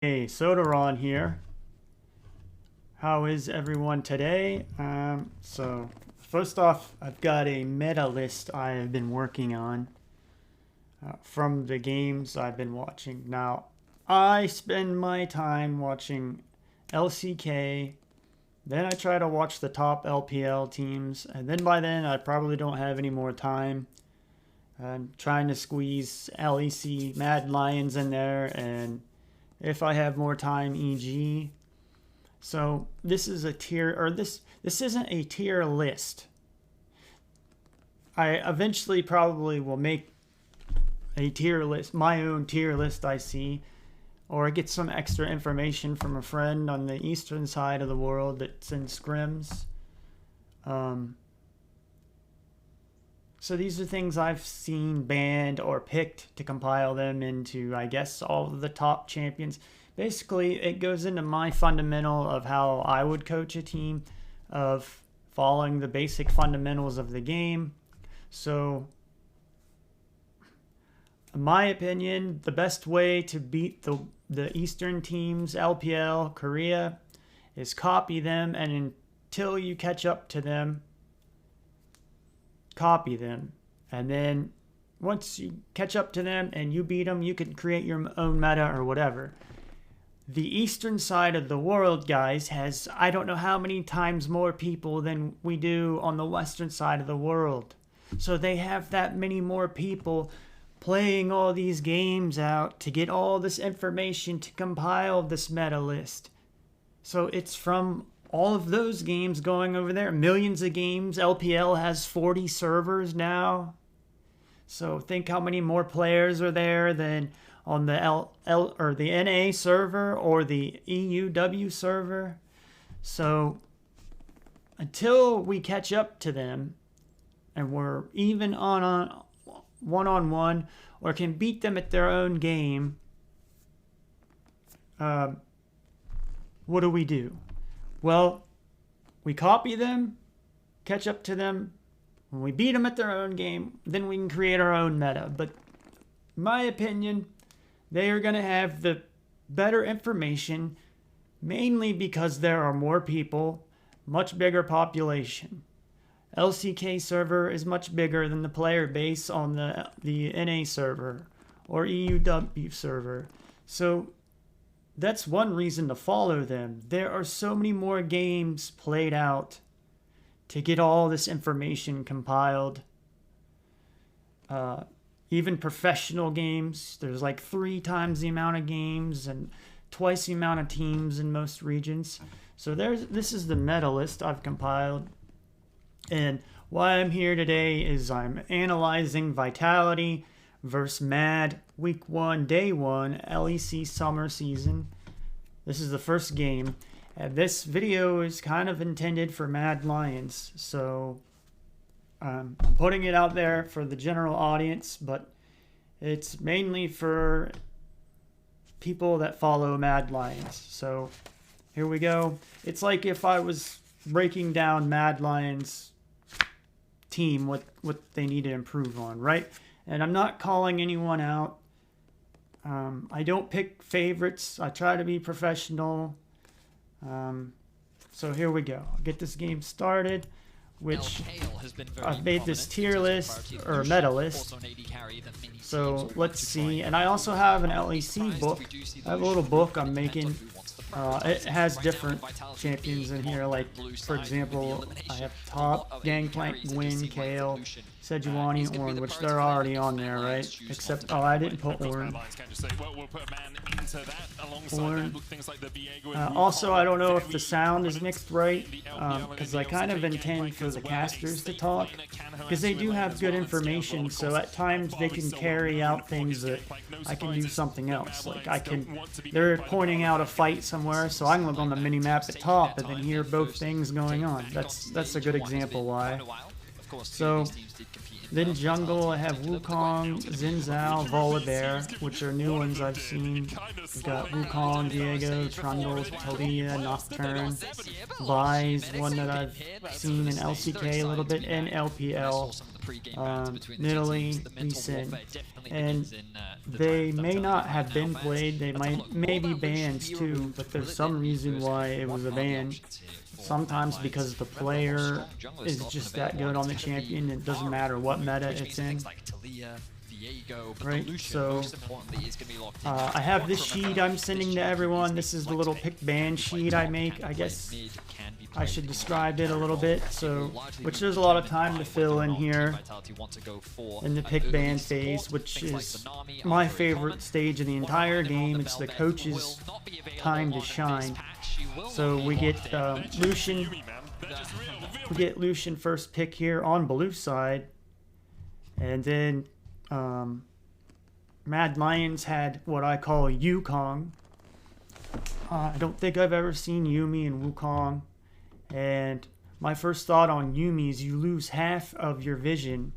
Hey, Sodaron here. How is everyone today? So first off, I've got a meta list I have been working on from the games I've been watching. Now, I spend my time watching LCK, then I try to watch the top LPL teams, and then by then I probably don't have any more time. I'm trying to squeeze LEC Mad Lions in there, and if I have more time, EG. So this is a tier, or this isn't a tier list. I eventually probably will make a tier list, my own tier list I see, or get some extra information from a friend on the eastern side of the world that's in scrims. So these are things I've seen banned or picked to compile them into, I guess, all of the top champions. Basically, it goes into my fundamental of how I would coach a team, of following the basic fundamentals of the game. So, in my opinion, the best way to beat the Eastern teams, LPL, Korea, is copy them, and until you catch up to them, copy them, and then once you catch up to them and you beat them, you can create your own meta or whatever. The eastern side of the world, guys, has I don't know how many times more people than we do on the western side of the world. So they have that many more people playing all these games out to get all this information to compile this meta list. So it's from all of those games going over there, millions of games. LPL has 40 servers now. So think how many more players are there than on the or the NA server or the EUW server. So until we catch up to them and we're even on one-on-one or can beat them at their own game, what do? Well, we copy them, catch up to them. When we beat them at their own game, then we can create our own meta. But in my opinion, they are going to have the better information, mainly because there are more people, much bigger population. LCK server is much bigger than the player base on the NA server or EUW server. So that's one reason to follow them. There are so many more games played out to get all this information compiled. Even professional games, there's like 3 times the amount of games and twice the amount of teams in most regions. So this is the meta list I've compiled. And why I'm here today is I'm analyzing Vitality versus Mad Week 1, Day 1, LEC Summer Season. This is the first game. And this video is kind of intended for Mad Lions. So I'm putting it out there for the general audience, but it's mainly for people that follow Mad Lions. So here we go. It's like if I was breaking down Mad Lions' team, what they need to improve on, right? And I'm not calling anyone out. I don't pick favorites. I try to be professional. So here we go. I'll get this game started, which I've made this tier list or meta list. So let's see. And I also have an LEC book. I have a little book I'm making. It has different champions in here, like, for example, I have Top, Gangplank, Gwyn, Kale, Sejuani, Ornn, which they're already on there, right? Except, I didn't put Ornn. Also, I don't know if the sound is mixed right, because I kind of intend for the casters to talk, because they do have good information, so at times they can carry out things that I can do something else. Like, they're pointing out a fight somewhere, so I can look on the mini-map at top and then hear both things going on. That's a good example why. So Then jungle, I have Wukong, Xin Zhao, Volibear, which are new ones I've seen. We've got Wukong, Diego, Trundle, Talia, Nocturne, Vi's, one that I've seen in LCK a little bit, and LPL, Nidalee, Lee Sin. And they may not have been played, they may be bans too, but there's some reason why it was a ban. Sometimes because the player is just that good on the champion, it doesn't matter what meta it's in. Right, so I have this sheet I'm sending to everyone. This is the little pick ban sheet I make. I guess I should describe it a little bit. So, which there's a lot of time to fill in here in the pick ban phase, which is my favorite stage of the entire game. It's the coach's time to shine. So we get Lucian. We get Lucian first pick here on blue side, and then Mad Lions had what I call Wukong. I don't think I've ever seen Yuumi and Wukong. And my first thought on Yuumi is you lose half of your vision.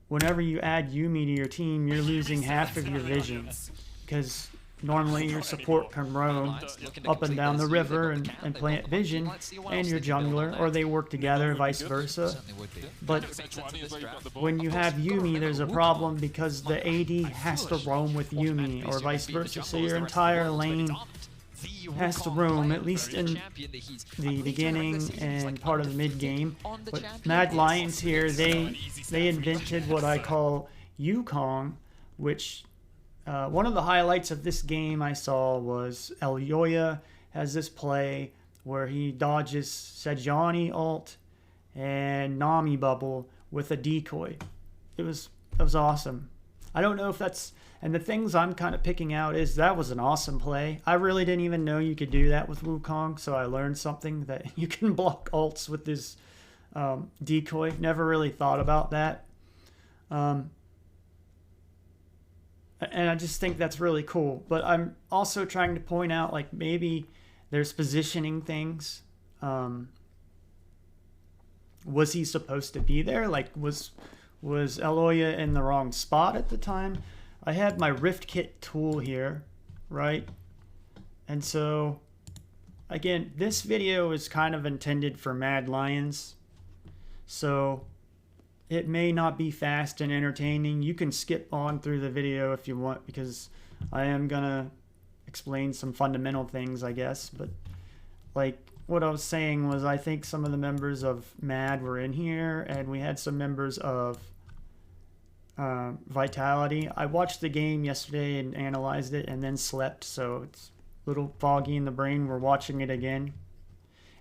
Whenever you add Yuumi to your team, you're losing half of your vision. Because normally your support can roam up and down the river and plant vision, and your jungler, or they work together, vice versa. But when you have Yuumi, there's a problem because the AD has to roam with Yuumi, or vice versa. So your entire lane has to roam, at least in the beginning and part of the mid game. But Mad Lions here, they invented what I call Wukong, which one of the highlights of this game I saw was Elyoya has this play where he dodges Sejuani ult and Nami bubble with a decoy. That was awesome. I don't know if that's, and the things I'm kind of picking out is that was an awesome play. I really didn't even know you could do that with Wukong, so I learned something that you can block ults with this decoy. Never really thought about that. And I just think that's really cool. But I'm also trying to point out, like, maybe there's positioning things. Was he supposed to be there? Like, was Elyoya in the wrong spot at the time? I had my Rift Kit tool here, right? And so, again, this video is kind of intended for Mad Lions. So it may not be fast and entertaining. You can skip on through the video if you want, because I am gonna explain some fundamental things, I guess. But like what I was saying was, I think some of the members of Mad were in here, and we had some members of Vitality. I watched the game yesterday and analyzed it and then slept, so it's a little foggy in the brain. We're watching it again.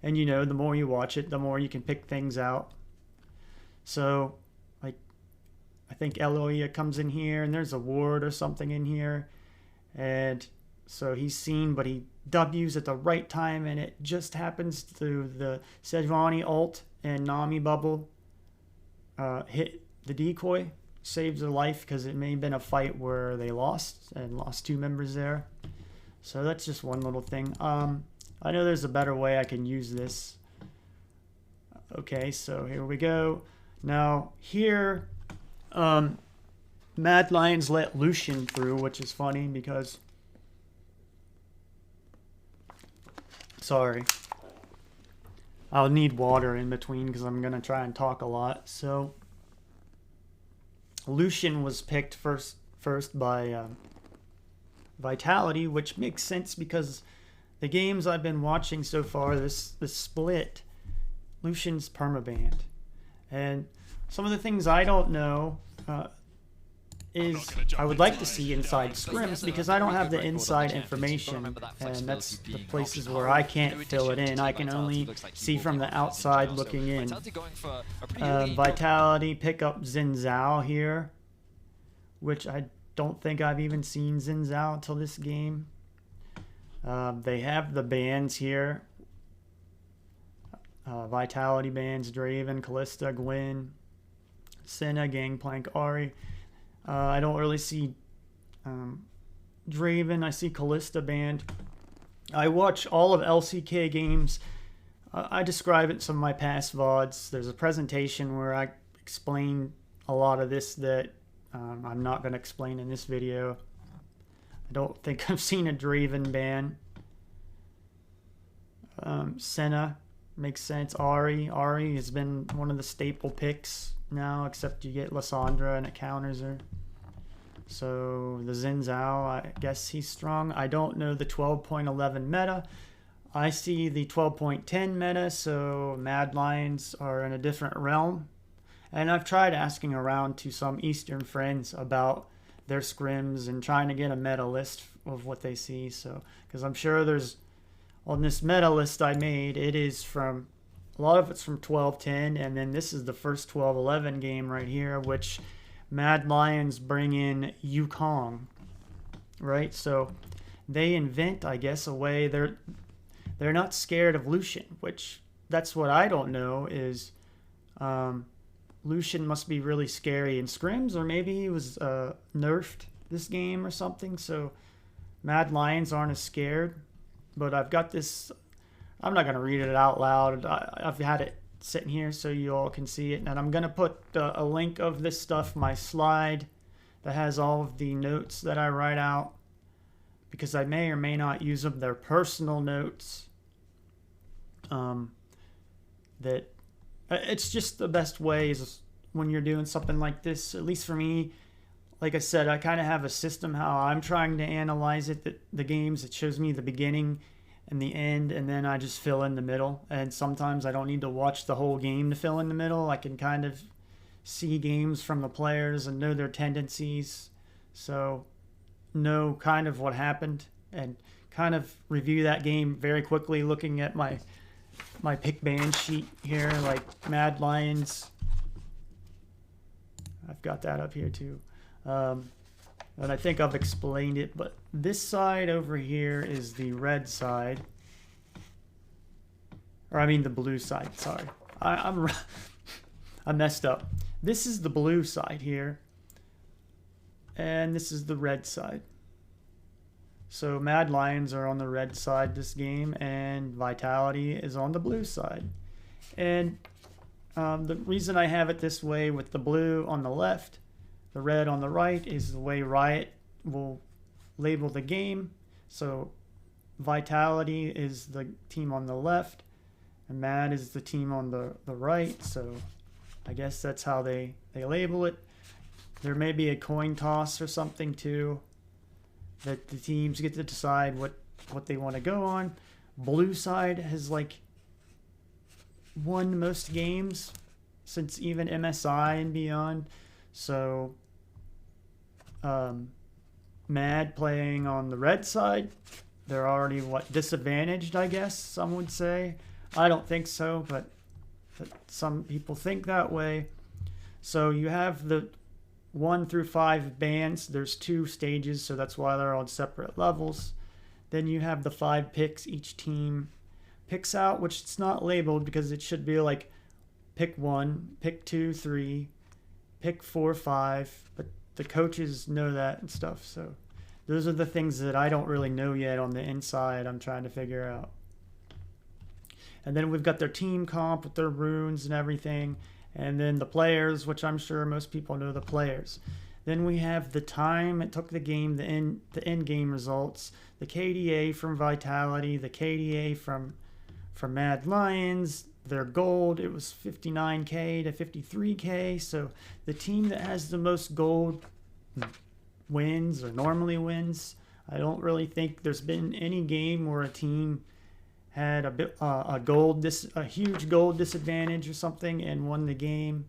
And you know, the more you watch it, the more you can pick things out. So, like, I think Elyoya comes in here, and there's a ward or something in here. And so he's seen, but he W's at the right time, and it just happens to the Sejuani ult and Nami bubble hit the decoy. Saves their life, because it may have been a fight where they lost two members there. So that's just one little thing. I know there's a better way I can use this. Okay, so here we go. Now here, Mad Lions let Lucian through, which is funny because, sorry, I'll need water in between because I'm gonna try and talk a lot. So Lucian was picked first by Vitality, which makes sense because the games I've been watching so far, this split, Lucian's permabanned. And some of the things I don't know is I would like to see inside scrims, because I don't have the inside information, and that's the places where I can't fill it in. I can only see from the outside looking in. Vitality pick up Xin Zhao here, which I don't think I've even seen Xin Zhao until this game. They have the bans here. Vitality bans Draven, Kalista, Gwen, Senna, Gangplank, Ahri. I don't really see Draven. I see Kalista banned. I watch all of LCK games I describe it in some of my past VODs. There's a presentation where I explain a lot of this that I'm not going to explain in this video. I don't think I've seen a Draven ban. Senna makes sense. Ari has been one of the staple picks now, except you get Lysandra and it counters her. So the Xin Zhao, I guess he's strong. I don't know the 12.11 meta. I see the 12.10 meta, so Mad Lions are in a different realm. And I've tried asking around to some Eastern friends about their scrims and trying to get a meta list of what they see. So, because I'm sure there's, on this meta list I made, it is from, a lot of it's from 12.10, and then this is the first 12.11 game right here, which Mad Lions bring in Yukong, right? So they invent, I guess, a way, they're not scared of Lucian, which that's what I don't know is Lucian must be really scary in scrims, or maybe he was nerfed this game or something, so Mad Lions aren't as scared. But I've got this, I'm not going to read it out loud. I've had it sitting here so you all can see it, and I'm going to put a link of this stuff, my slide that has all of the notes that I write out, because I may or may not use them. They're personal notes. That it's just the best ways when you're doing something like this, at least for me. Like I said, I kind of have a system how I'm trying to analyze it, the games. It shows me the beginning and the end, and then I just fill in the middle. And sometimes I don't need to watch the whole game to fill in the middle. I can kind of see games from the players and know their tendencies. So know kind of what happened and kind of review that game very quickly, looking at my pick band sheet here, like Mad Lions. I've got that up here too. And I think I've explained it, but this side over here is the red side. Or I mean the blue side, sorry. I messed up. This is the blue side here. And this is the red side. So Mad Lions are on the red side this game, and Vitality is on the blue side. And the reason I have it this way with the blue on the left, the red on the right, is the way Riot will label the game. So Vitality is the team on the left, and Mad is the team on the right. So I guess that's how they label it. There may be a coin toss or something too, that the teams get to decide what they want to go on. Blue side has like won most games since even MSI and beyond. So Mad playing on the red side, they're already disadvantaged, I guess some would say. I don't think so, but some people think that way. So you have the 1 through 5 bands. There's 2 stages, so that's why they're on separate levels. Then you have the 5 picks each team picks out, which it's not labeled because it should be like pick 1, pick 2, 3, pick 4, 5, but the coaches know that and stuff. So those are the things that I don't really know yet on the inside. I'm trying to figure out. And then we've got their team comp with their runes and everything. And then the players, which I'm sure most people know the players. Then we have the time it took the game, the end game results, the KDA from Vitality, the KDA from Mad Lions, their gold. It was 59k to 53k. So the team that has the most gold wins, or normally wins. I don't really think there's been any game where a team had a huge gold disadvantage or something and won the game.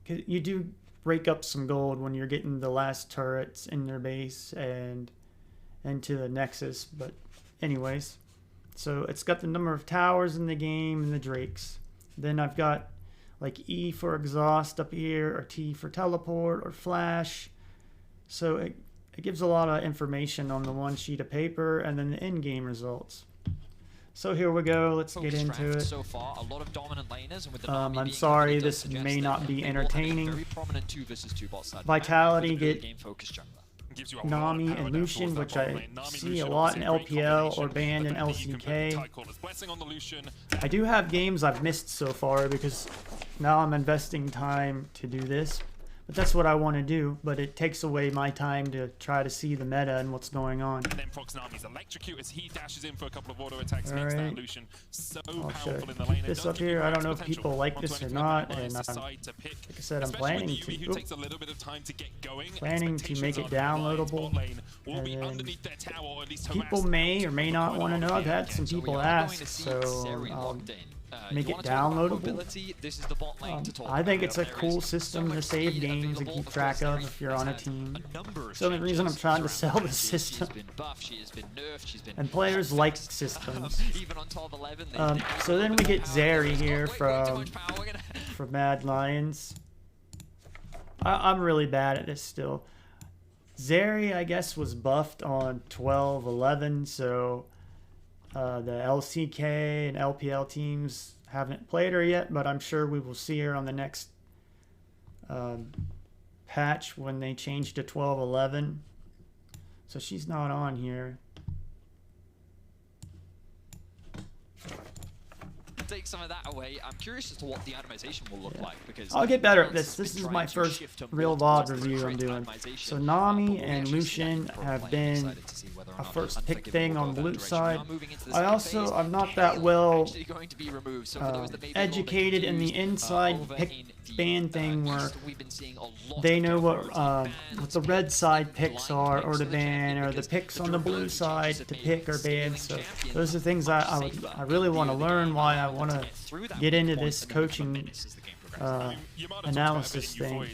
'Cause you do break up some gold when you're getting the last turrets in their base and into the Nexus. But anyways, so it's got the number of towers in the game and the drakes. Then I've got like E for exhaust up here, or T for teleport, or flash. So it gives a lot of information on the one sheet of paper, and then the in-game results. So here we go, let's get into it. So far, a lot of dominant laners, and with the I'm sorry, this may not be entertaining. Very prominent 2 versus 2 bot side. Vitality Really get game focused jungler. Gives you a lot of Nami power and down Lucian, towards which that bot I lane. Nami, see a Lucian, lot in obviously a great LPL or combination, banned in but then you can put LCK. Tide Caller's Blessing on the Lucian. I do have games I've missed so far because now I'm investing time to do this. But that's what I want to do, but it takes away my time to try to see the meta and what's going on. And then Fox Nami's electrocute as he dashes in for a couple of auto attacks. All Makes that right. Lucian so I'll powerful in the keep lane. It this does up give you here. I don't know max if potential people like onto this or anything not, that and Minus decide to pick. like I said, I'm Especially planning with Yumi, who to. takes a little bit of time to get going. Planning to make it Expectations are the Lions downloadable, bot lane will be and then underneath their tower, or at least People harassed. may or may not want to know. I've had some So we people are going ask, to see so Zeri I'll locked in. make You it wanna talk about downloadable. mobility? This is the bot lane to talk I think about. it's a There cool is system so to much save speed games and available. keep Of track course, of Zeri if you're has on a had team. a number of It's the only reason I'm changes trying to around sell the the system. She's been buffed, she has been nerfed, she's been And players popped. like systems. Even on top 11, So then we get Zeri here way too from much power. We're gonna Mad Lions. I'm really bad at this still. Zeri, I guess, was buffed on 12-11, so the LCK and LPL teams haven't played her yet, but I'm sure we will see her on the next patch when they change to 12-11. So she's not on here. take some of that away. I'm curious as to what the animation will look like, because I'll get better at Lance this. has This been is my trying to first shift him real more VOD towards review the I'm trade doing. randomization, So but Nami we'll and actually see that Lucian pro have player been decided to see whether or a not first pick Unforgiven thing will on go blue that direction. side. Now moving into the I second also, phase, I'm not Gale that well actually going to be removed. So for those that may be a little bit educated in the confused, inside over pick in the, ban thing where East, we've been seeing a lot they of know Gale what the red side picks are, or the ban, or the picks on the blue side to pick or ban. So those are things I really want to learn. Why I want to get into this coaching analysis thing.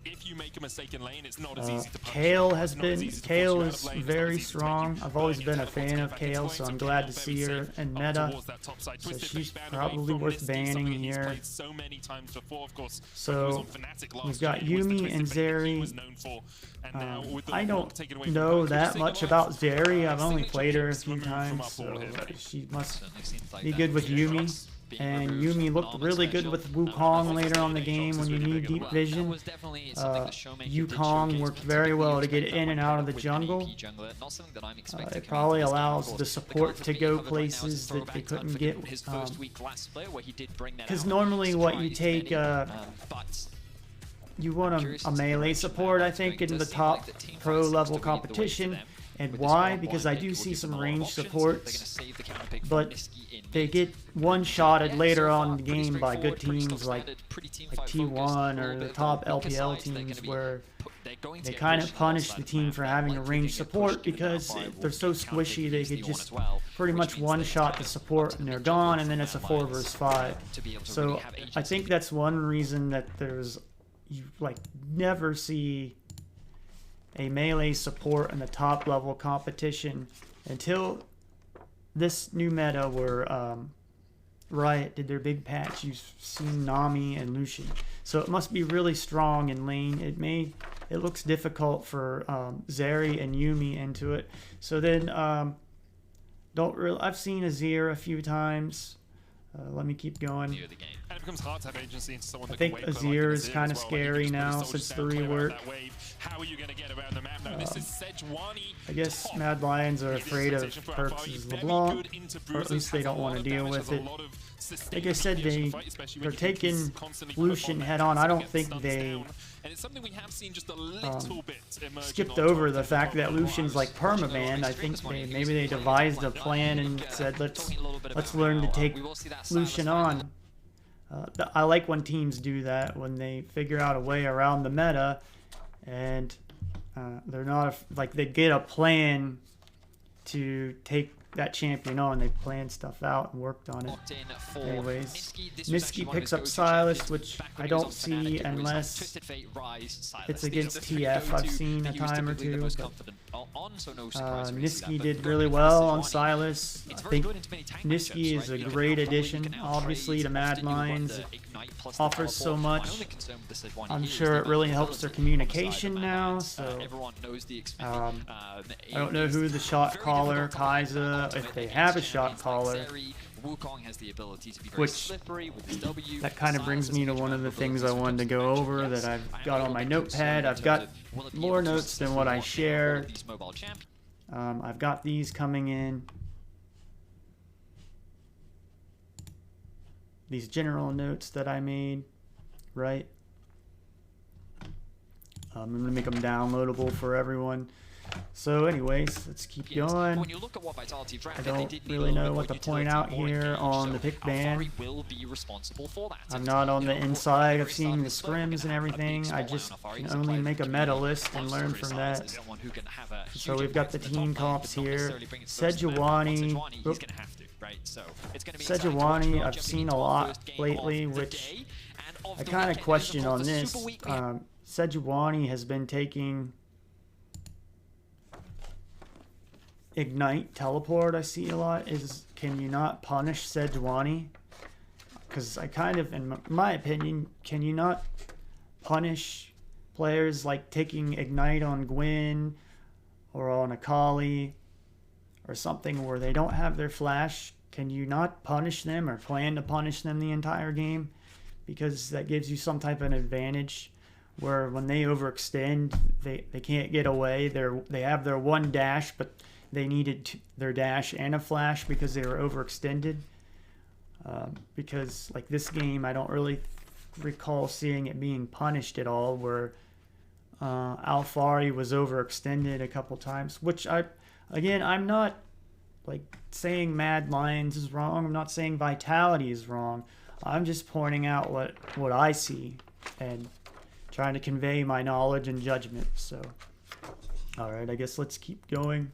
If you make a mistake in lane, it's not as easy to punish. Kale It's not as easy to Kale force you out is of lane. It's not very as easy to make strong. you I've always burn been your a teleport fan to of get back Kale, into so lane. I'm So glad Kale to very see her safe in up meta. towards that top side. So Twisted she's Fate banned away probably from worth Niski, banning something he's here. played so many times before, of course. So when he was on Fnatic last we've got year, it was the Yumi Twisted and Fate that he Zeri. was known for. And now with the I lock don't taken away from know both, that we've much seen about lots Zeri. I've only signature played her a picks few removed from times, our so pool here. she must Certainly seems like be that. good with Yumi. Cross being And removed Yumi from looked Norman really good special. with Wukong later on the game when you need deep Well, vision. that was definitely something that Showmaker did Yukong showcase, worked but very typically well you to get expect in that and one out of the with an jungle. AP jungler. Not something that I'm expecting It coming probably into this game, of allows course. the support current to being go covered right now is a places that they throwback to couldn't Unforgiven, get. his first week last player where he did bring that Because out. normally what you Surprised take, many, but you want curious a as to the melee direction support, that I it's think, going. in It the does seem like top the team pro fight level seems to lead the way for competition. them. And With this why? one Because blind I pick do will see give some them a lot of range options. They're supports, gonna save the counter pick from but Niski in they mid. get one-shotted Yeah, later so on far, in the pretty game by good straightforward, pretty teams like standard, pretty team like fight T1 focused, a or little the bit of top weaker LPL sides. They're teams gonna be where they're going to they get kind pushed of to the north punish side the of the team map. for They're having a likely range to get support pushed given that because viable they're so counter pick squishy they is could the one just as well, pretty which much means they one-shot can the turn support onto and the they're mid jungle gone, and then from it's a their 4 minds, versus 5. to be able to So really have I agency. think that's one reason that there's you like never see a melee support in the top level competition until this new meta where Riot did their big patch. You've seen Nami and Lucian, so it must be really strong in lane. It looks difficult for Zeri and Yumi into it. So then I've seen Azir a few times. Let me keep going. View of the game. And it becomes hard to have agency into someone I that think can wave Azir like is Azir kind as of well. Like, you scary can just put now his since soldiers the down, play around rework. that wave. How are you going to get around the map now? This is Sejuani. I guess top. Mad Lions are It is afraid of sensation for Perks Alpha. as Very LeBlanc, good into or at bruises, least they has a don't lot want to of deal damage, with has a it. lot of Like I said, sustainability in the fight, especially when they're you can taking constantly put a Lucian bomb head down on. to I don't get think stuns they down. And it's something we have seen just a little bit emerging skipped on over top the of fact the that bottom Lucian's line. like permabanned. I think maybe they devised a plan and said let's learn to take Lucian on. I like when teams do that, when they figure out a way around the meta and they're not like they get a plan to take that champion on. They planned stuff out and worked on it. Anyways, Niski picks up Silas, which I don't see unless it's against TF. I've seen a time or two. Niski did really well on Silas. I think Niski is a great addition, obviously, to Mad Lions. offers so much. I'm sure it really helps their communication now. So I don't know who the shot caller, Kaiser, if they have a shot caller. Which that kind of brings me to one of the things I wanted to go over that I've got on my notepad. I've got more notes than what I shared. I've got these coming in. These general notes that I made, right? I'm going to make them downloadable for everyone. So anyways, let's keep going. I don't really know what to point out here on the pick ban. I'm not on the inside of seeing the scrims and everything. I just can only make a meta list and learn from that. So we've got the team comps here. Sejuani. Sejuani I've seen a lot lately, which I kind of question on this. Sejuani has been taking Ignite teleport. I see a lot. Can you not punish Sejuani? Because I kind of, in my opinion, can you not punish players like taking Ignite on Gwyn or on Akali or something where they don't have their flash? Can you not punish them or plan to punish them the entire game? Because that gives you some type of advantage where when they overextend, they can't get away. They have their one dash, but they needed their dash and a flash because they were overextended. Because like this game, I don't really recall seeing it being punished at all, where Alfari was overextended a couple times, which I'm not like saying Mad Lions is wrong. I'm not saying Vitality is wrong. I'm just pointing out what I see and trying to convey my knowledge and judgment. So, all right, I guess let's keep going.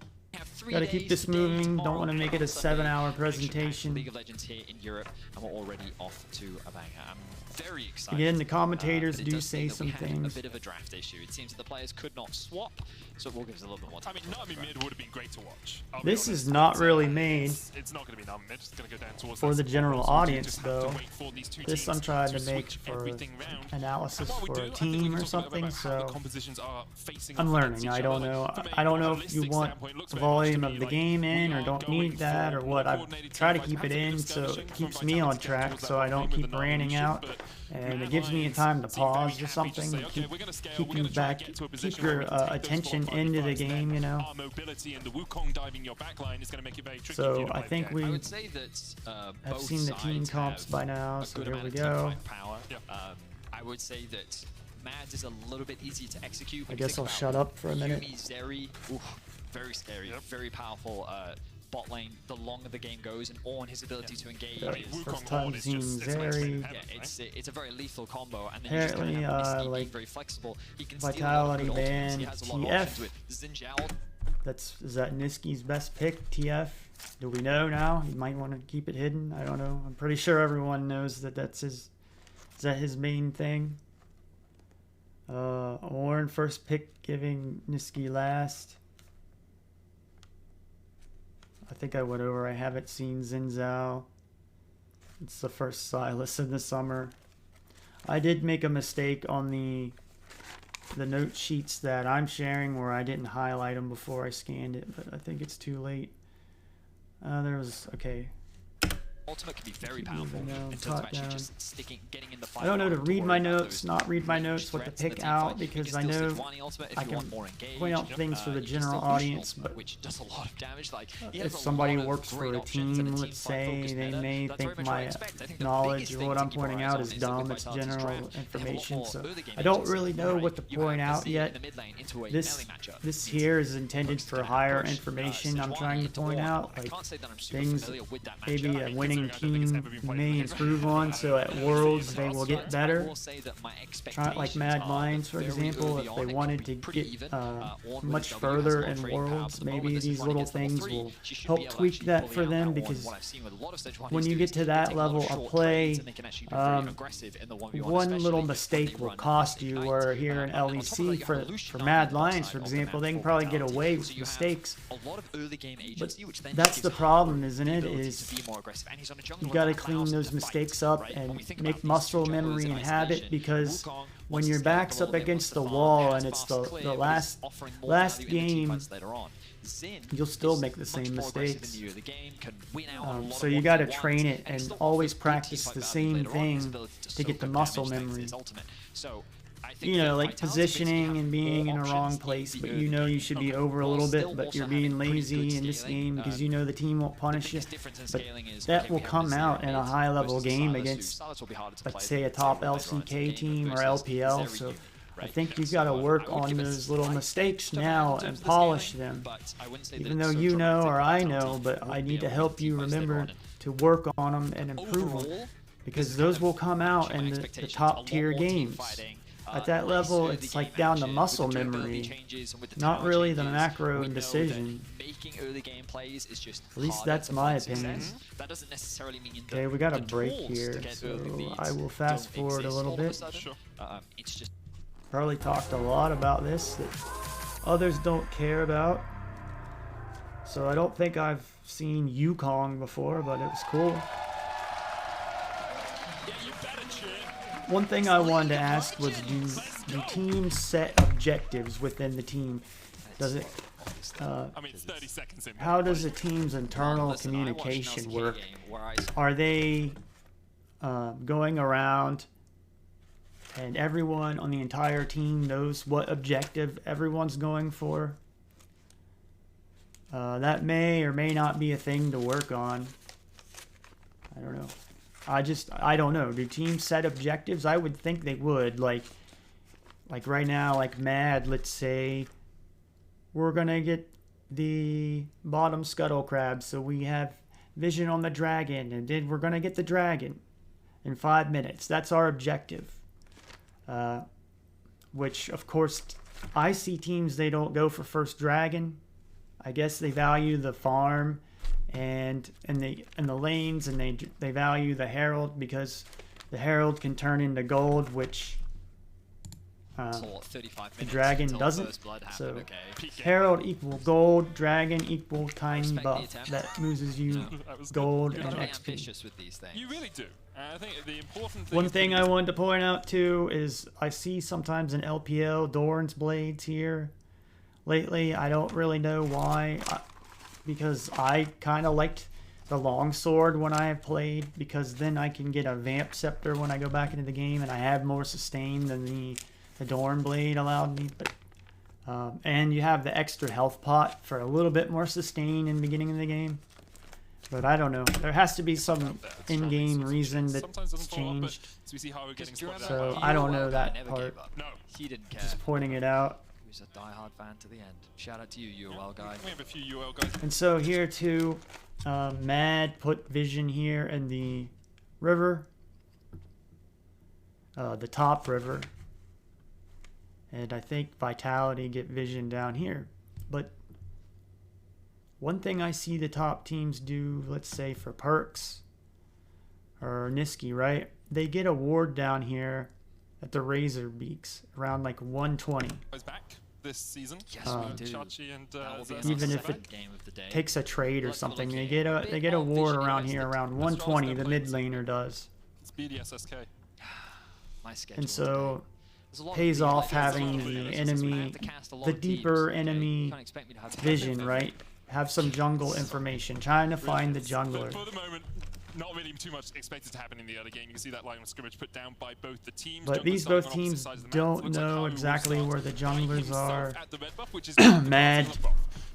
Got to keep this moving. Don't want to make it a 7-hour presentation. League of Legends here in Europe, and we're already off to a banger. I'm very excited. Again, the commentators do say some things. A bit of a draft issue. It seems that the players could not swap, so it will give us a little bit more time. I mean, Nami mid would have been great to watch. This is not really made it's not going to be Nami mid. It's going to go down towards for the general audience, though. This I'm trying to make for analysis for a team or something, so I'm learning. I don't know. I don't know if you want the volume of the game in or don't need that or what. I try to keep it in so it keeps me on track so I don't keep ranting out, and it gives me a time to pause or something and keep you back, keep your attention into the game, you know. So I think we have seen the team comps by now, so here we go. I would say that Mads is a little bit easier to execute. I guess I'll shut up for a minute. Very scary, very powerful bot lane the longer the game goes, and on his ability to engage. First time seeing Zeri. Yeah, it's a very lethal combo, and then apparently, you just have like very flexible. He can Vitality steal ban TF. Zinjao. Is that Niski's best pick, TF? Do we know now? He might want to keep it hidden. I don't know. I'm pretty sure everyone knows that that's his. Is that his main thing? Ornn first pick, giving Niski last. I think I went over. I haven't seen Zinzao. It's the first Silas in the summer. I did make a mistake on the note sheets that I'm sharing where I didn't highlight them before I scanned it, but I think it's too late. Okay. Ultimate can be very powerful in terms of actually just getting in the fight. I don't know to read my notes, not read my notes, what to pick out, because I know I can point out things for the general audience, but if somebody works for a team, let's say, they may think my knowledge or what I'm pointing out is dumb. It's general information, so I don't really know what to point out yet. This here is intended for higher information. I'm trying to point out, like, things maybe a winning team may improve on, so at Worlds they will get better. Like Mad Lions, for example, if they wanted to get much further in Worlds, maybe these little things will help tweak that for them, because when you get to that level of play, one little mistake will cost you, where here in LEC, for Mad Lions, for example, they can probably get away with mistakes. But that's the problem, isn't it? Is he's on a jungler. You got to that clean allows him those to mistakes fight, up right? When and we think about make these muscle two junglers memory in and habit, isolation, because Wukong when wants your to scale back's a up little bit, against wants the to farm, wall has and it's fast the clear, but last he's offering more last value in the game, teamfights later on. Xin you'll still is make the much same more aggressive mistakes. than you. The game can win out on a lot So of you got to 1v1s, train it and he and still always offers big practice teamfight the value same later on. His thing ability to soak get the up muscle damage thanks to memory. his ultimate. So I think You know, that like Vitality means you positioning have and being more in a options wrong in place, the but early you know you game, should be Okay. over a while little bit, still but also you're being having pretty lazy good in this scaling. game because you know the team won't The punish you. biggest difference in But scaling is that okay, will we have come the out zero in a mid high-level versus game Silas, who against, Silas will be harder to let's play say, a than top later on into the LCK game, team or versus LPL. very So new, I right? think you've So, got to work I would on give a those little slight mistakes edge to Van now in terms and of the polish scaling, them. but I wouldn't say that Even it's though so you know dramatic or that I Vitality know, but I won't be need to able to help you teamfight later remember on. to work on them and improve them. Overall, Because those will come out in the top tier games. At that level, it's like down to muscle memory, not really the macro and decision. Making early game plays is just At least harder that's to my find opinion. success. That doesn't necessarily mean Okay, that we got a the break tools here, to get so early leads I will fast don't forward a exist little all of bit. sudden. Sure. It's just Probably talked a lot about this that others don't care about. So I don't think I've seen Yukong before, but it was cool. Yeah, you better cheer. One thing I wanted to ask was, do teams set objectives within the team? Does it? I mean, it's 30 seconds in. How does a team's internal listen, I watched an communication LCK work? game where I Are they going around and everyone on the entire team knows what objective everyone's going for? That may or may not be a thing to work on. I don't know. I don't know. Do teams set objectives? I would think they would. Like right now, like Mad, let's say we're gonna get the bottom scuttle crab, so we have vision on the dragon, and then we're gonna get the dragon in 5 minutes. That's our objective. Which of course I see teams, they don't go for first dragon. I guess they value the farm and the lanes, and they value the herald because the herald can turn into gold, which saw 35 the minutes dragon until doesn't. first blood happened, So okay. herald equal gold, dragon equal tiny respect the buff attempt. that loses you That was gold good. and Very XP. ambitious with these things. You really do. I think the important thing One is thing putting I this- wanted to point out too is I see sometimes in LPL Doran's blades here lately. I don't really know why, because I kind of liked the longsword when I have played, because then I can get a vamp scepter when I go back into the game, and I have more sustain than the Doran blade allowed me. But and you have the extra health pot for a little bit more sustain in the beginning of the game. But I don't know. There has to be some in-game reason that's Sometimes doesn't follow up, but changed. so we see how we're getting Do you spotted remember So out. I don't Well, know guy that never part. gave up. No. He didn't care. Just pointing it out. He was a diehard fan to the end. Shout out to you, UOL guy. We have a few UL guys. And so here too, Mad put vision here in the river, the top river, and I think Vitality get vision down here. But one thing I see the top teams do, let's say for Perks or Niski, right? They get a ward down here at the Razor Beaks around like 120. Guys back this season. Yes, we do. Chachi and That will be Zest our Even if back. second game of the day. Takes a trade or Look, something. looking They get a bit ward more around here visually around That's what I was 120. The gonna mid play. laner does. It's BDSSK. My schedule And today. so There's a lot pays of off really having good the players. enemy, I have to cast a lot the of teams, deeper okay? You enemy can't expect me to have vision, right? Have some jungle information. Trying to find the But jungler. for the moment, not really too much expected to happen in the other game. You can see that line of scrimmage put down by both the teams. But Jungler these starting both on opposite teams sides of the map. don't Looks like know Haru will exactly start where the playing junglers himself are. at the red buff, which is Mad.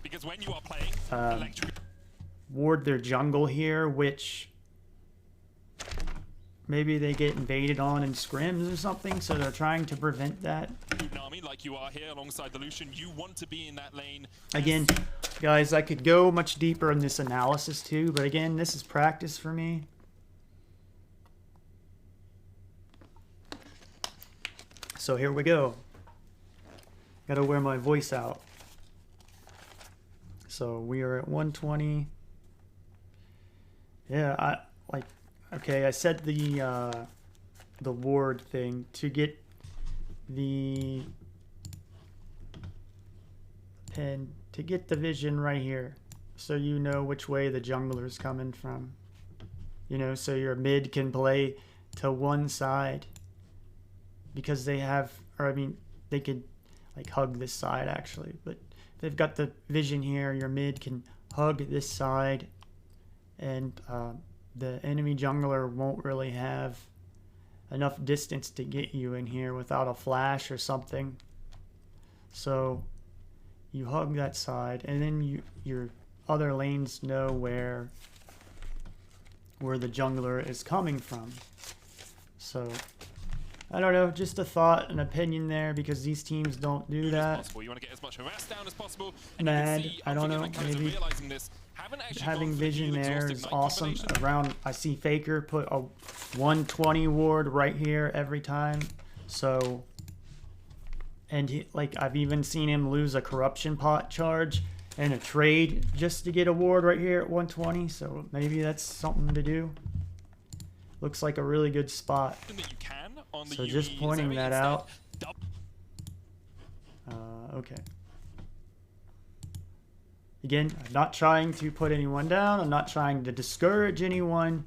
because when you are playing electric Ward their jungle here, which maybe they get invaded on in scrims or something, so they're trying to prevent that. Nami like you are here alongside the Lucian, you want to be in that lane. Again, guys, I could go much deeper in this analysis too, but again, this is practice for me. So here we go. Gotta wear my voice out. So we are at 120. Yeah, okay, I said the ward thing to get the pin, to get the vision right here, so you know which way the jungler's coming from. You know, so your mid can play to one side because they have, or I mean, they could like hug this side actually, but they've got the vision here. Your mid can hug this side, and the enemy jungler won't really have enough distance to get you in here without a flash or something. So you hug that side, and then your other lanes know where the jungler is coming from. So I don't know, just a thought, an opinion there, because these teams don't do that. You want to get as much harass down as possible. Mad, I don't know, maybe having vision there is awesome. Around, I see Faker put a 120 ward right here every time. So, and he, like, I've even seen him lose a corruption pot charge and a trade just to get a ward right here at 120. So maybe that's something to do. Looks like a really good spot. So just pointing that out. Okay. Again, I'm not trying to put anyone down. I'm not trying to discourage anyone.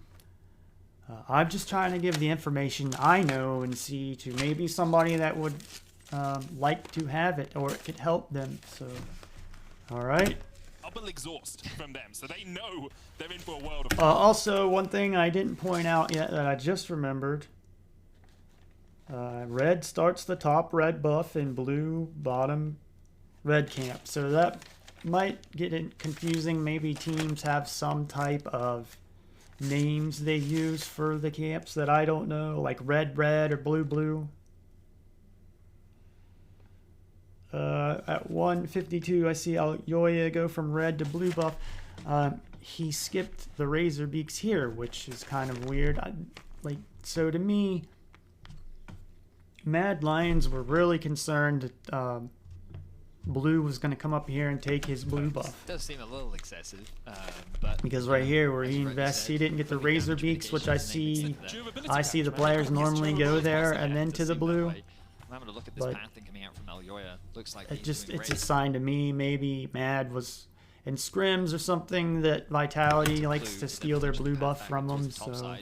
I'm just trying to give the information I know and see to maybe somebody that would like to have it, or it could help them. So, all right. Double exhaust from them, so they know they're in for a world of also, one thing I didn't point out yet that I just remembered. Red starts the top red buff and blue bottom red camp. So that might get it confusing. Maybe teams have some type of names they use for the camps that I don't know, like red red or blue blue. At 152, I see Alyoya go from red to blue buff. He skipped the Razor Beaks here, which is kind of weird. So to me, Mad Lions were really concerned that Blue was going to come up here and take his blue buff. It does seem a little excessive, but because right here where he invests, he didn't get the Razor Beaks, which I see the players normally go there and then to the blue. I'm having a look at this Pantheon coming out from Alyoya. Looks like it's a sign to me. Maybe Mad was in scrims or something that Vitality likes to steal their blue buff from them. So,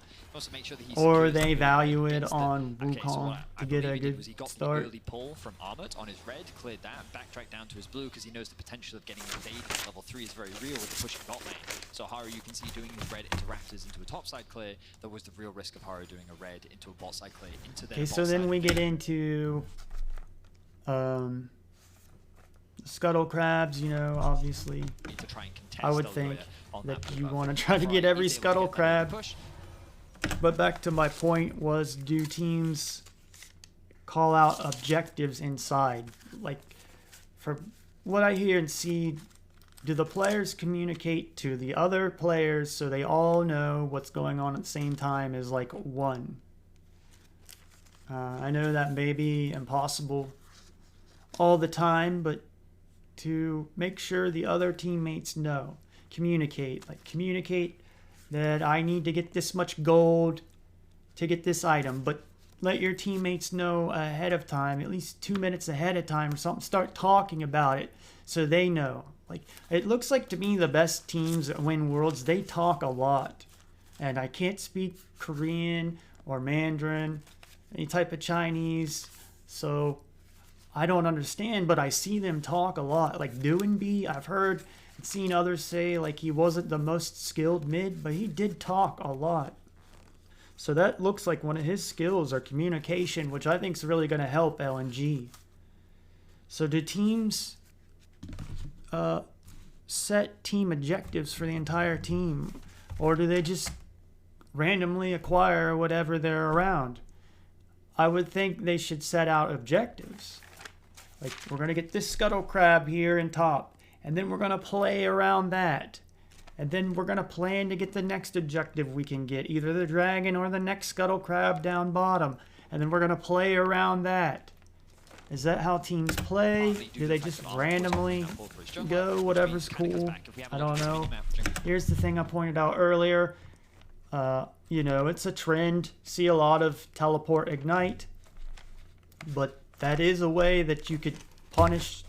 or they value it on Wukong to get a good start. Early pull from Armut on his red, cleared that, backtracked down to his blue because he knows the potential of getting invaded at level 3 is very real with the pushing bot lane. So Haru, you can see doing his red into Raptors into a topside clear. There was the real risk of Haru doing a red into a bot side clear into their so then we get into Scuttle Crabs, you know, obviously. I would think that you want to try to get every Scuttle Crab. But back to my point was, do teams call out objectives inside? Like, for what I hear and see, do the players communicate to the other players so they all know what's going on at the same time as like one? I know that may be impossible all the time, but to make sure the other teammates know, communicate that I need to get this much gold to get this item, but let your teammates know ahead of time, at least 2 minutes ahead of time or something. Start talking about it so they know. Like, it looks like to me the best teams that win worlds, they talk a lot. And I can't speak Korean or Mandarin, any type of Chinese, so I don't understand, but I see them talk a lot. Like Doinby, I've heard and seen others say like he wasn't the most skilled mid, but he did talk a lot. So that looks like one of his skills are communication, which I think is really going to help LNG. So do teams set team objectives for the entire team, or do they just randomly acquire whatever they're around? I would think they should set out objectives. Like, we're going to get this Scuttle Crab here in top, and then we're going to play around that. And then we're going to plan to get the next objective we can get, either the dragon or the next Scuttle Crab down bottom. And then we're going to play around that. Is that how teams play? Do they just randomly go whatever's cool? I don't know. Here's the thing I pointed out earlier. You know, it's a trend. See a lot of teleport ignite. But that is a way that you could punish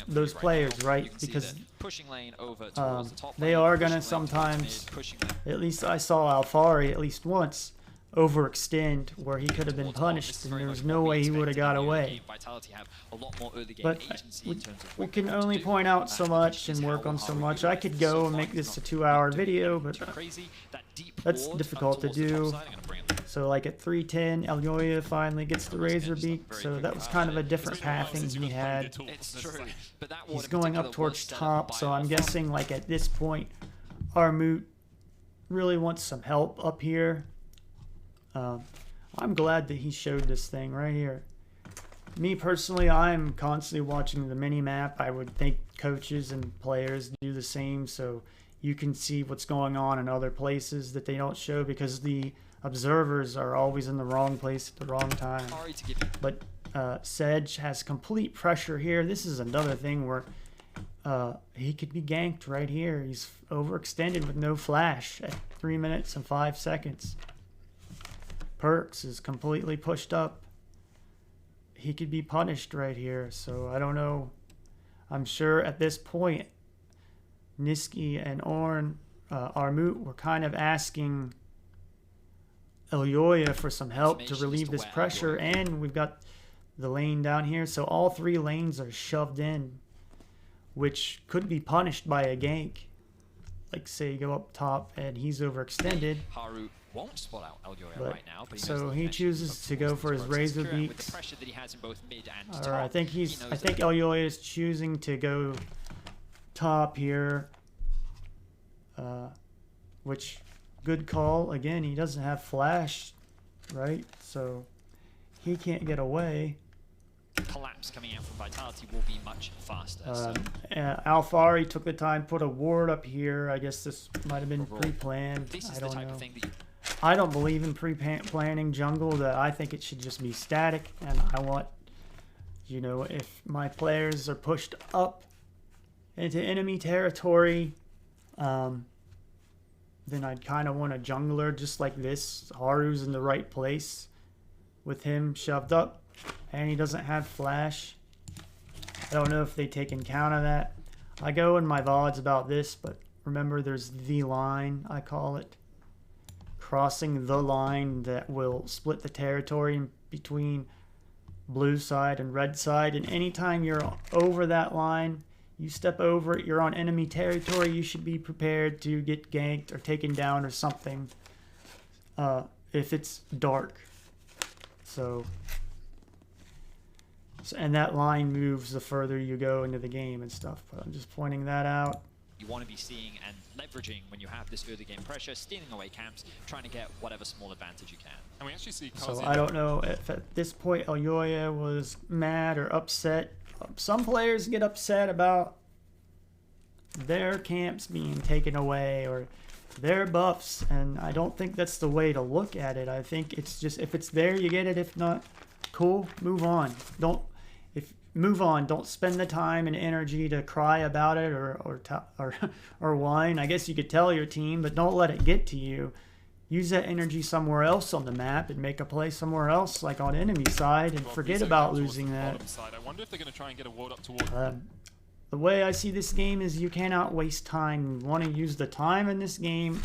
those players, right? Because pushing lane over towards the top they lane, are pushing gonna lane towards sometimes, mid, pushing lane. at least I saw Alfari at least once, overextend where he could have been towards top. This punished, is and very there much was what no we way he would have expected got in the early away. game. Vitality have a lot more early game But agency in terms of we what can they want to only do. point out so The much question and is work how on so we much. do I it. could So go far and make he's this a not 2-hour doing video, anything but too crazy. That deep that's ward difficult to towards the top do. side, I'm gonna bring him. So like at 310, Elyoya finally gets the Razor Beak, so that was kind of a different pathing he had. It's true, but that ward He's in going particular up towards was set up top, by so I'm Alpha. guessing like at this point, Armut really wants some help up here. I'm glad that he showed this thing right here. Me personally, I'm constantly watching the mini map. I would think coaches and players do the same, so you can see what's going on in other places that they don't show, because the observers are always in the wrong place at the wrong time. Sorry to give you But Sedge has complete pressure here. This is another thing where he could be ganked right here. He's overextended with no flash at 3 minutes and 5 seconds. Perks is completely pushed up. He could be punished right here, so I don't know. I'm sure at this point, Niski and Armut were kind of asking Elyoya for some help to relieve this pressure, and we've got the lane down here, so all 3 lanes are shoved in, which could be punished by a gank. Like say you go up top and he's overextended. Haru won't spot out Elyoya But- right now, but so knows he that chooses to go for his Razor With the Beaks. pressure that he has in both mid and Or top, I think he knows I think that Elyoya is choosing to go top here, which good call. Again, he doesn't have flash, right? So he can't get away. collapse coming out from Vitality will be much faster. So Alfari took the time, put a ward up here. I guess this might have been Overall, pre-planned. this I is the don't type know. of thing that you I don't believe in pre-planning jungle. That I think it should just be static, and I want, you know, if my players are pushed up into enemy territory, then I'd kind of want a jungler just like this. Haru's in the right place with him shoved up, and he doesn't have flash. I don't know if they take account of that. I go in my VODs about this, but remember there's the line, I call it. Crossing the line that will split the territory in between blue side and red side, and anytime you're over that line, you step over it, you're on enemy territory, you should be prepared to get ganked or taken down or something if it's dark. So and that line moves the further you go into the game and stuff, but I'm just pointing that out. you want to be seeing and leveraging when you have this early game pressure, stealing away camps, trying to get whatever small advantage you can. And we actually see So Kazi I don't know if at this point Elyoya was mad or upset. Some players get upset about their camps being taken away or their buffs, and I don't think that's the way to look at it. I think it's just, if it's there, you get it. If not, cool, move on. Move on. Don't spend the time and energy to cry about it or whine. I guess you could tell your team, but don't let it get to you. Use that energy somewhere else on the map and make a play somewhere else, like on enemy side, and forget about losing that. Side. I wonder if they're going to try and get a ward up towards The way I see this game is you cannot waste time. You want to use the time in this game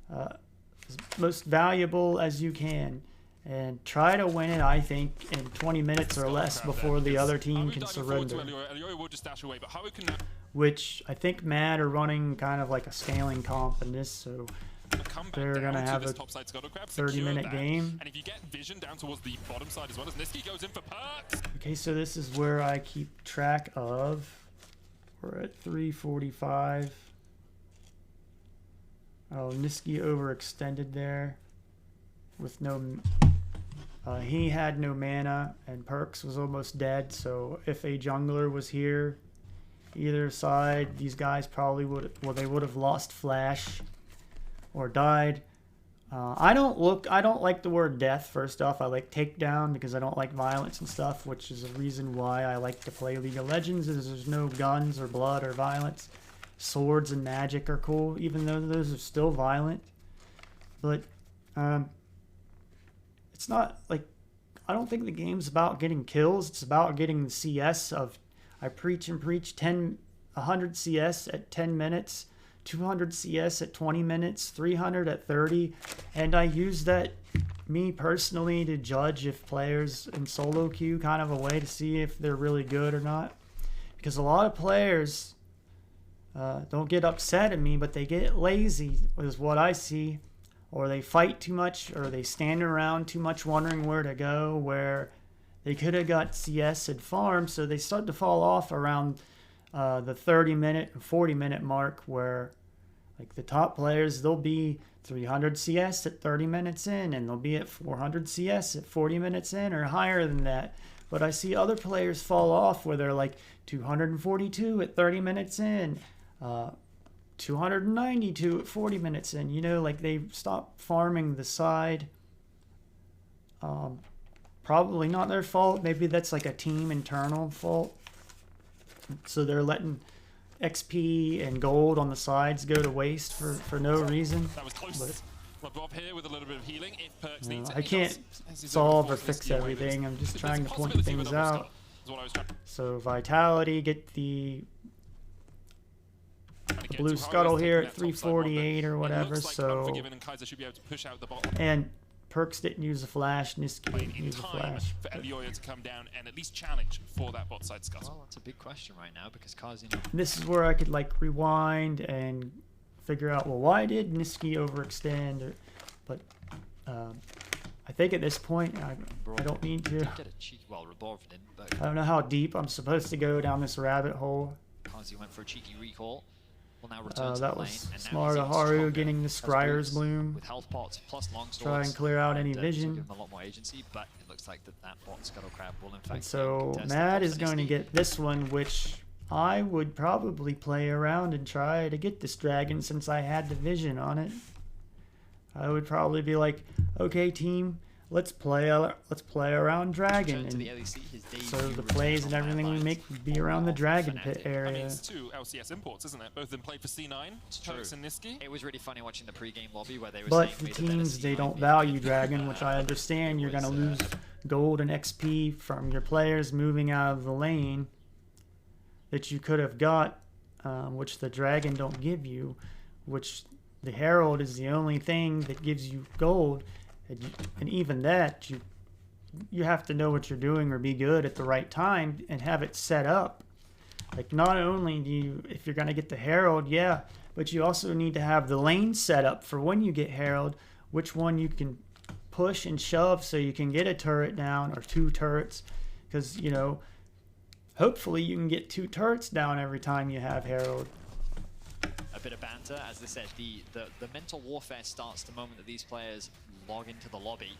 as most valuable as you can. And try to win it, I think, in 20 minutes or less before the other team can surrender. Elyoya will just dash away, but Haru can Which I think Mad are running kind of like a scaling comp in this, so come back they're going to down have this a topside scuttle grab, 30-minute secure that. game. And if you get vision down towards the bottom side as well, as Niski goes in for perks. Okay, so this is where I keep track of. We're at 345. Oh, Niski overextended there with no... he had no mana, and Perks was almost dead, so if a jungler was here, either side, these guys probably would... Well, they would have lost flash or died. I don't like the word death, first off. I like takedown because I don't like violence and stuff, which is a reason why I like to play League of Legends, is there's no guns or blood or violence. Swords and magic are cool, even though those are still violent. But it's not like, I don't think the game's about getting kills. It's about getting the CS of, I preach and preach, 10 100 CS at 10 minutes, 200 CS at 20 minutes, 300 at 30, and I use that, me personally, to judge if players in solo queue, kind of a way to see if they're really good or not. Because a lot of players don't get upset at me, but they get lazy, is what I see. Or they fight too much, or they stand around too much wondering where to go, where they could have got CS and farm, so they start to fall off around the 30-minute and 40-minute mark, where like the top players, they'll be 300 CS at 30 minutes in, and they'll be at 400 CS at 40 minutes in, or higher than that. But I see other players fall off where they're like 242 at 30 minutes in, 292 at 40 minutes in. You know, like they stop farming the side. Probably not their fault. Maybe that's like a team internal fault. So they're letting XP and gold on the sides go to waste for no reason. That was close. LeBron here with a little bit of healing. If Perks needs it, I can't solve or fix everything. I'm just trying to point things out. So Vitality, get the blue scuttle here at 348 or whatever. So, and Perks didn't use a flash. Niski didn't use a flash. For Elioya to come down and at least challenge for that bot side scuttle. Well, that's a big question right now because Kazi. This is where I could like rewind and figure out, well, why did Niski overextend? But I think at this point I don't need to. I don't know how deep I'm supposed to go down this rabbit hole. Kazi went for a cheeky recall. That was smart of Haru getting the Scryer's Bloom. With health pots plus long swords, try and clear out any vision. Give him a lot more agency, but it looks like that bot Scuttle Crab will in fact. And so Mad is going to get this one, which I would probably play around and try to get this dragon since I had the vision on it. I would probably be like, okay, team, let's play around dragon. And so the plays and everything we make would be around the dragon pit area. I mean, it's two LCS imports, isn't it? Both of them played for C9, Perks and Niski. It was really funny watching the pre-game lobby where they were but saying the teams, they don't value dragon, which I understand. You're going to lose gold and XP from your players moving out of the lane that you could have got, which the dragon don't give you, which the Herald is the only thing that gives you gold. And even that, you have to know what you're doing or be good at the right time and have it set up. Like, not only do you, if you're going to get the Herald, yeah, but you also need to have the lane set up for when you get Herald, which one you can push and shove so you can get a turret down or 2 turrets. Because, you know, hopefully you can get 2 turrets down every time you have Herald. A bit of banter, as they said, the mental warfare starts the moment that these players log into the lobby.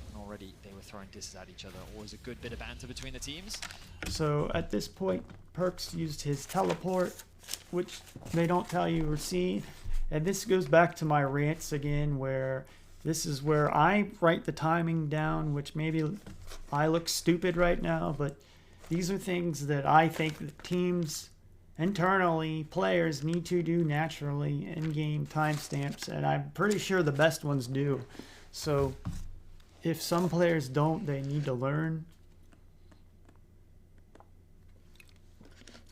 And already they were throwing disses at each other. Always a good bit of banter between the teams. So at this point, Perks used his teleport, which they don't tell you or see. And this goes back to my rants again, where this is where I write the timing down, which maybe I look stupid right now, but these are things that I think the teams internally, players need to do naturally in-game timestamps, and I'm pretty sure the best ones do. So if some players don't, they need to learn.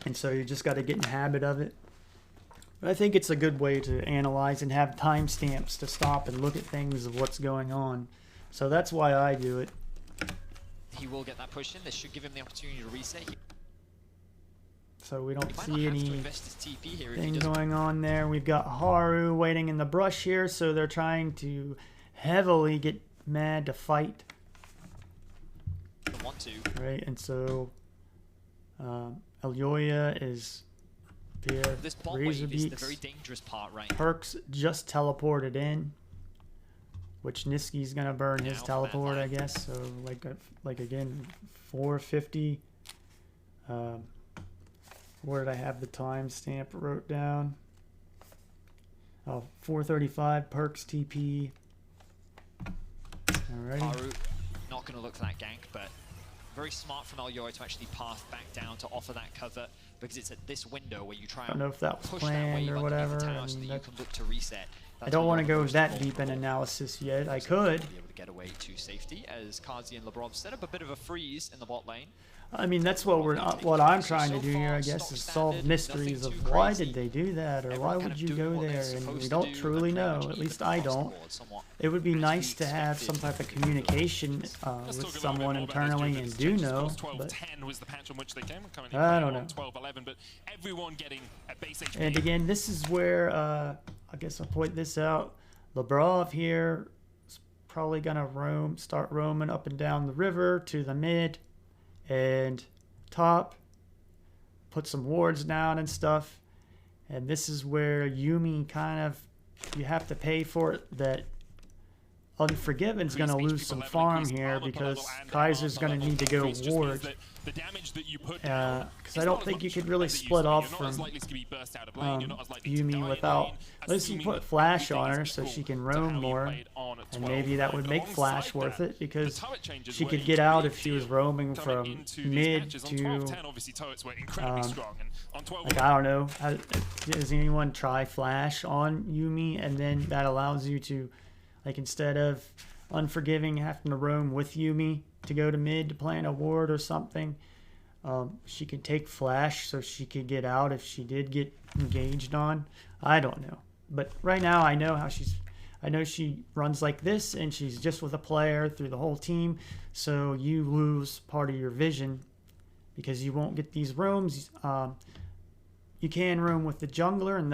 And so you just got to get in the habit of it. But I think it's a good way to analyze and have timestamps to stop and look at things of what's going on. So that's why I do it. He will get that push in. This should give him the opportunity to reset. So we don't see anything going on there. We've got Haru waiting in the brush here, so they're trying to heavily get Mad to fight. Right, and so Elioya is there. This bot wave is the very dangerous part, right? Perks just teleported in, which Niski's gonna burn his teleport, I guess. So like again, 450. Where did I have the timestamp wrote down? Oh, 435 Perks TP. Alrighty. Haru not going to look for that gank, but very smart from Elioya to actually path back down to offer that cover, because it's at this window where you try. I don't know if that was planned or whatever. So that you can look to reset. I don't want to go that deep in analysis yet. I could. Be able to get away to safety as Kazi and Labrov set up a bit of a freeze in the bot lane. I mean, that's what I'm trying to do here, I guess, is solve mysteries of why did they do that, or why would you go there, and we don't truly know. At least I don't. It would be nice to have some type of communication with someone internally and do know, but I don't know. And again, this is where I guess I'll point this out. Labrov here is probably gonna start roaming up and down the river to the mid and top, put some wards down and stuff. And this is where Yuumi kind of, you have to pay for it, that Unforgiven's going to lose some farm here because Kaiser's going to need to go ward. Because I don't think you could really split off from Yuumi without, unless you put Flash on her so she can roam more, and maybe that would make Flash worth it, because she could get out if she was roaming from mid to, like, I don't know, does anyone try Flash on Yuumi, and then that allows you to, like, instead of Unforgiving having to roam with Yuumi to go to mid to plant a ward or something, she could take Flash so she could get out if she did get engaged on. I don't know. But right now I know how I know she runs like this, and she's just with a player through the whole team, so you lose part of your vision because you won't get these roams. You can roam with the jungler, and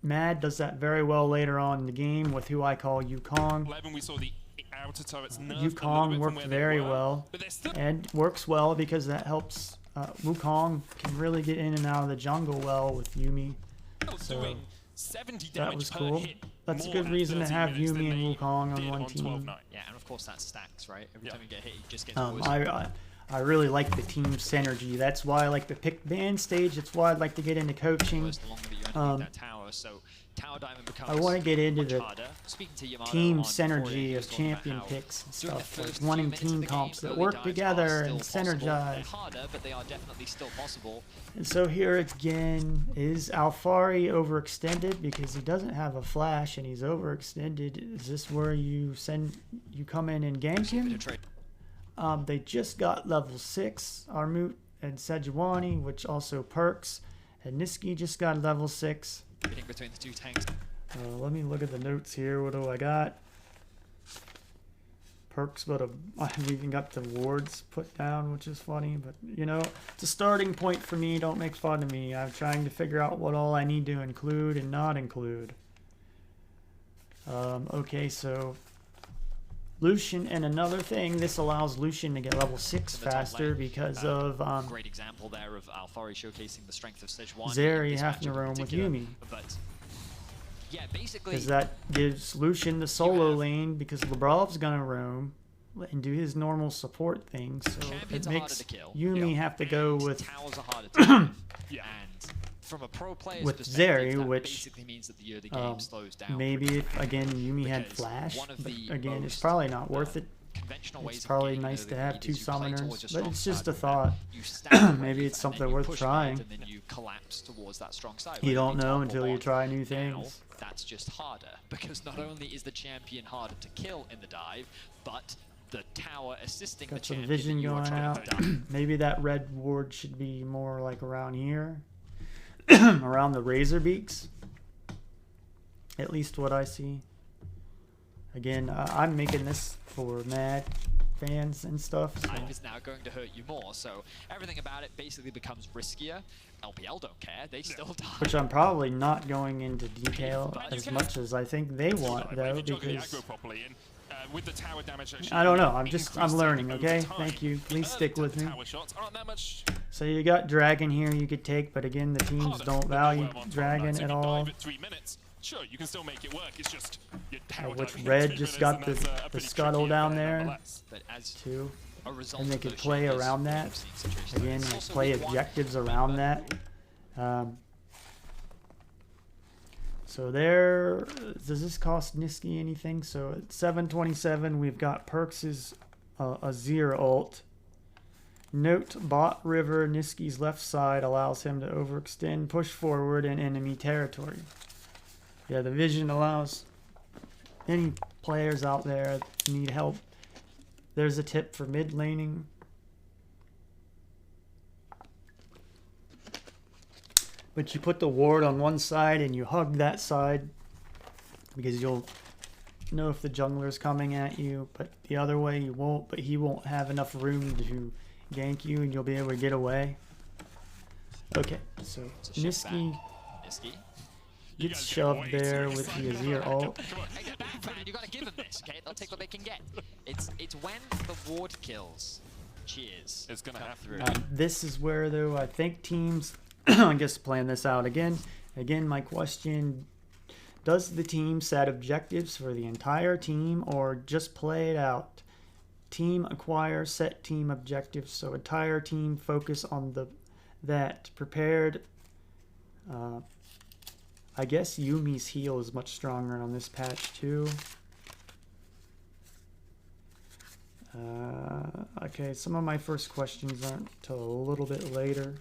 Mad does that very well later on in the game with who I call Yukong. Yukong worked very well, and works well because that helps. Wukong can really get in and out of the jungle well with Yuumi. So that was cool. That's a good reason to have Yuumi and Wukong on one team. Yeah, and of course that stacks, right? Every time you get hit, you just get worse. I really like the team synergy. That's why I like to pick band stage. That's why I'd like to get into coaching. I want to get into the team synergy of champion picks and stuff, like wanting team comps that work together and synergize. And so here again, is Alfari overextended because he doesn't have a flash and he's overextended? Is this where you come in and gank him? They just got level 6, Armut and Sejuani, which also perks, and Niski just got level 6. Between the two tanks. Let me look at the notes here. What do I got? Perks, but I've even got the wards put down, which is funny. But, you know, it's a starting point for me. Don't make fun of me. I'm trying to figure out what all I need to include and not include. Okay, so Lucian, and another thing, this allows Lucian to get level 6 faster because of great example there of Alfari showcasing the strength of Sejuani. Zeri having to roam with Yuumi. But yeah, basically, because that gives Lucian the solo lane, because Labrov's gonna roam and do his normal support thing, so it makes Yuumi have to go with from a pro player's with Zeri, that which basically means that the game slows down. Maybe if again Yuumi had flash, but again it's probably not worth it. It's probably nice to have 2 summoners, but it's just a thought. Maybe it's something worth trying. You don't know until you try new things. That's just harder, because not only is the champion harder to kill in the dive, but the tower assisting got the some champion vision going out. Maybe that red ward should be more like around here. Around the razor beaks, at least what I see. Again, I'm making this for Mad fans and stuff. So. Dive is now going to hurt you more, so everything about it basically becomes riskier. LPL don't care, they still die. Which I'm probably not going into detail as much as I think they want, though, because I don't know. I'm learning. Okay, thank you. Please stick with me. So you got Dragon here you could take, but again, the teams don't value Dragon at all. Sure, you can still make it work. It's just which Red just got the scuttle down there too, and they could play around that. Again, play objectives around that. So there, does this cost Niski anything? So at 727, we've got Perks' Azir ult. Note, bot river, Niski's left side allows him to overextend, push forward in enemy territory. Yeah, the vision allows any players out there that need help. There's a tip for mid laning. But you put the ward on one side and you hug that side because you'll know if the jungler's coming at you, but the other way you won't, but he won't have enough room to gank you and you'll be able to get away. Okay, so Niski gets shoved there with the Azir ult. Hey, man, you gotta give them this, okay? They'll take what they can get. It's when the ward kills. Cheers. It's gonna have through. This is where, though, I think teams, I guess, plan this out again. Again, my question: does the team set objectives for the entire team, or just play it out? Team acquire, set team objectives, so entire team focus on that prepared. I guess Yumi's heal is much stronger on this patch too. Okay, some of my first questions aren't till a little bit later.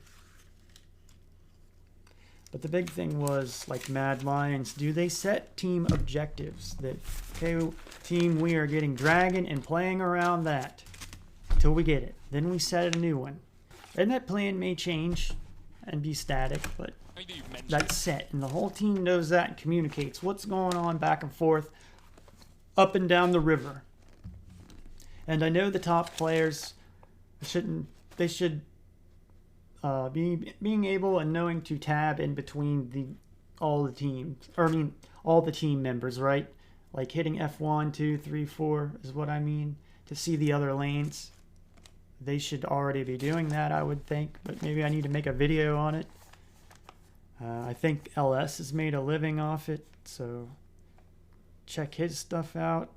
But the big thing was, like Mad Lions, do they set team objectives? That, okay, team, we are getting Dragon and playing around that till we get it. Then we set a new one. And that plan may change and be static, but that's set. And the whole team knows that and communicates what's going on back and forth, up and down the river. And I know the top players should be being able and knowing to tab in between all the teams, or I mean all the team members, right? Like hitting F1, 2, 3, 4 is what I mean, to see the other lanes. They should already be doing that, I would think, but maybe I need to make a video on it. I think LS has made a living off it, so check his stuff out.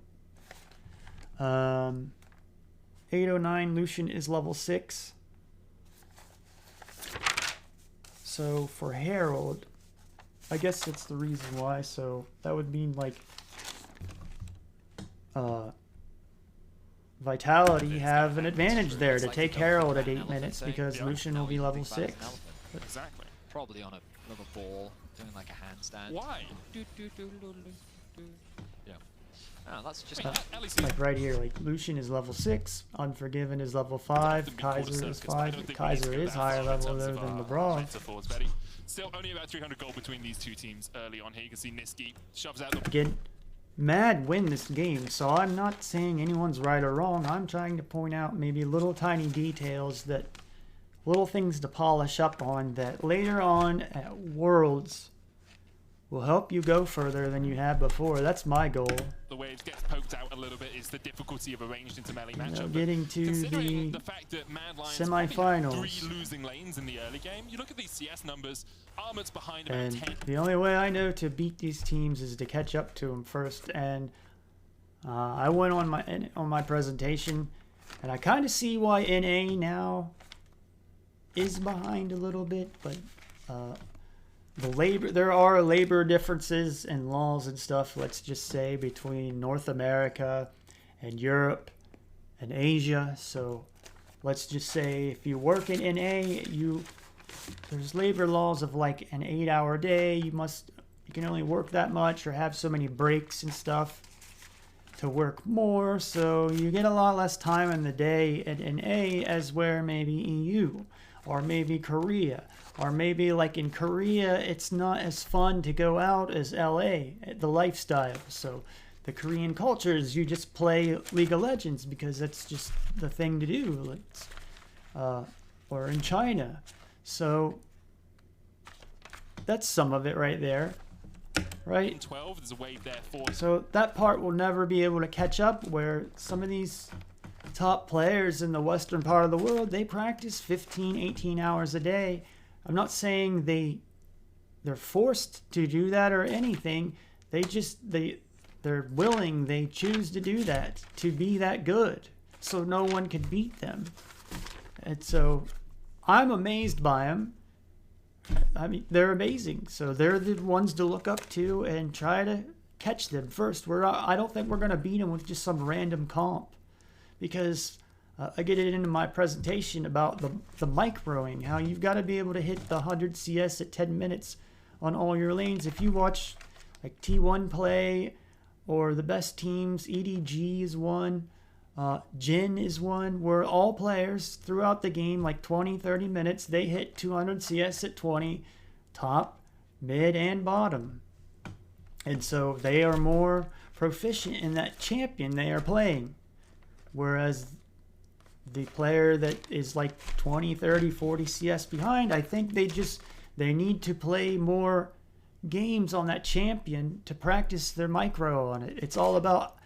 809 Lucian is level 6. So for Herald, I guess that's the reason why. So that would mean like Vitality have an advantage there to take Herald at 8 minutes because Lucian will be level 6. Exactly. Probably on a rubber ball, doing like a handstand. Why? Yeah. Oh, that's just like right here, like Lucian is level 6, Unforgiven is level 5, Kaiser is 5. Kaiser is higher level though than LeBron. Still only about 300 gold between these two teams early on here. You can see Niski shoves out the... Again, Mad win this game, so I'm not saying anyone's right or wrong. I'm trying to point out maybe little tiny details, that little things to polish up on that later on at Worlds will help you go further than you have before. That's my goal. The way it gets poked out a little bit is the difficulty of a ranged into melee matchup. Getting to the fact that Mad Lions semifinals. 3 losing lanes in the early game. You look at these CS numbers, Armut's behind about and 10. The only way I know to beat these teams is to catch up to them first. And I went on my presentation, and I kind of see why NA now is behind a little bit, but there are labor differences and laws and stuff, let's just say, between North America and Europe and Asia. So let's just say if you work in NA, there's labor laws of like an 8-hour day. You can only work that much or have so many breaks and stuff to work more. So you get a lot less time in the day at NA as where maybe EU or maybe Korea. Or maybe like in Korea, it's not as fun to go out as LA, the lifestyle. So the Korean culture is you just play League of Legends because that's just the thing to do. Or in China. So that's some of it right there. Right? In 12, there's a wave there for... So that part will never be able to catch up, where some of these top players in the western part of the world, they practice 15, 18 hours a day. I'm not saying they're forced to do that or anything. They're willing, they choose to do that, to be that good, so no one can beat them. And so I'm amazed by them. I mean, they're amazing. So they're the ones to look up to and try to catch them first. I don't think we're going to beat them with just some random comp, because I get it into my presentation about the microing, how you've got to be able to hit the 100 CS at 10 minutes on all your lanes. If you watch like T1 play or the best teams, EDG is one, Jin is one, where all players throughout the game, like 20, 30 minutes, they hit 200 CS at 20 top, mid, and bottom. And so they are more proficient in that champion they are playing. Whereas the player that is like 20, 30, 40 CS behind, I think they need to play more games on that champion to practice their micro on it. It's all about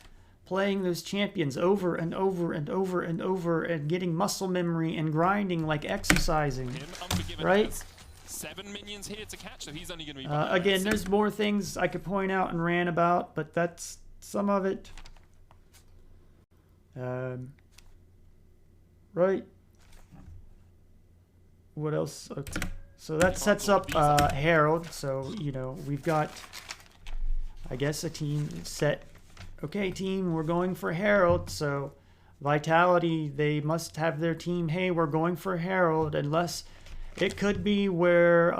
playing those champions over and over and over and over and getting muscle memory and grinding like exercising. Right? 7 minions here to catch, so he's only going to be again, there's more things I could point out and rant about, but that's some of it. Right. What else? Okay. So that sets up Herald. So, you know, we've got, I guess, a team set. Okay, team, we're going for Herald. So Vitality, they must have their team, hey, we're going for Herald, unless it could be where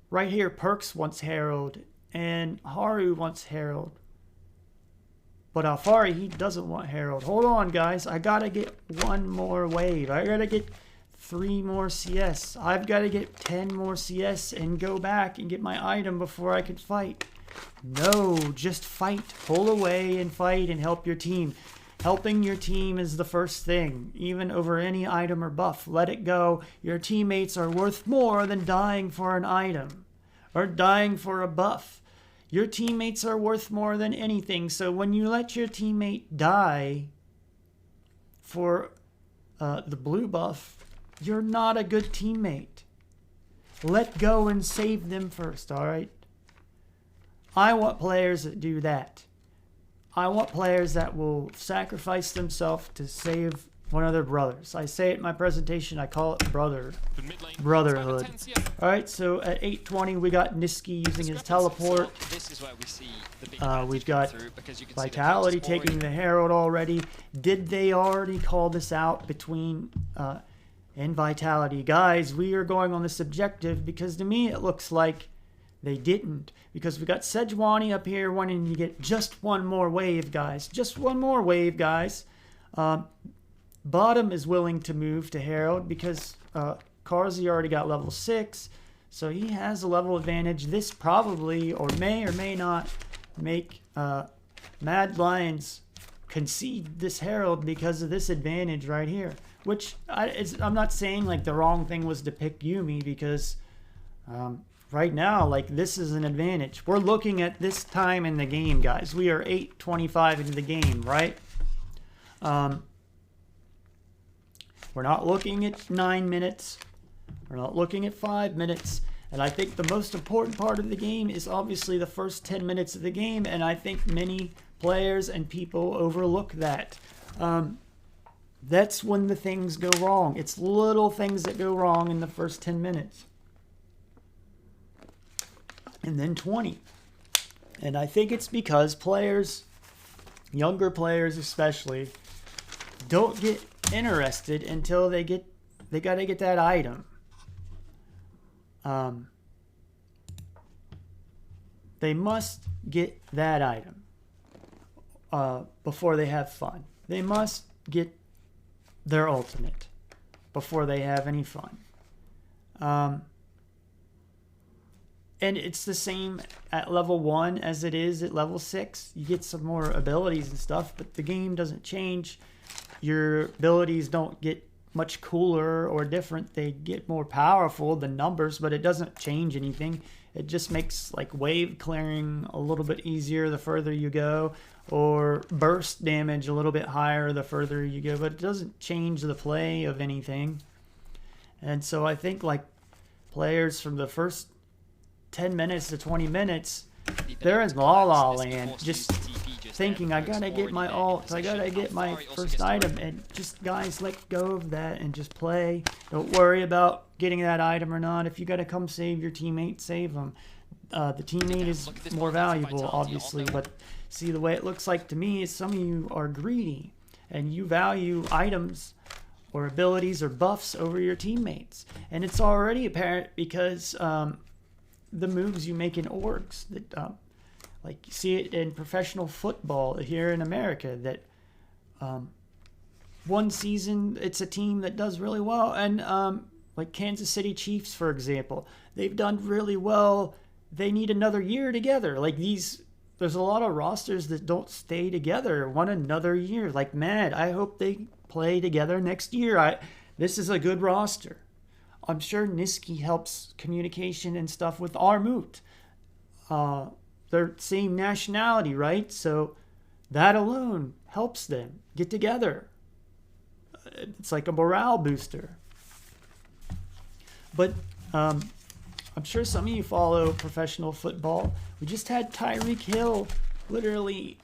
right here Perks wants Herald and Haru wants Herald. But Alfari, he doesn't want Herald. Hold on, guys. I gotta get one more wave. I gotta get 3 more CS. I've gotta get 10 more CS and go back and get my item before I can fight. No, just fight. Pull away and fight and help your team. Helping your team is the first thing, even over any item or buff. Let it go. Your teammates are worth more than dying for an item or dying for a buff. Your teammates are worth more than anything. So when you let your teammate die for the blue buff, you're not a good teammate. Let go and save them first, all right? I want players that do that. I want players that will sacrifice themselves to save one of their brothers. I say it in my presentation, I call it brotherhood. Alright, so at 8:20 we got Niski using his teleport. This is where we see the big we've got Vitality taking the Herald already. Did they already call this out between and Vitality? Guys, we are going on this objective because to me it looks like they didn't. Because we got Sejuani up here wanting to get just one more wave, guys. Just one more wave, guys. Bottom is willing to move to Herald because Karzi already got level 6. So he has a level advantage. This probably or may not make Mad Lions concede this Herald because of this advantage right here. Which I'm not saying like the wrong thing was to pick Yuumi because right now, like, this is an advantage. We're looking at this time in the game, guys. We are 8:25 into the game, right? We're not looking at 9 minutes. We're not looking at 5 minutes. And I think the most important part of the game is obviously the first 10 minutes of the game. And I think many players and people overlook that. That's when the things go wrong. It's little things that go wrong in the first 10 minutes. And then 20. And I think it's because players, younger players especially, don't get interested until they got to get that item. They must get that item before they have fun. They must get their ultimate before they have any fun. And it's the same at level 1 as it is at level 6. You get some more abilities and stuff, but the game doesn't change. Your abilities don't get much cooler or different. They get more powerful, the numbers, but it doesn't change anything. It just makes like wave clearing a little bit easier the further you go, or burst damage a little bit higher the further you go, but it doesn't change the play of anything. And so I think like players from the first 10 minutes to 20 minutes, they're in La La Land, just thinking, I gotta get my ult, I gotta get my first item, and just, guys, let go of that and just play. Don't worry about getting that item or not. If you gotta come save your teammate, save them. The teammate is more valuable, obviously, but see, the way it looks like to me is some of you are greedy, and you value items or abilities or buffs over your teammates. And it's already apparent because the moves you make in orgs that like you see it in professional football here in America, that one season it's a team that does really well, and Like Kansas City Chiefs, for example. They've done really well. They need another year together. Like there's a lot of rosters that don't stay together one another year. Like Mad, I hope they play together next year. This is a good roster. I'm sure Niski helps communication and stuff with Armut. They're same nationality, right? So that alone helps them get together. It's like a morale booster. But I'm sure some of you follow professional football. We just had Tyreek Hill literally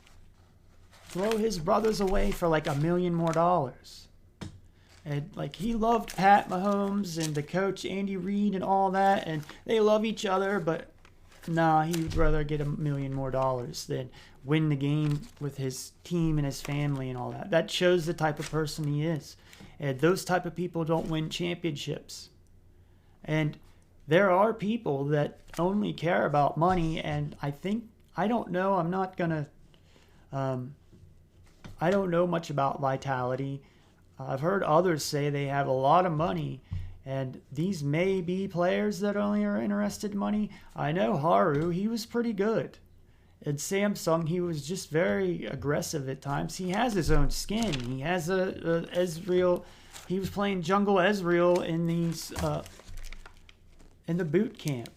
throw his brothers away for like $1 million more. And like he loved Pat Mahomes and the coach Andy Reid and all that, and they love each other, but nah, he would rather get $1 million more than win the game with his team and his family and all that. That shows the type of person he is. And those type of people don't win championships. And there are people that only care about money, and I don't know, I'm not gonna, I don't know much about Vitality. I've heard others say they have a lot of money, and these may be players that only are interested in money. I know Haru, he was pretty good. And Samsung, he was just very aggressive at times. He has his own skin. He has a Ezreal. He was playing Jungle Ezreal in the boot camp,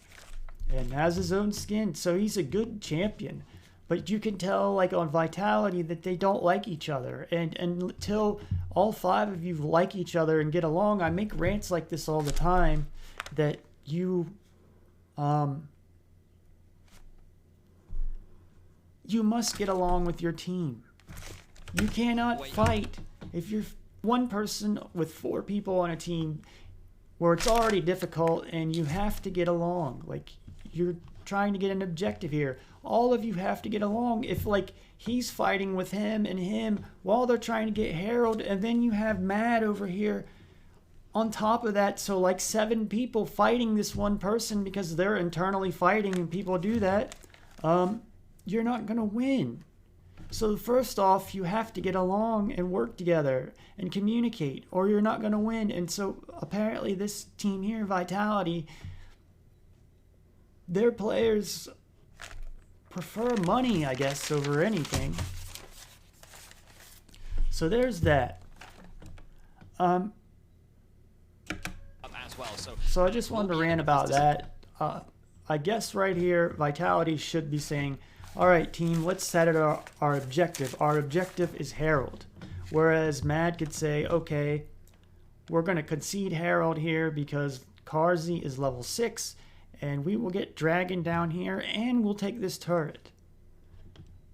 and has his own skin. So he's a good champion. But you can tell, like on Vitality, that they don't like each other. And until all 5 of you like each other and get along, I make rants like this all the time, that you must get along with your team. You cannot fight if you're one person with 4 people on a team where it's already difficult, and you have to get along. Like, you're trying to get an objective here. All of you have to get along. If like he's fighting with him and him while they're trying to get Herald, and then you have Mad over here on top of that, so like 7 people fighting this one person because they're internally fighting, and people do that, you're not gonna win. So first off, you have to get along and work together and communicate, or you're not gonna win. And so apparently this team here, Vitality, their players prefer money, I guess, over anything. So there's that. As well. So I just wanted to rant about that. I guess right here, Vitality should be saying, all right, team, let's set it our objective. Our objective is Herald. Whereas Mad could say, okay, we're going to concede Herald here because Karzi is level 6, and we will get Dragon down here, and we'll take this turret.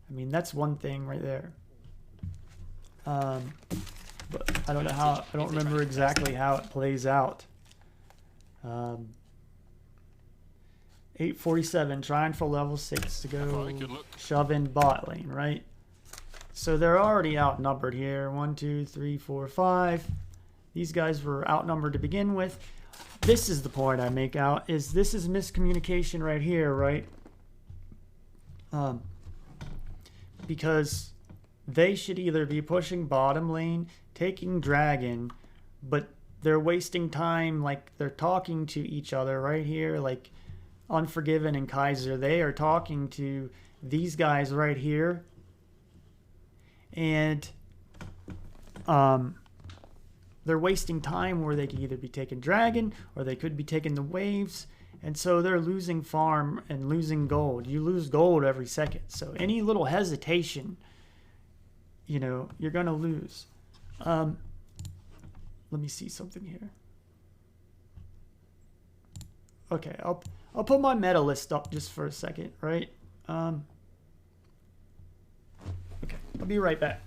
I mean, that's one thing right there. But I don't know how, I don't remember exactly how it plays out. 847, trying for level 6 to go shove in bot lane, right? So they're already outnumbered here. 1, 2, 3, 4, 5. These guys were outnumbered to begin with. This is the point I make out, is this is miscommunication right here, right? Because they should either be pushing bottom lane, taking Dragon, but they're wasting time, like they're talking to each other right here, like Unforgiven and Kaiser, they are talking to these guys right here, and they're wasting time where they could either be taking Dragon or they could be taking the waves, and so they're losing farm and losing gold. You lose gold every second, so any little hesitation, you know, you're gonna lose. Let me see something here. Okay, I'll put my meta list up just for a second, right? Okay, I'll be right back.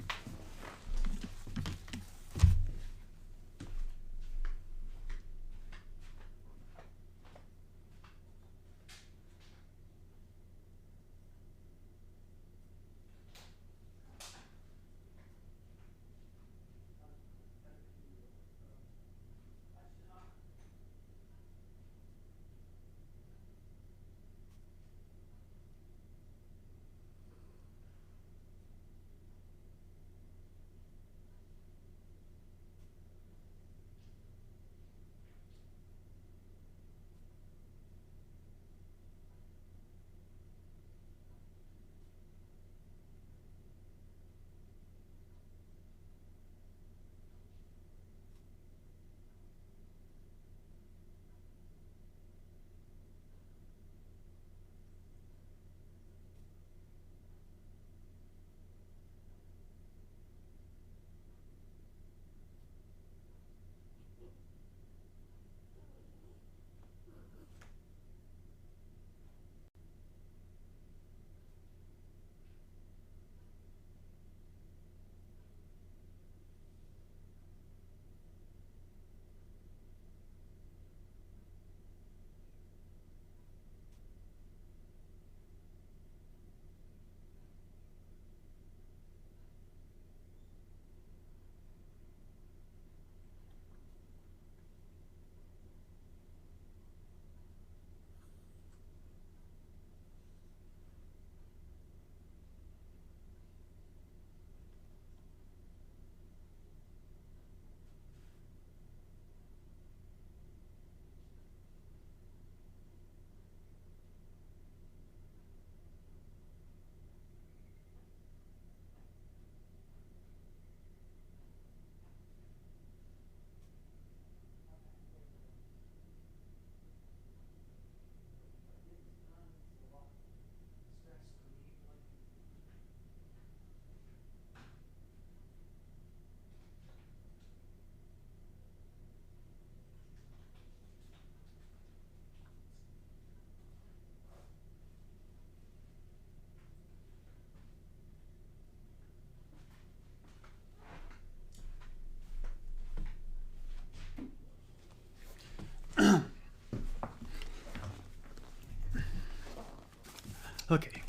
Okay.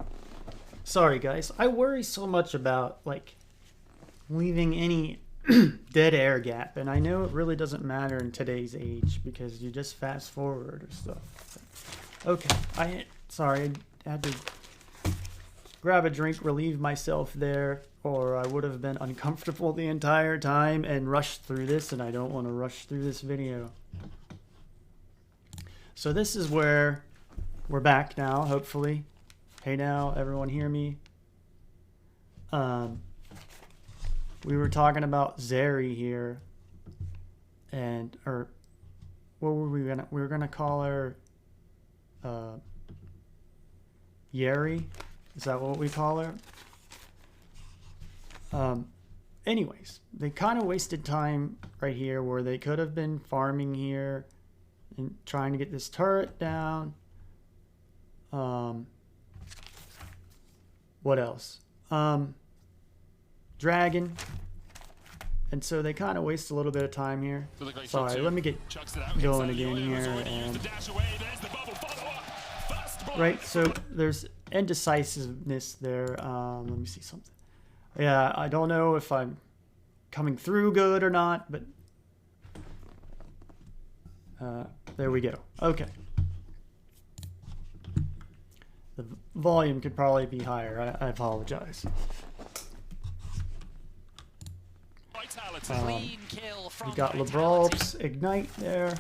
Sorry, guys. I worry so much about, like, leaving any dead air gap, and I know it really doesn't matter in today's age because you just fast forward or stuff. Okay. Sorry, I had to grab a drink, relieve myself there, or I would have been uncomfortable the entire time and rushed through this, and I don't want to rush through this video. So this is where we're back now, hopefully. Hey now, everyone hear me? We were talking about Zeri here, or what were we were gonna call her? Yeri? Is that what we call her? Anyways, they kind of wasted time right here where they could have been farming here and trying to get this turret down. What else? Dragon. And so they kind of waste a little bit of time here. Sorry, let me get going again here. And right, so there's indecisiveness there. Let me see something. Yeah, I don't know if I'm coming through good or not, but there we go. Okay. The volume could probably be higher. I apologize. We got LeBron's Ignite there.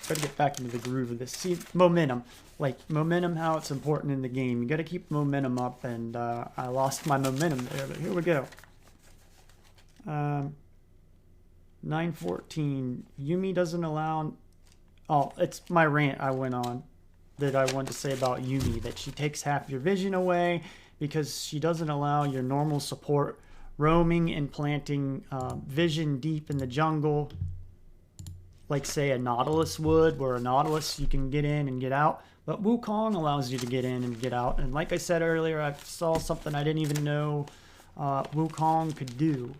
Try to get back into the groove of this. See, momentum. Like, momentum, how it's important in the game. You got to keep momentum up, and I lost my momentum there, but here we go. 9:14. Yumi doesn't allow... Oh, it's my rant I went on that I wanted to say about Yumi, that she takes half your vision away because she doesn't allow your normal support roaming and planting vision deep in the jungle, like say a Nautilus would, where a Nautilus you can get in and get out, but Wukong allows you to get in and get out. And like I said earlier, I saw something I didn't even know Wukong could do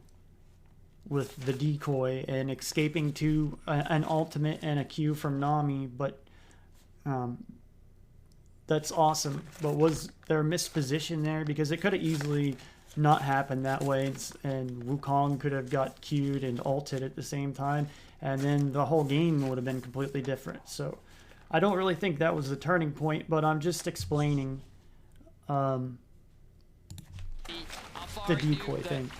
with the decoy and escaping to an ultimate and a Q from Nami, but that's awesome. But was there a misposition there? Because it could have easily not happened that way, and Wukong could have got Q'd and ulted at the same time, and then the whole game would have been completely different. So I don't really think that was the turning point, but I'm just explaining the decoy thing.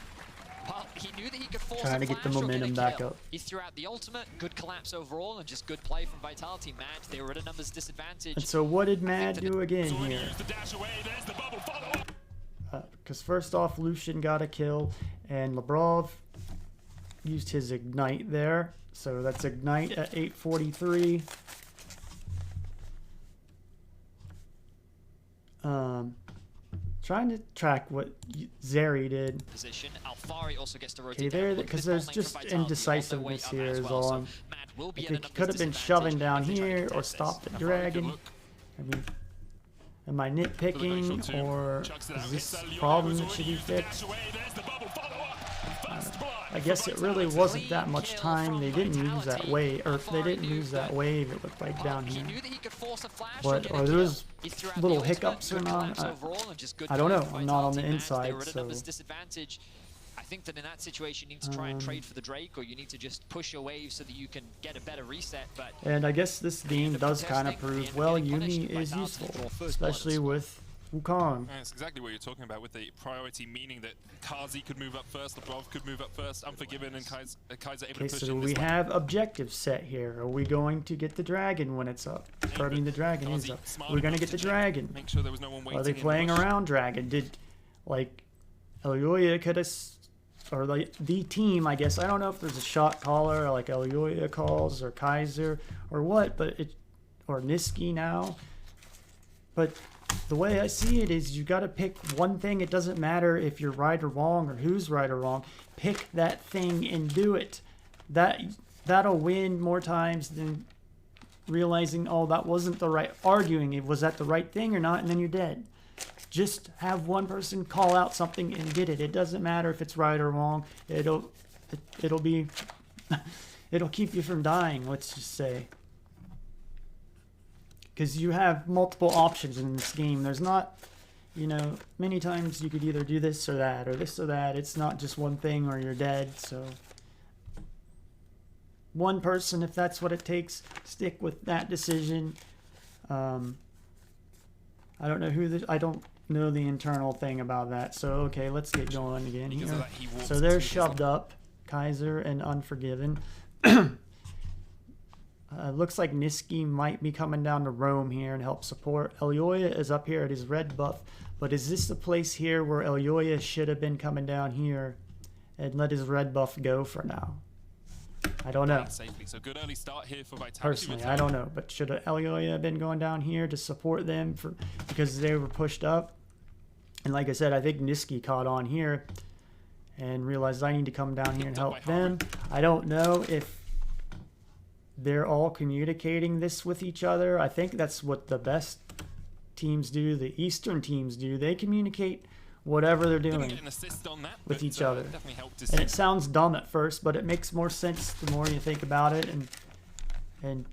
Well, he knew that he could force Trying to get the momentum back up. He threw out the ultimate, good collapse overall, and just good play from Vitality. Mad, they were at a numbers disadvantage. And so what did Mad do again here? Because first off, Lucian got a kill, and Labrov used his Ignite there. So that's Ignite at 8:43. Trying to track what Zeri did. Position. Alfari also gets to rotate okay, there, because there's just indecisiveness here is all. I think he could have been shoving down here or stopped the dragon. I mean, am I nitpicking, or is this a problem that should be fixed? I guess it really wasn't that much time. They didn't use that wave, or if they didn't use that wave, it looked like down here. But are those little hiccups or not? I don't know. I'm not on the inside, so. I think that in that situation, you need to try and trade for the Drake, or you need to just push your wave so that you can get a better reset. But and I guess this game does kind of prove, well, Yumi is useful, especially with Wukong. That's exactly what you're talking about, with the priority, meaning that Kazi could move up first, Labrov could move up first, Unforgiven and Kaiser able to push so in we have objectives set here. Are we going to get the dragon when it's up? I mean, the dragon is up. We're going to get the dragon. Make sure there was no one waiting. Are they playing around dragon? Did, like, Elyoya could have, or like the team, I guess. I don't know if there's a shot caller, like Elyoya calls, or Kaiser, or what, but it, or Niski now. But the way I see it is, you got to pick one thing. It doesn't matter if you're right or wrong, or who's right or wrong. Pick that thing and do it. That'll win more times than realizing, oh, that wasn't the right, arguing, was that the right thing or not, and then you're dead. Just have one person call out something and get it. It doesn't matter if it's right or wrong. It'll be it'll keep you from dying, let's just say. Because you have multiple options in this game. There's not, you know, many times you could either do this or that, or this or that. It's not just one thing or you're dead. So one person, if that's what it takes, stick with that decision. I don't know I don't know the internal thing about that. So okay, let's get going again Because here. of that, he walks So they're to his shoved left. up, Kaiser and Unforgiven. Looks like Niski might be coming down to Rome here and help support. Elyoya is up here at his red buff, but is this the place here where Elyoya should have been coming down here and let his red buff go for now? I don't know. Safely. So good early start here for Vitality. Personally, I don't know, but should Elyoya have been going down here to support them because they were pushed up? And like I said, I think Niski caught on here and realized I need to come down here and help them. I don't know if they're all communicating this with each other. I think that's what the best teams do, the Eastern teams do. They communicate whatever they're Didn't doing get an assist on that, with but, each other. Definitely helped to And see. it sounds dumb at first, but it makes more sense the more you think about it and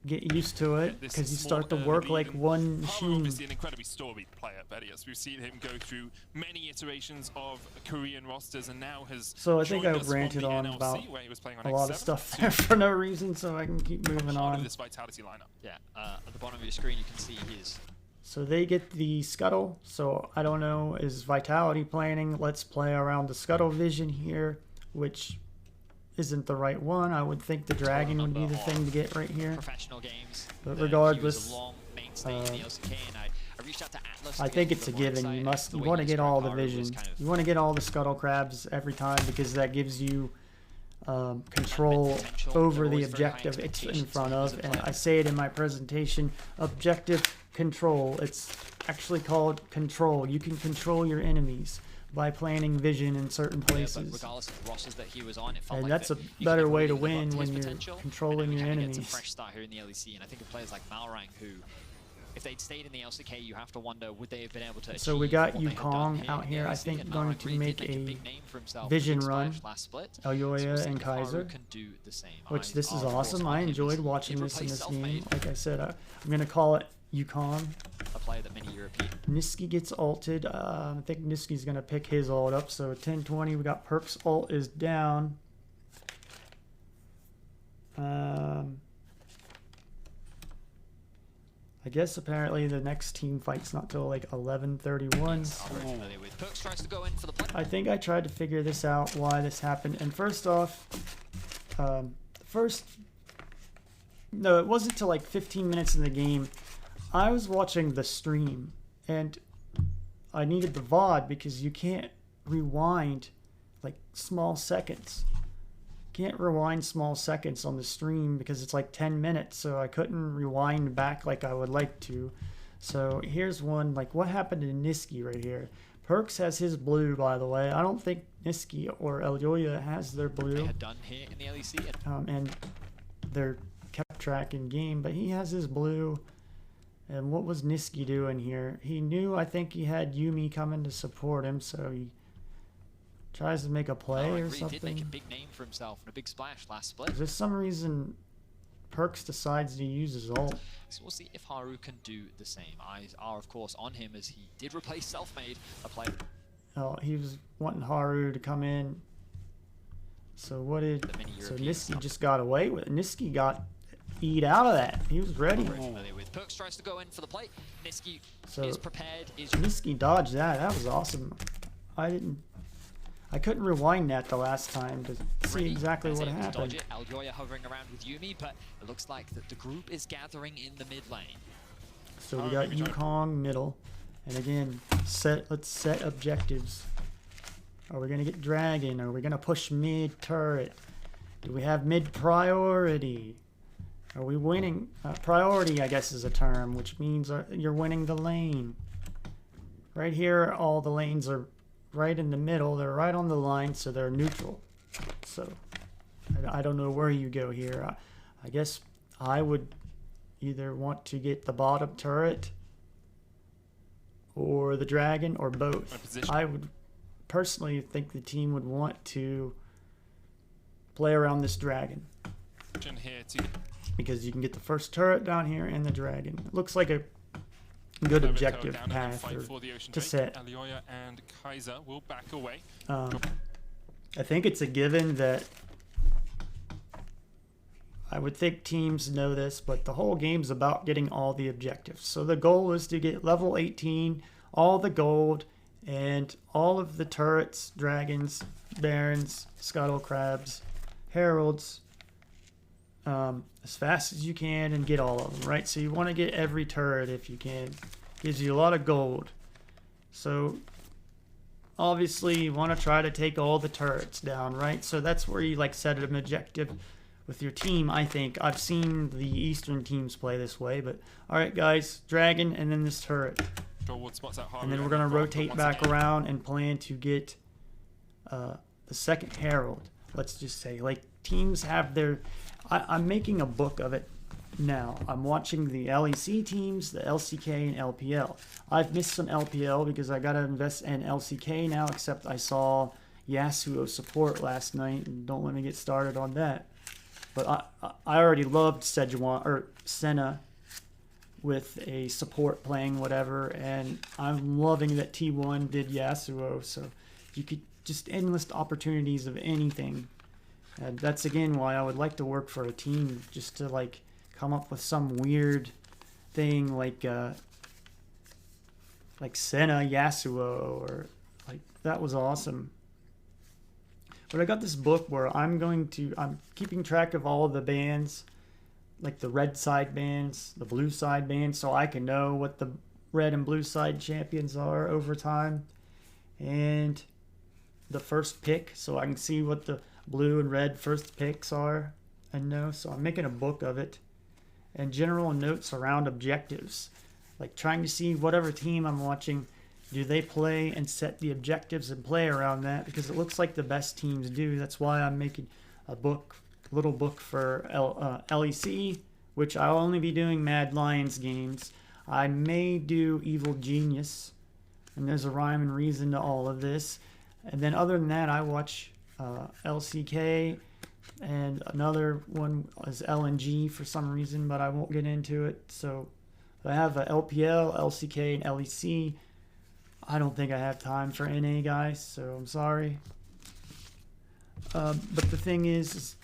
get used to it, This because you small start to early work lead, like and one Haru machine. obviously an incredibly storied player, Bedias. We've seen him go through many iterations of Korean rosters, and now has So I think joined I us from ranted the on NLC, about where he was playing on a lot of X7 stuff to there for no reason, so I can keep moving part of on. this Vitality lineup. Yeah, at the bottom of your screen you can see his So they get the scuttle. So I don't know, is Vitality planning? Let's play around the scuttle vision here, which isn't the right one. I would think the dragon would be the thing to get right here. professional games. But He regardless, was a long mainstay in the LCK, and I reached out to Atlas. I to think get it's a little more given. insight. You The way want to he get all described the Haru was vision. kind of You want to get all the scuttle crabs every time, because that gives you control potential. over They're the always very high objective it's in expectations front as of. a And player. I say it in my presentation, objective control. It's actually called control. You can control your enemies by planting vision in certain But places. regardless of the rosters that he was on, it felt And like that's that a you could better never way to really live up win his when you're potential. controlling And your then we kinda get enemies. a fresh start here in the LEC, and I think of players like Malrang, who, if they'd stayed in the LCK, you have to wonder, would they have been able to achieve So we got what they had done Yukong here out in the here, I LEC? think, And going Malrang to really make did a big name for himself vision with Big run. Splash last split. Elyoya So we'll see and if Haru Kaiser, can do the same. which Eyes this is are, of course, awesome. on I him as enjoyed he watching did this in replace this game. Selfmade, Like I said, I'm going to call it Yukong. a player that many European Niski gets ulted. I think Niski's going to pick his ult up. So 10-20, we got Perk's ult is down. I guess apparently the next team fight's not till like 11:31. are very familiar with. Perks tries to go in for the play. I think I tried to figure this out, why this happened. And first off, no, it wasn't till like 15 minutes in the game. I was watching the stream, and I needed the VOD because you can't rewind like small seconds. Can't rewind small seconds on the stream because it's like 10 minutes, so I couldn't rewind back like I would like to. So here's one, like what happened to Niski right here. Perks has his blue, by the way. I don't think Niski or Elyoya has their They blue, had done here in the LEC. And and they're kept track in game, but he has his blue. And what was Niski doing here? He knew, I think he had Yumi coming to support him, so he tries to make a play Malrang or really did make a something. big name for himself and a big splash last split. There's some reason Perks decides to use his ult. So we'll see if Haru can do the same. Eyes are, of course, on him as he did replace Selfmade, a player Oh, he was wanting Haru to come in. So what did... that many So Europeans Niski just got away with it. Niski got eat out of that. He was ready. are very familiar with. Perks tries to go in for the play. Niski So is prepared, is Niski dodged that. That was awesome. I couldn't rewind that the last time to see ready. exactly Is what able to dodge happened. it. Elyoya hovering around with Yumi, but it looks like that the group is gathering in the mid lane. So we got Yukong middle. And again, let's set objectives. Are we gonna get dragon? Are we gonna push mid turret? Do we have mid priority? Are we winning? Priority, I guess, is a term, which means you're winning the lane. Right here, all the lanes are right in the middle. They're right on the line, so they're neutral. So I don't know where you go here. I guess I would either want to get the bottom turret or the dragon or both. I would personally think the team would want to play around this dragon Here to because you can get the first turret down here and the dragon. It looks like a good Clever objective down and then path fight for the Ocean to Drake. set. Alioya and Kaiser will back away. I think it's a given that I would think teams know this, but the whole game's about getting all the objectives. So the goal is to get level 18, all the gold, and all of the turrets, dragons, barons, scuttle crabs, heralds, as fast as you can and get all of them, right? So you want to get every turret if you can. Gives you a lot of gold. So obviously you want to try to take all the turrets down, right? So that's where you like set an objective with your team. I think I've seen the Eastern teams play this way, but all right guys, dragon and then this turret, and then we're going to rotate back around and plan to get the second herald. Let's just say, like, teams have their I'm making a book of it now. I'm watching the LEC teams, the LCK and LPL. I've missed some LPL because I got to invest in LCK now, except I saw Yasuo support last night, and don't let me get started on that. But I already loved Sejuani or Senna with a support playing whatever, and I'm loving that T1 did Yasuo, so you could just endless opportunities of anything. And that's again why I would like to work for a team, just to like come up with some weird thing like Senna Yasuo, or like that was awesome. But I got this book where I'm keeping track of all of the bands, like the red side bands, the blue side bands, so I can know what the red and blue side champions are over time, and the first pick, so I can see what the blue and red first picks are and know. So I'm making a book of it, and general notes around objectives, like trying to see whatever team I'm watching, do they play and set the objectives and play around that, because it looks like the best teams do. That's why I'm making a book, little book for LEC, which I'll only be doing Mad Lions games. I may do Evil Genius, and there's a rhyme and reason to all of this. And then other than that, I watch LCK, and another one is LNG for some reason, but I won't get into it. So I have a LPL, LCK, and LEC. I don't think I have time for NA, guys, so I'm sorry. But the thing is,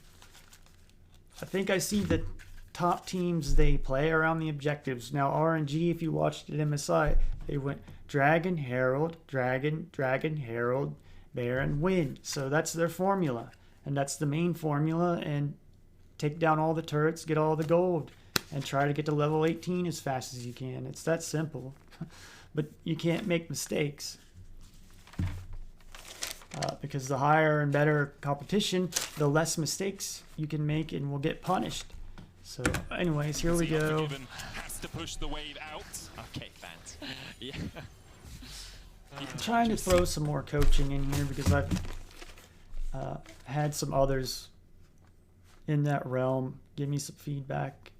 I think I see the top teams, they play around the objectives. Now RNG, if you watched at MSI, they went Dragon, Herald, Dragon, Dragon, Herald, Baron, win. So that's their formula, and that's the main formula. And take down all the turrets, get all the gold, and try to get to level 18 as fast as you can. It's that simple. But you can't make mistakes, because the higher and better competition, the less mistakes you can make and will get punished. So anyways, here we go. Has to push the wave out. Okay, fans. Yeah. I'm trying to throw some more coaching in here, because I've had some others in that realm give me some feedback,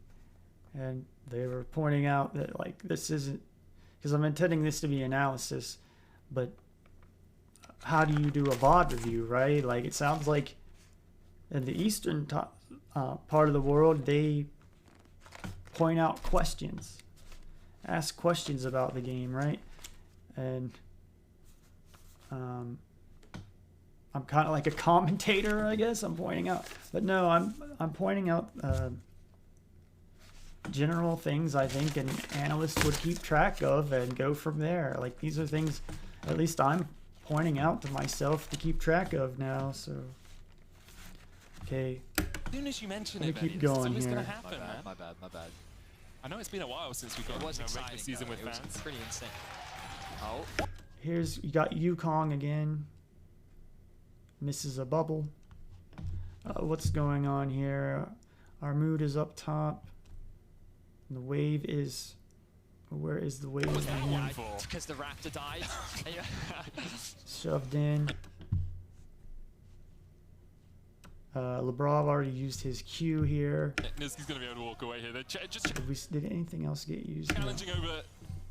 and they were pointing out that like this isn't, because I'm intending this to be analysis, but how do you do a VOD review, right? Like it sounds like in the eastern part of the world, they point out questions, ask questions about the game, right? And I'm kind of like a commentator, I guess. I'm pointing out, but no, I'm pointing out general things I think an analyst would keep track of and go from there. Like these are things, at least I'm pointing out to myself to keep track of now. So okay, As soon as you mention let me it, keep it's always going gonna here. happen, man. My bad. I know it's been a while since we got It was regular exciting, season though. with It was fans. pretty insane. Oh. Here's, you got Yukong again. Misses a bubble. What's going on here? Our mood is up top. And the wave is... Where is the wave? What was that one for? Because the raptor died. Shoved in. Lebrov already used his Q here. Niski's going to be able to walk away here. They're just Did anything else get used? No. challenging over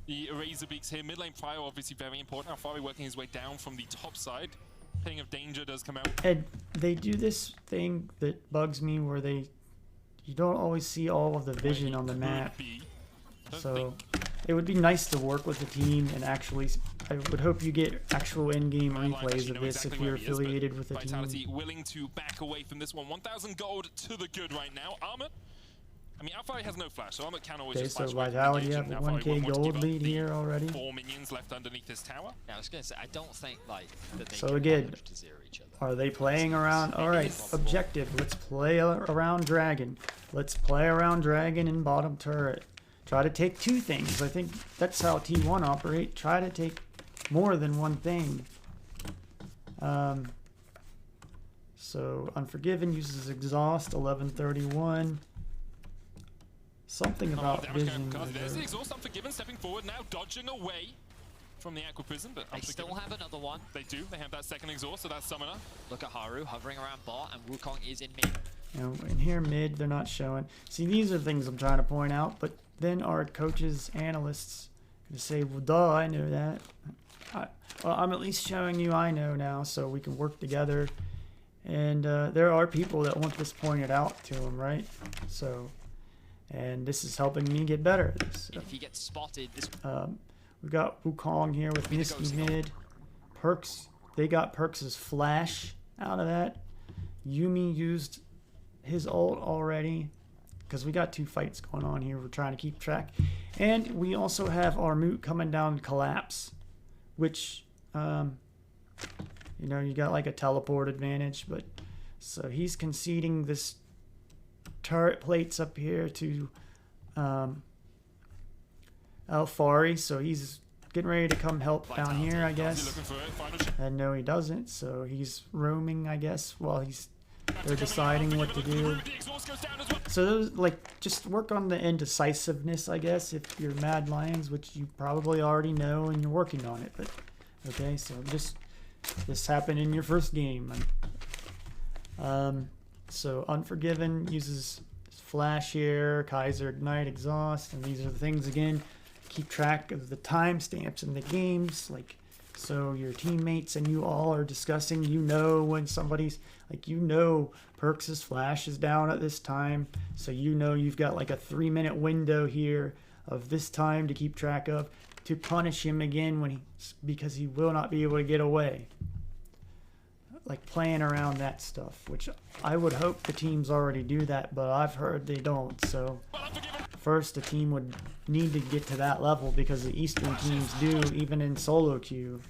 the Razorbeaks here. Mid lane Pryor obviously very important. How far working his way down from the top side. Ping of danger does come out. And they do this thing that bugs me where you don't always see all of the vision on the map. So it would be nice to work with the team and actually. I would hope you get actual in-game replays of this if you're affiliated with the team. Vitality willing to back away from this one. 1,000 gold to the good right now. Armor. I mean, Alpha has no flash, so Armor can always just so flash Vitality have a 1k gold lead here already. 4 minions left underneath this tower. Yeah, I was gonna say, I don't think like that they So can again, manage to zero each other. Are they playing around? All right, objective. Let's play around Dragon. Let's play around Dragon in bottom turret. Try to take 2 things. I think that's how T1 operate. Try to take more than one thing. So Unforgiven uses exhaust 1131. Something about vision. There's the exhaust. Unforgiven stepping forward now, dodging away from the Aqua Prison, but They still have another one. They do. They have that second exhaust, so that's Summoner. Look at Haru hovering around bot, and Wukong is in mid. You know, in here mid, they're not showing. See, these are things I'm trying to point out, but then our coaches, analysts, gonna say, "Well, duh, I know that." Well, I'm at least showing you I know now, so we can work together. And there are people that want this pointed out to them, right? So, and this is helping me get better at this. If he gets spotted, this. We got Wukong here with Misty mid. Perks, they got Perks' flash out of that. Yumi used his ult already because we got 2 fights going on here. We're trying to keep track. And we also have our Moot coming down collapse, which, you know, you got like a teleport advantage, but so he's conceding this turret plates up here to Alfari, so he's getting ready to come help down here, I guess. And no, he doesn't, so he's roaming, I guess, while they're deciding what to do. So those, like, just work on the indecisiveness, I guess, if you're Mad Lions, which you probably already know and you're working on it. But okay, so this happened in your first game. So Unforgiven uses flash here, Kaiser Ignite, exhaust, and these are the things again. Keep track of the timestamps in the games, like, so your teammates and you all are discussing, you know, when somebody's like, you know, Perks' flash is down at this time, so you know you've got like a 3-minute window here of this time to keep track of to punish him again because he will not be able to get away. Like playing around that stuff, which I would hope the teams already do that, but I've heard they don't. So first, the team would need to get to that level because the Eastern teams do, even in solo queue.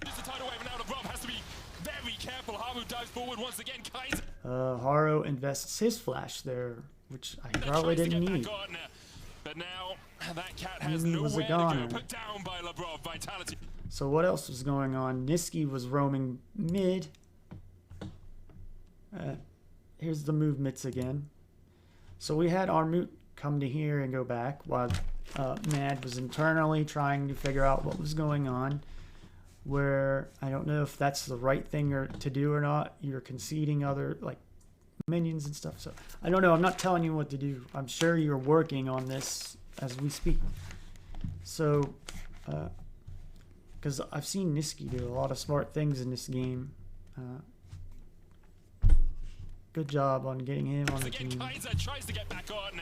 Haru invests his flash there, which I probably didn't need. But now that cat has Yumi was a goner. put down by Labrov. Vitality. So what else was going on? Niski was roaming mid. Here's the movements again. So we had our Moot come to here and go back while Mad was internally trying to figure out what was going on. Where I don't know if that's the right thing to do or not. You're conceding other like minions and stuff. So I don't know. I'm not telling you what to do. I'm sure you're working on this as we speak. So because I've seen Niski do a lot of smart things in this game. Good job on getting him on the team. Kaiser tries to get back on,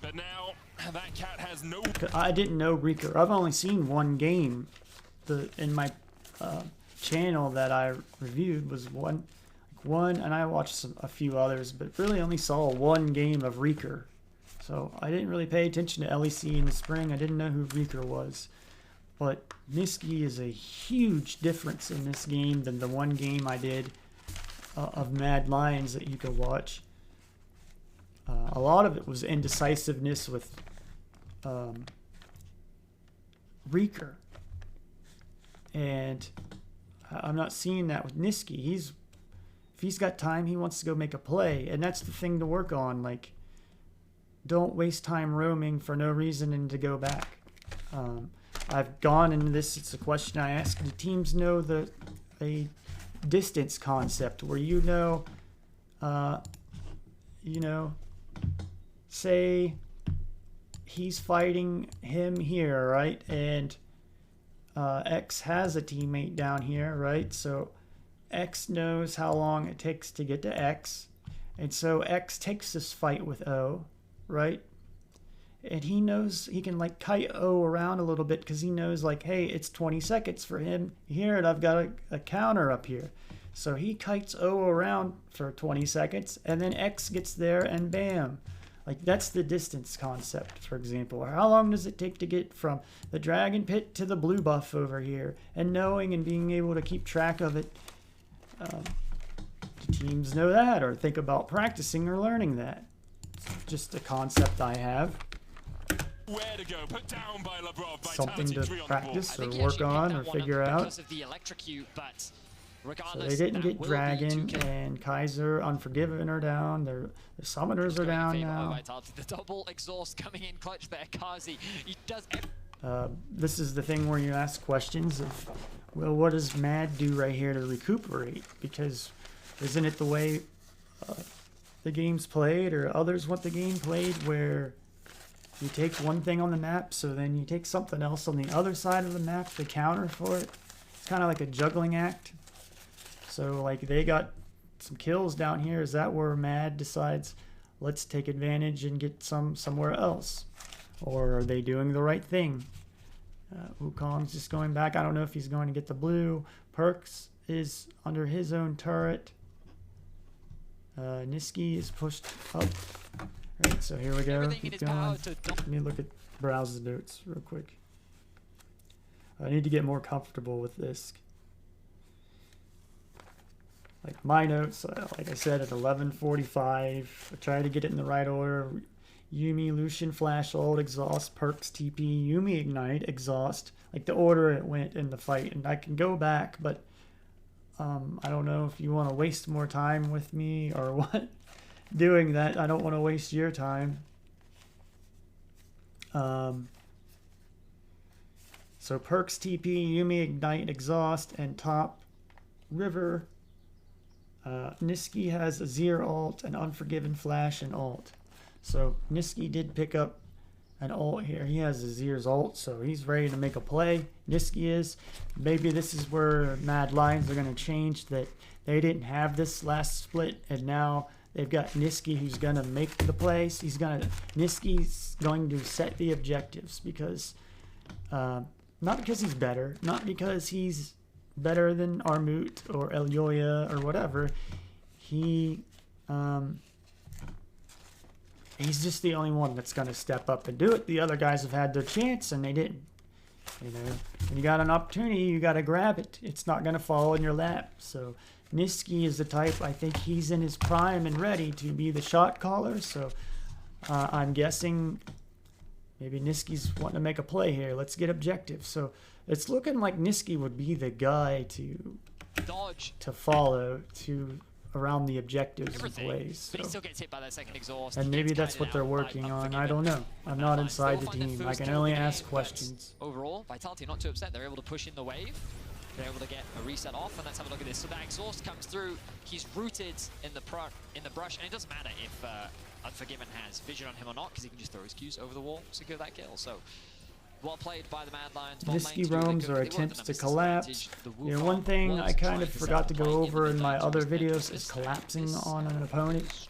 but now that cat has no. I didn't know Reeker. I've only seen one game. In my channel that I reviewed was one, and I watched a few others, but really only saw one game of Reeker. So I didn't really pay attention to LEC in the spring. I didn't know who Reeker was. But Niski is a huge difference in this game than the one game I did of Mad Lions that you could watch. A lot of it was indecisiveness with Reeker. And I'm not seeing that with Niski. If he's got time, he wants to go make a play. And that's the thing to work on. Like, don't waste time roaming for no reason and to go back. I've gone into this. It's a question I ask. Do teams know a distance concept where say he's fighting him here, right? And X has a teammate down here, right? So X knows how long it takes to get to X. And so X takes this fight with O, right? and he knows he can like kite O around a little bit because he knows like, hey, it's 20 seconds for him here, and I've got a counter up here. So he kites O around for 20 seconds, and then X gets there, and bam. Like, that's the distance concept, for example. Or how long does it take to get from the Dragon Pit to the blue buff over here? And knowing and being able to keep track of it. Do teams know that, or think about practicing or learning that? It's just a concept I have. Where to go? Put down by LeBron. Something to practice or work on or figure out. Of the electrocute, but so they didn't get Dragon, and Kaiser, Unforgiven are down. Their Summoners are down now. The double exhaust coming in clutch there. Kazi, he does. This is the thing where you ask questions of, well, what does Mad do right here to recuperate? Because isn't it the way the game's played, or others want the game played, where you take one thing on the map, so then you take something else on the other side of the map to counter for it? It's kind of like a juggling act. So, like, they got some kills down here. Is that where Mad decides, let's take advantage and get somewhere else? Or are they doing the right thing? Wukong's just going back. I don't know if he's going to get the blue. Perks is under his own turret. Niski is pushed up. Right, so here we go. Keep going. Let me look at browse the notes real quick. I need to get more comfortable with this. Like my notes, like I said, at 11:45. I try to get it in the right order. Yuumi, Lucian, Flash, Ult, Exhaust, Perks, TP, Yuumi, Ignite, Exhaust. Like the order it went in the fight. And I can go back, but I don't know if you want to waste more time with me or what. Doing that, I don't want to waste your time. So Perks, TP, Yuumi, Ignite, Exhaust, and top River. Niski has a Zir ult, an Unforgiven Flash, and ult. So Niski did pick up an ult here. He has a Zir's ult, so he's ready to make a play. Niski is. Maybe this is where Mad Lions are going to change, that they didn't have this last split, and now they've got Niski who's going to make the plays. Niski's going to set the objectives, because not because he's better, not because he's better than Armut or Elyoya or whatever. He's just the only one that's going to step up and do it. The other guys have had their chance and they didn't. You know, when you got an opportunity, you got to grab it. It's not going to fall in your lap. So Niski is the type, I think he's in his prime and ready to be the shot caller. So I'm guessing maybe Niski's wanting to make a play here. Let's get objective. So it's looking like Niski would be the guy to dodge, to follow to around the objectives and plays. So. But he still gets hit by that second exhaust. And maybe that's what they're working on. I don't know. I'm not inside the team. I can only ask questions. Overall, Vitality not too upset. They're able to push in the wave. They're able to get a reset off, and let's have a look at this. So that exhaust comes through. He's rooted in the brush, and it doesn't matter if Unforgiven has vision on him or not, because he can just throw his Qs over the wall, secure that kill. So well played by the Mad Lions. Niski roams or attempts to collapse. You know, one thing I kind of forgot to go over in my other videos is collapsing on an opponent.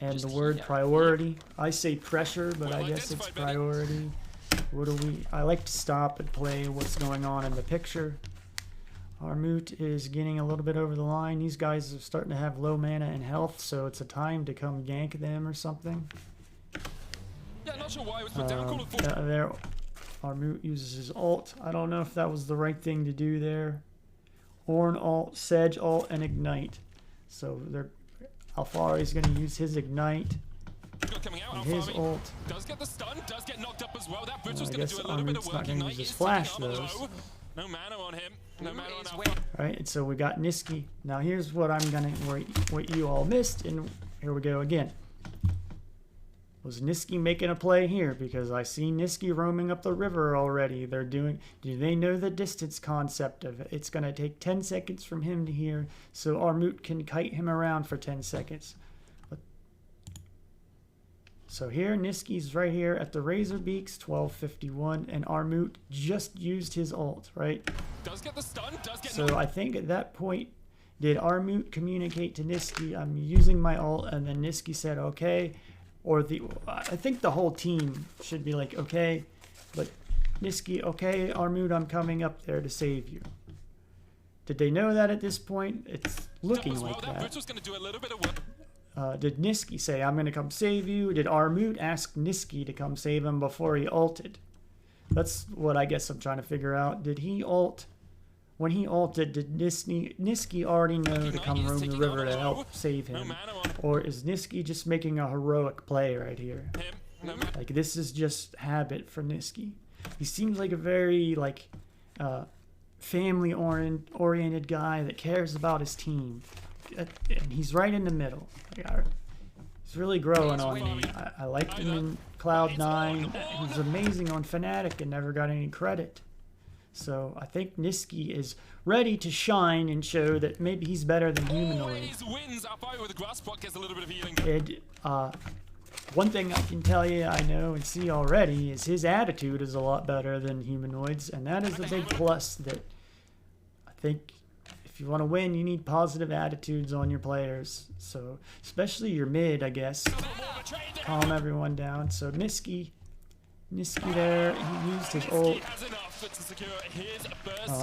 And the word priority. I say pressure, but I guess it's priority. I like to stop and play what's going on in the picture. Armut is getting a little bit over the line. These guys are starting to have low mana and health, so it's a time to come gank them or something. Yeah, not sure why it was put down. There, Armut uses his ult. I don't know if that was the right thing to do there. Ornn ult, Sedge ult, and Ignite. So Alfari's going to use his Ignite. Coming out, and his ult. Does get the stun, does get knocked up as well. That Butcher's I going to guess do a little bit of Armut's work. not going to use his flash though. No mana on him. No mana on Alpha. Alright, and so we got Niski. Now here's what what you all missed, and here we go again. Was Niski making a play here? Because I see Niski roaming up the river already. Do they know the distance concept of it? It's going to take 10 seconds from him to here, so Armut can kite him around for 10 seconds. So here, Niski's right here at the Razor Beaks, 12:51, and Armut just used his ult, right? Does get the stun, does get so I think at that point, did Armut communicate to Niski, I'm using my ult, and then Niski said, okay, or I think the whole team should be like, okay, but Niski, okay, Armut, I'm coming up there to save you. Did they know that at this point? It's looking like that. Was gonna do a little bit of work. Did Niski say, I'm going to come save you? Did Armut ask Niski to come save him before he ulted? That's what I guess I'm trying to figure out. Did he ult? When he ulted, did Niski already know to come roam the river to help save him? Or is Niski just making a heroic play right here? Like, this is just habit for Niski. He seems like a very, like, family-oriented guy that cares about his team. And he's right in the middle. He's really growing on me. I liked him in Cloud9. He was amazing on Fnatic and never got any credit. So I think Niski is ready to shine and show that maybe he's better than Humanoid. And one thing I can tell you, I know and see already, is his attitude is a lot better than Humanoid's, and that is a big plus. That I think if you want to win, you need positive attitudes on your players. So especially your mid, I guess. Calm everyone down. So Niski there, he used his ult.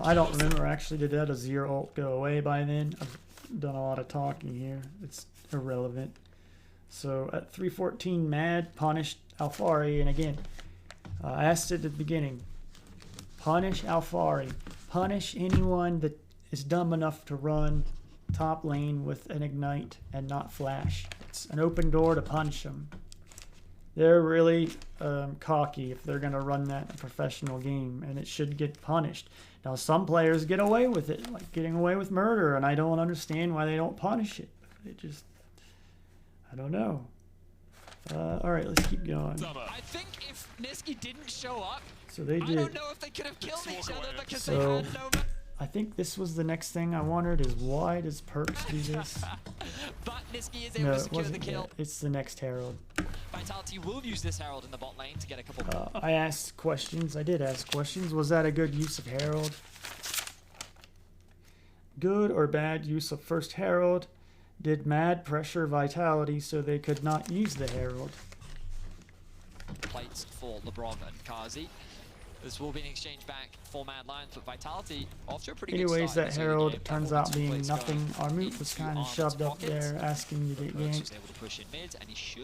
I don't remember actually, did that Azir ult go away by then? I've done a lot of talking here. It's irrelevant. So at 3:14, Mad punished Alphari, and again, I asked it at the beginning, punish Alphari. Punish anyone that is dumb enough to run top lane with an Ignite and not flash. It's an open door to punish them. They're really cocky if they're going to run that in a professional game, and it should get punished. Now, some players get away with it, like getting away with murder, and I don't understand why they don't punish it. It just, I don't know. All right, let's keep going. I think if Niski didn't show up, so they did. I don't know if they could have killed each other because they had no... I think this was the next thing I wondered is why does Perks do this? But Niski is able to secure the kill. Yet. It's the next Herald. Vitality will use this Herald in the bot lane to get a couple... I asked questions. I did ask questions. Was that a good use of Herald? Good or bad use of first Herald? Did Mad pressure Vitality so they could not use the Herald? Plates for LeBron and Kazi. This will be an exchange back for Mad Lions, but Vitality off to a pretty good start. Anyways, that Herald turns out being nothing. Armut was kind of shoved up there asking to get ganked.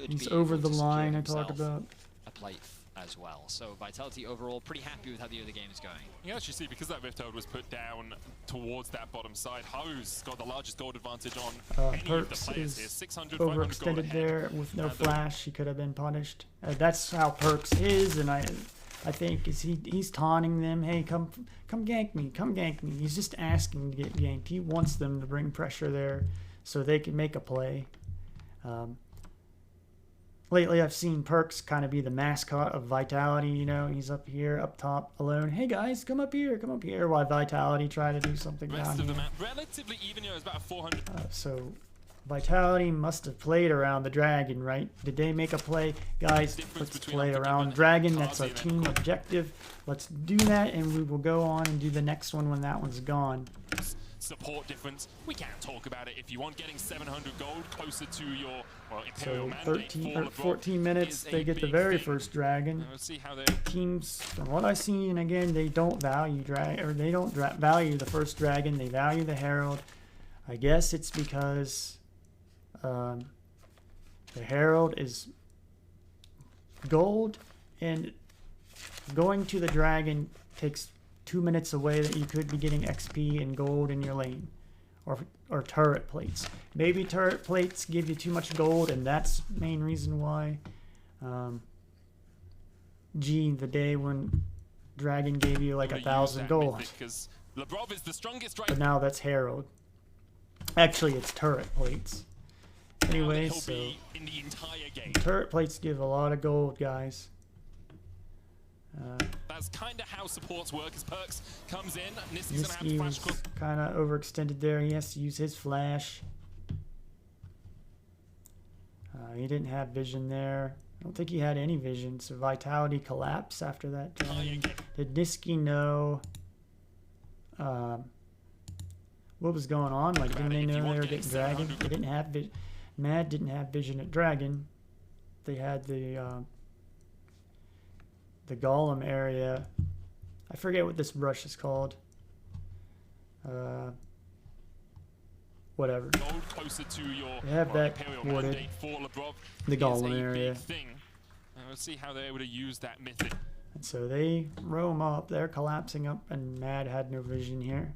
He's over the line I talked about. A plate as well. So Vitality overall pretty happy with how the other game is going. You actually see, because that Rift Herald was put down towards that bottom side, Haru's got the largest gold advantage on any of the players here. 600, overextended there with no flash. He could have been punished. That's how Perks is, and I think is he's taunting them. Hey, come gank me, come gank me. He's just asking to get ganked. He wants them to bring pressure there so they can make a play. Lately, I've seen Perks kind of be the mascot of Vitality. You know, he's up here, up top, alone. Hey guys, come up here, come up here. While Vitality try to do something down here. Relatively even, it was about 400. So Vitality must have played around the dragon, right? Did they make a play? Guys, let's play around dragon. That's our team objective. Let's do that, and we will go on and do the next one when that one's gone. Support difference. We can't talk about it. If you want getting 700 gold closer to your Imperial mandate, 14 minutes, they get the very first dragon. Let's see how teams, from what I've seen, and again, they don't value value the first dragon. They value the Herald. I guess it's because the Herald is gold, and going to the dragon takes 2 minutes away that you could be getting XP and gold in your lane, or turret plates. Maybe turret plates give you too much gold, and that's the main reason why. The day when dragon gave you like 1,000 gold, but now that's Herald. Actually, it's turret plates. Anyway, so turret plates give a lot of gold, guys. That's kind of how supports work. As Perks comes in, Niski was kind of overextended there. He has to use his flash. He didn't have vision there. I don't think he had any vision. So Vitality collapsed after that. Did Niski know what was going on? Like, didn't they know they were getting dragon? They didn't have vision. Mad didn't have vision at dragon. they had the golem area. I forget what this brush is called. Whatever. Gold closer to your They have that Imperial wooded. mandate for Labrov The is golem a area. big thing. And we'll see how they're able to use that mythic. And so they roam up. They're collapsing up, and Mad had no vision here.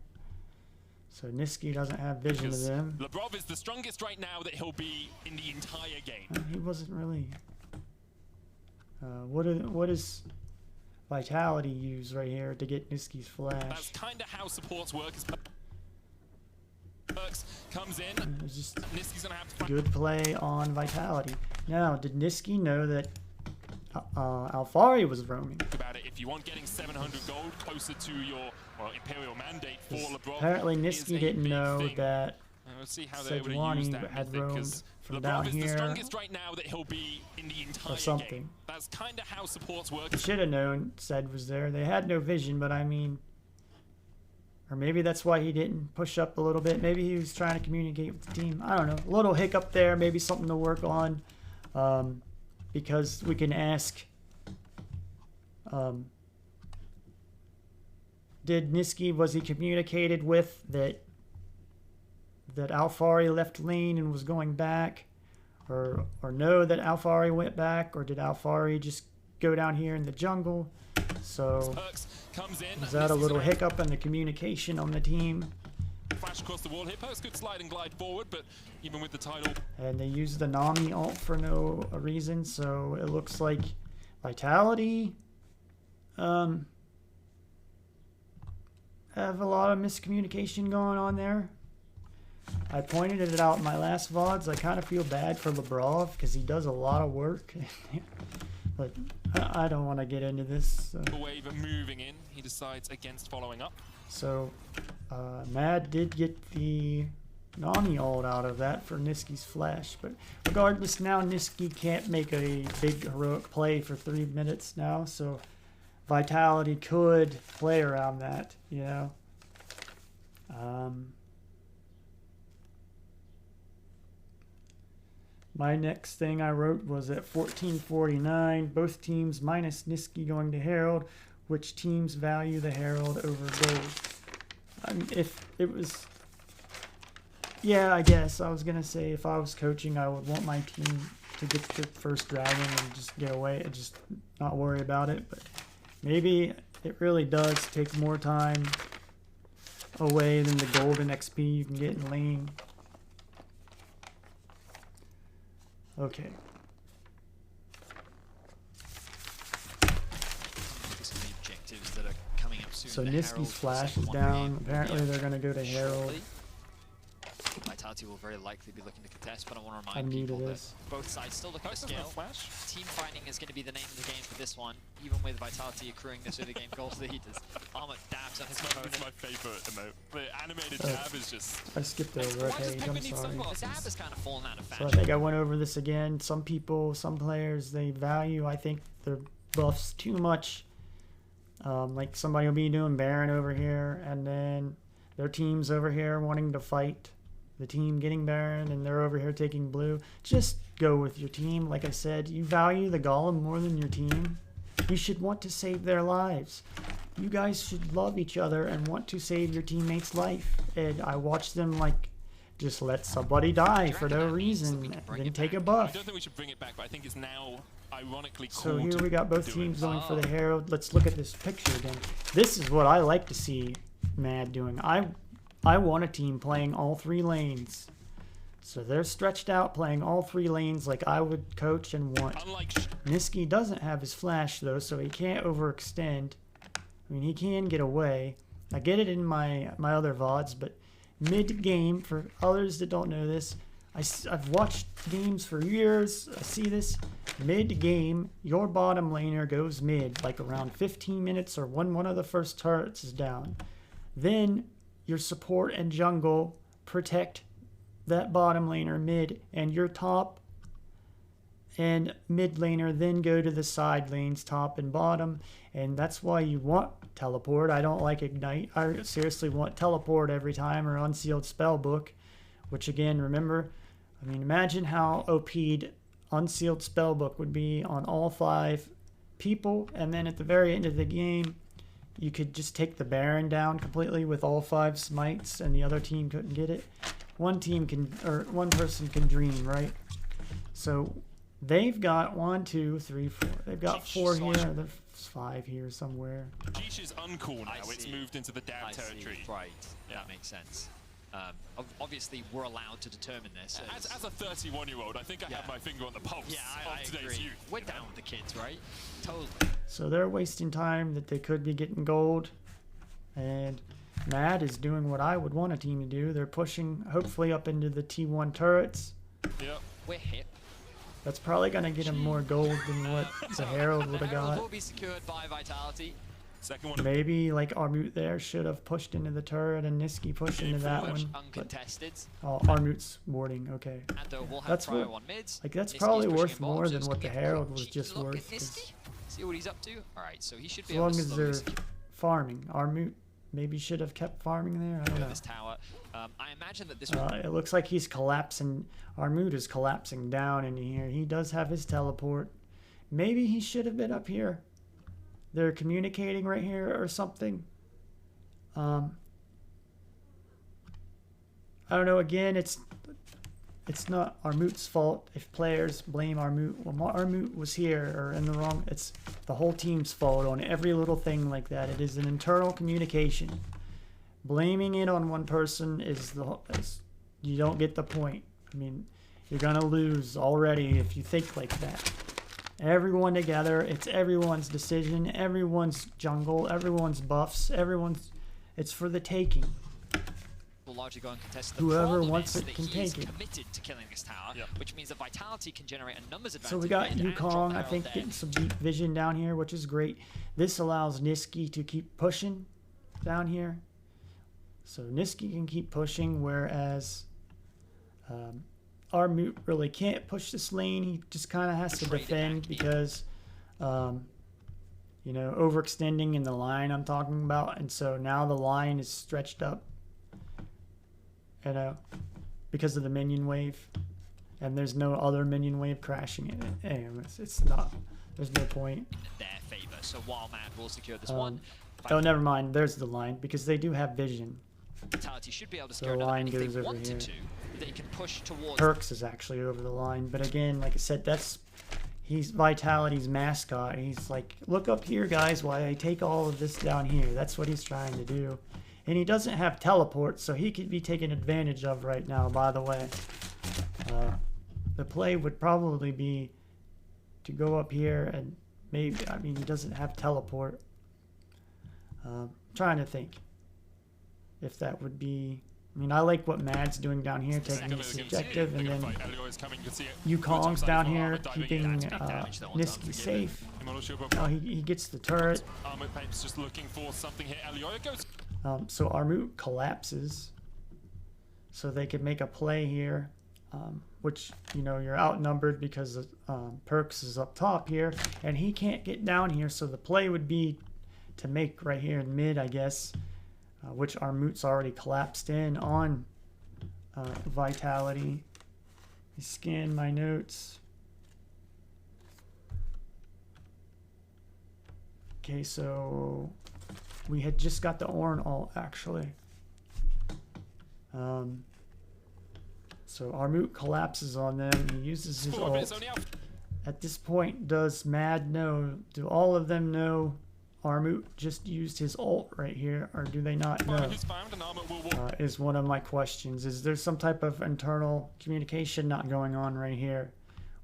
So Niski doesn't have vision of Because them. Labrov is the strongest right now that he'll be in the entire game. He wasn't really. What is Vitality use right here to get Niski's flash? That's kind of how supports work. As Perks comes in, It's just Niski's gonna have to find good play on Vitality. Now, did Niski know that Alfari was roaming? about it. If you want getting 700 gold closer to your Imperial mandate for Labrov, Apparently, is Niski a didn't big know thing. that And we'll see how they're able to use Sejuani that had mythic, roamed 'cause from Labrov down is the here strongest right now that he'll be in the entire or something. game. That's kind of how supports work. He should have known Sed was there. They had no vision, but I mean, or maybe that's why he didn't push up a little bit. Maybe he was trying to communicate with the team. I don't know. A little hiccup there, maybe something to work on, because we can ask, did Niski, was he communicated with that Alfari left lane and was going back? Or know that Alfari went back, or did Alfari just go down here in the jungle? So Perks comes in. is that a Niski's little gonna hiccup in the communication on the team? flash across the wall here. Perks could slide and glide forward, but even with the title, And they used the Nami ult for no reason, so it looks like Vitality have a lot of miscommunication going on there. I pointed it out in my last VODs. I kind of feel bad for Labrov because he does a lot of work. But I don't want to get into this. the wave moving in, he decides against following up. So Mad did get the Nami ult out of that for Niski's flash. But regardless, now Niski can't make a big heroic play for 3 minutes now. So Vitality could play around that, you know. My next thing I wrote was at 1449, both teams minus Niski going to Herald. Which teams value the Herald over gold? I mean, if it was... Yeah, I guess. I was going to say if I was coaching, I would want my team to get the first dragon and just get away and just not worry about it. But maybe it really does take more time away than the golden XP you can get in lane. Okay. Some of the objectives that are coming up soon. So The Niski's Herald for flash second is one down. game Apparently will be they're going to go to up Herald. shortly. Vitality will very likely be looking to contest, but I want to I'm remind new to people that this. both sides still looking to Perks doesn't have scale. flash. Team fighting is going to be the name of the game for this one, even with Vitality accruing this early game gold lead as Armut dabs on his It's opponent. my favorite emote. The animated Oh. dab is just... I skipped over a Why does page. Pegman I'm need sorry. sunglasses? The dab has kind of fallen out of So fashion. I think I went over this again. Some people, some players, they value, I think, their buffs too much. Like somebody will be doing Baron over here, and then their team's over here wanting to fight the team getting Baron, and they're over here taking blue. Just go with your team. Like I said, you value the Golem more than your team. You should want to save their lives. You guys should love each other and want to save your teammate's life. And I watch them like just let somebody die for no reason, then take a I buff. don't think we should bring it back, but I think it's now ironically cool So here to we got both do it. teams going for the Herald. Let's look at this picture again. This is what I like to see Mad doing. I want a team playing all 3 lanes. So they're stretched out playing all 3 lanes like I would coach and want. Unlike Niski doesn't have his flash though, so he can't overextend. I mean, he can get away. I get it in my other VODs, but mid-game, for others that don't know this, I've watched games for years. I see this. Mid-game, your bottom laner goes mid, like around 15 minutes or when one of the first turrets is down. Then your support and jungle protect that bottom laner mid, and your top and mid laner then go to the side lanes, top and bottom, and that's why you want teleport. I don't like ignite. I seriously want teleport every time, or unsealed spellbook, which again, remember, I mean, imagine how OP'd unsealed spellbook would be on all 5 people, and then at the very end of the game, you could just take the Baron down completely with all 5 smites, and the other team couldn't get it. One person can dream, right? So they've got 1, 2, 3, 4. They've got 4 here. There's 5 here somewhere. Geesh is uncool now. It's moved into the dab territory. Right. Yeah. That makes sense. Obviously, we're allowed to determine this. As a 31-year-old, I think I have my finger on the pulse of today's agree. youth. We're down with the kids, right? Totally. So they're wasting time that they could be getting gold. And Mad is doing what I would want a team to do. They're pushing, hopefully, up into the T1 turrets. Yep. We're hip. That's probably going to get him more gold than what the Herald would have The Herald got. will be secured by Vitality. Second one. Maybe like Armut there should have pushed into the turret and Niski pushed into that one. Uncontested. Oh, Armut's warding. Okay. And we'll have That's Cryo what- on mids. Like that's Niski's probably pushing worth in more bombs, than so what the let's get a Herald was cheeky just look at worth. Niski. See what he's up to. All right, so he should As be able long to as slowly they're secure farming, Armut maybe should have kept farming there. I don't know. this tower. I imagine that this It looks like he's collapsing. Armut is collapsing down into here. He does have his teleport. Maybe he should have been up here. They're communicating right here or something. I don't know. Again, it's not Armut's fault if players blame Armut. Well, Armut was here or in the wrong. It's the whole team's fault on every little thing like that. It is an internal communication. Blaming it on one person is you don't get the point. I mean, you're gonna lose already if you think like that. Everyone together. It's everyone's decision. Everyone's jungle. Everyone's buffs. It's for the taking. will largely go uncontested. Whoever The wants is it that can he is take it. committed to killing this tower, which means that Vitality can generate a numbers advantage. So we got and drop Yukong, the I Herald think, there. getting some deep vision down here, which is great. This allows Niski to keep pushing down here. So Niski can keep pushing, whereas Armut really can't push this lane. He just kind of has to Trade it defend back, because, you know, overextending in the line I'm talking about. And so now the line is stretched up, you know, because of the minion wave. And there's no other minion wave crashing it. Anyways, it's not, there's no point. In their favor. So while Mad will secure this one, Oh, never mind. There's the line because they do have vision. Vitality should be able to So secure the another. line And if goes they over wanted here. to, they can push towards. Perks is actually over the line, but again, like I said, he's Vitality's mascot. He's like, look up here, guys, while I take all of this down here. That's what he's trying to do. And he doesn't have teleport, so he could be taken advantage of right now, by the way. The play would probably be to go up here and maybe, I mean, he doesn't have teleport. Trying to think if that would be, I mean, I like what Mad's doing down here, taking his objective, and then Yukong's down here keeping Niski safe. Oh, he gets the turret. Armut just looking for something here. Elioya goes. So Armut collapses, so they could make a play here, which, you know, you're outnumbered because Perks is up top here, and he can't get down here, so the play would be to make right here in mid, I guess, which Armut's already collapsed in on Vitality. I scan my notes. Okay, so we had just got the Ornn ult, actually. So Armut collapses on them. He uses his ult. At this point, does Mad know? Do all of them know Armut just used his ult right here, or do they not know? Is one of my questions. Is there some type of internal communication not going on right here,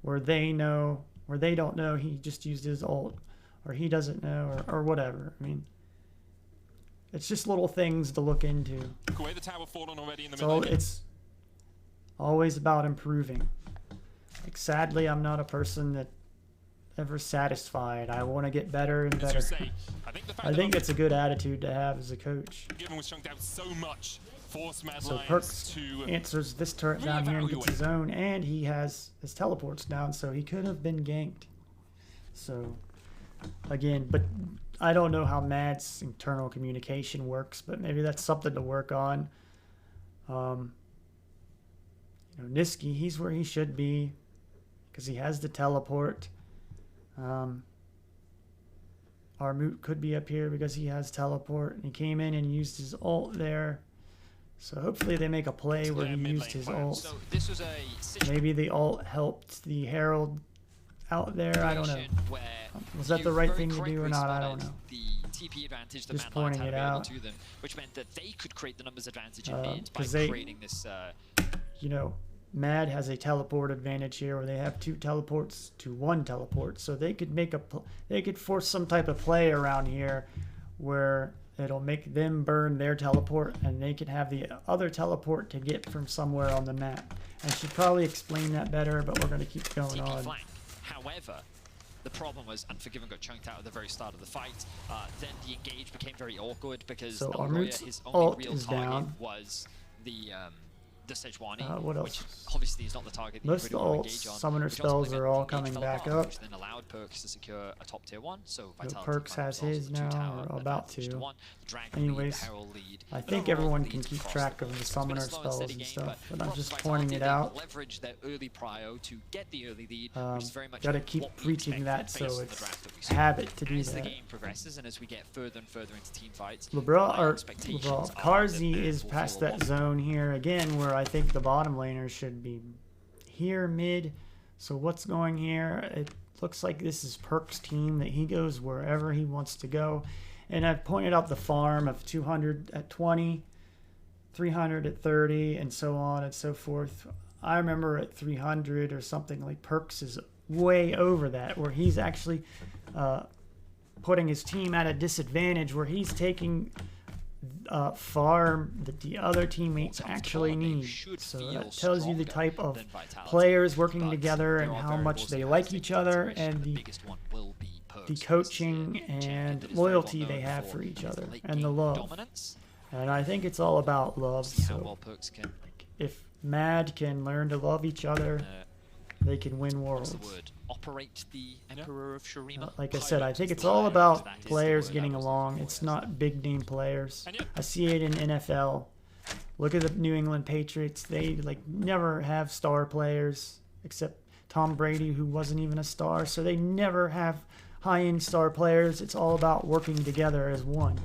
where they know, where they don't know he just used his ult, or he doesn't know, or whatever? I mean, it's just little things to look into. The tower fallen already in the So it's always about improving. Like, sadly, I'm not a person that ever satisfied. I want to get better and better. I think it's a good attitude to have as a coach. So Perks answers this turret down here and gets his own, and he has his teleports down, so he could have been ganked. So again, but I don't know how Mad's internal communication works, but maybe that's something to work on. You know, Niski, he's where he should be. because he has the teleport. Armut could be up here because he has teleport. And he came in and used his ult there. So hopefully they make a play where he used his ult. So this was a Maybe the ult helped the Herald out there. I don't know. Was that the right thing to do or not? I don't know. The TP advantage that Just Mad pointing Lions had it available out. to them, which meant that they could create the numbers advantage in mid by 'cause they- creating this. You know, Mad has a teleport advantage here where they have 2 teleports to 1 teleport. So they could make they could force some type of play around here where it'll make them burn their teleport and they can have the other teleport to get from somewhere on the map. I should probably explain that better, but we're going to keep going TP on. flank. However, the problem was Unforgiven got chunked out at the very start of the fight. Then the engage became very awkward because So Alroya, Armut's his ult only real is target down. was the Sejuani, What else? which obviously is not the target that Most you of really the want ults, to engage on. summoner which also spells meant are all engage coming fell back apart, up. which then allowed Perks to secure a top tier 1. So So Vitality Perks found has themselves his with a 2 now, tower or about advantage to. 1. The Dragon Anyways, lead, the Herald lead, I but think overall everyone leads can keep across track the of the board. summoner It's been a slow spells steady and game, stuff, but I'm props just Vitality, pointing it they out. leveraged their early prio to get the early lead, which is very much Gotta keep what we preaching expected that based so on the it's draft that we saw. habit to do As the that. game progresses and as we get further and further into team fights, LeBron my or expectations LeBron, are that Karzi Mad is will past follow that along. zone here again, where I think the bottom laners should be here mid. So what's going here? It looks like this is Perk's team that he goes wherever he wants to go, and I've pointed out the farm of 200 at 20, 300 at 30, and so on and so forth. I remember at 300 or something like Perks is way over that, where he's actually putting his team at a disadvantage, where he's taking farm that the other teammates actually need. So that tells you the type of players working together and how much they like each other and the coaching and loyalty they have for each other and the love. And I think it's all about love. So if Mad can learn to love each other, they can win worlds. Operate the Emperor of Shurima. Like I said, I think it's all about players getting along. It's not big name players. I see it in NFL. Look at the New England Patriots. They never have star players except Tom Brady, who wasn't even a star. So they never have high-end star players. It's all about working together as one.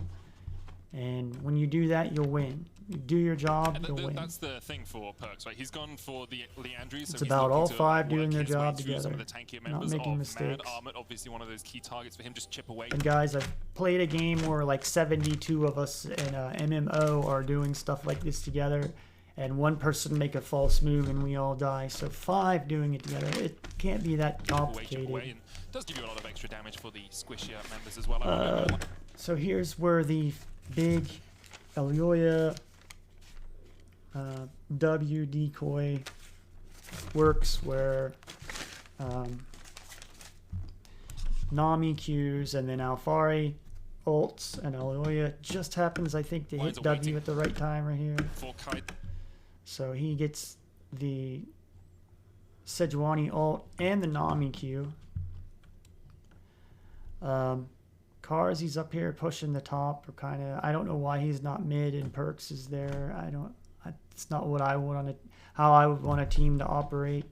And when you do that, you'll win. You do your job, you'll win. That's the thing for Perks, right? He's gone for the Leandri. So It's about all 5 doing their job some together, of the tankier not members making of mistakes. Mad. Armut, obviously one of those key targets for him, just chip away. And guys, I've played a game where 72 of us in a MMO are doing stuff like this together, and one person make a false move and we all die. So 5 doing it together, it can't be that complicated. Away, and does give you a lot of extra damage for the squishier members as well. So here's where the big Alioya W decoy works, where Nami Qs and then Alfari ults, and Alioya just happens, I think, to hit W at the right time right here. So he gets the Sejuani ult and the Nami Q. Cars, he's up here pushing the top, or kind of. I don't know why he's not mid and Perks is there. It's not what I want how I would want a team to operate.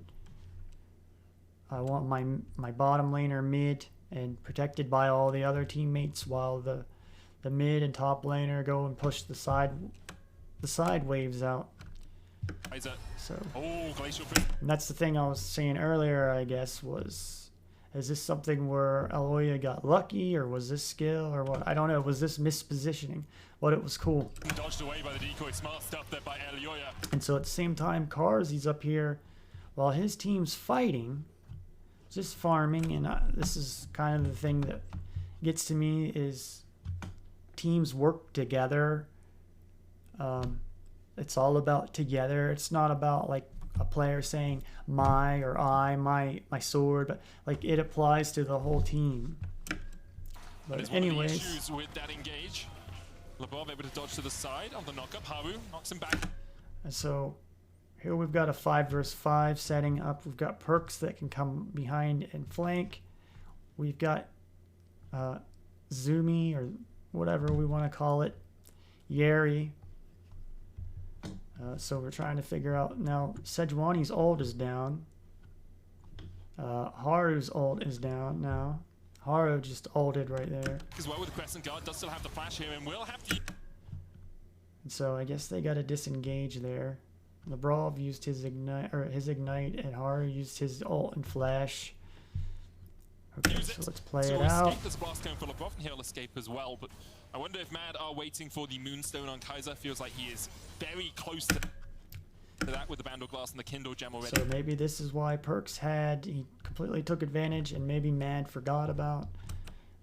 I want my bottom laner mid and protected by all the other teammates, while the mid and top laner go and push the side waves out. So, and that's the thing I was saying earlier, I guess, is this something where Alioya got lucky, or was this skill, or what? I don't know. Was this mispositioning? But it was cool. Dodged away by the decoy. Smart stuff there by Alioya. And so at the same time, Karzi's up here while his team's fighting, just farming. And this is kind of the thing that gets to me, is teams work together. It's all about together. It's not about a player saying my sword, but it applies to the whole team. But anyways, issues with that engage. Labov able to dodge to the side on the knockup. Haru knocks him back. And so here we've got a 5 versus 5 setting up. We've got Perks that can come behind and flank. We've got Zumi, or whatever we want to call it, Yeri. So we're trying to figure out now. Sejuani's ult is down. Haru's ult is down now. Haru just ulted right there. As well with the Crescent Guard, does still have the flash here and will have to... And so I guess they got to disengage there. Labrov used his ignite, and Haru used his ult and flash. Okay, so let's play it out. Escape. There's a blast going for Labrov, and he'll escape as well. But I wonder if Mad are waiting for the Moonstone on Kaiser. Feels like he is very close to that with the Vandal Glass and the Kindle Gem already. So maybe this is why Perks he completely took advantage, and maybe Mad forgot about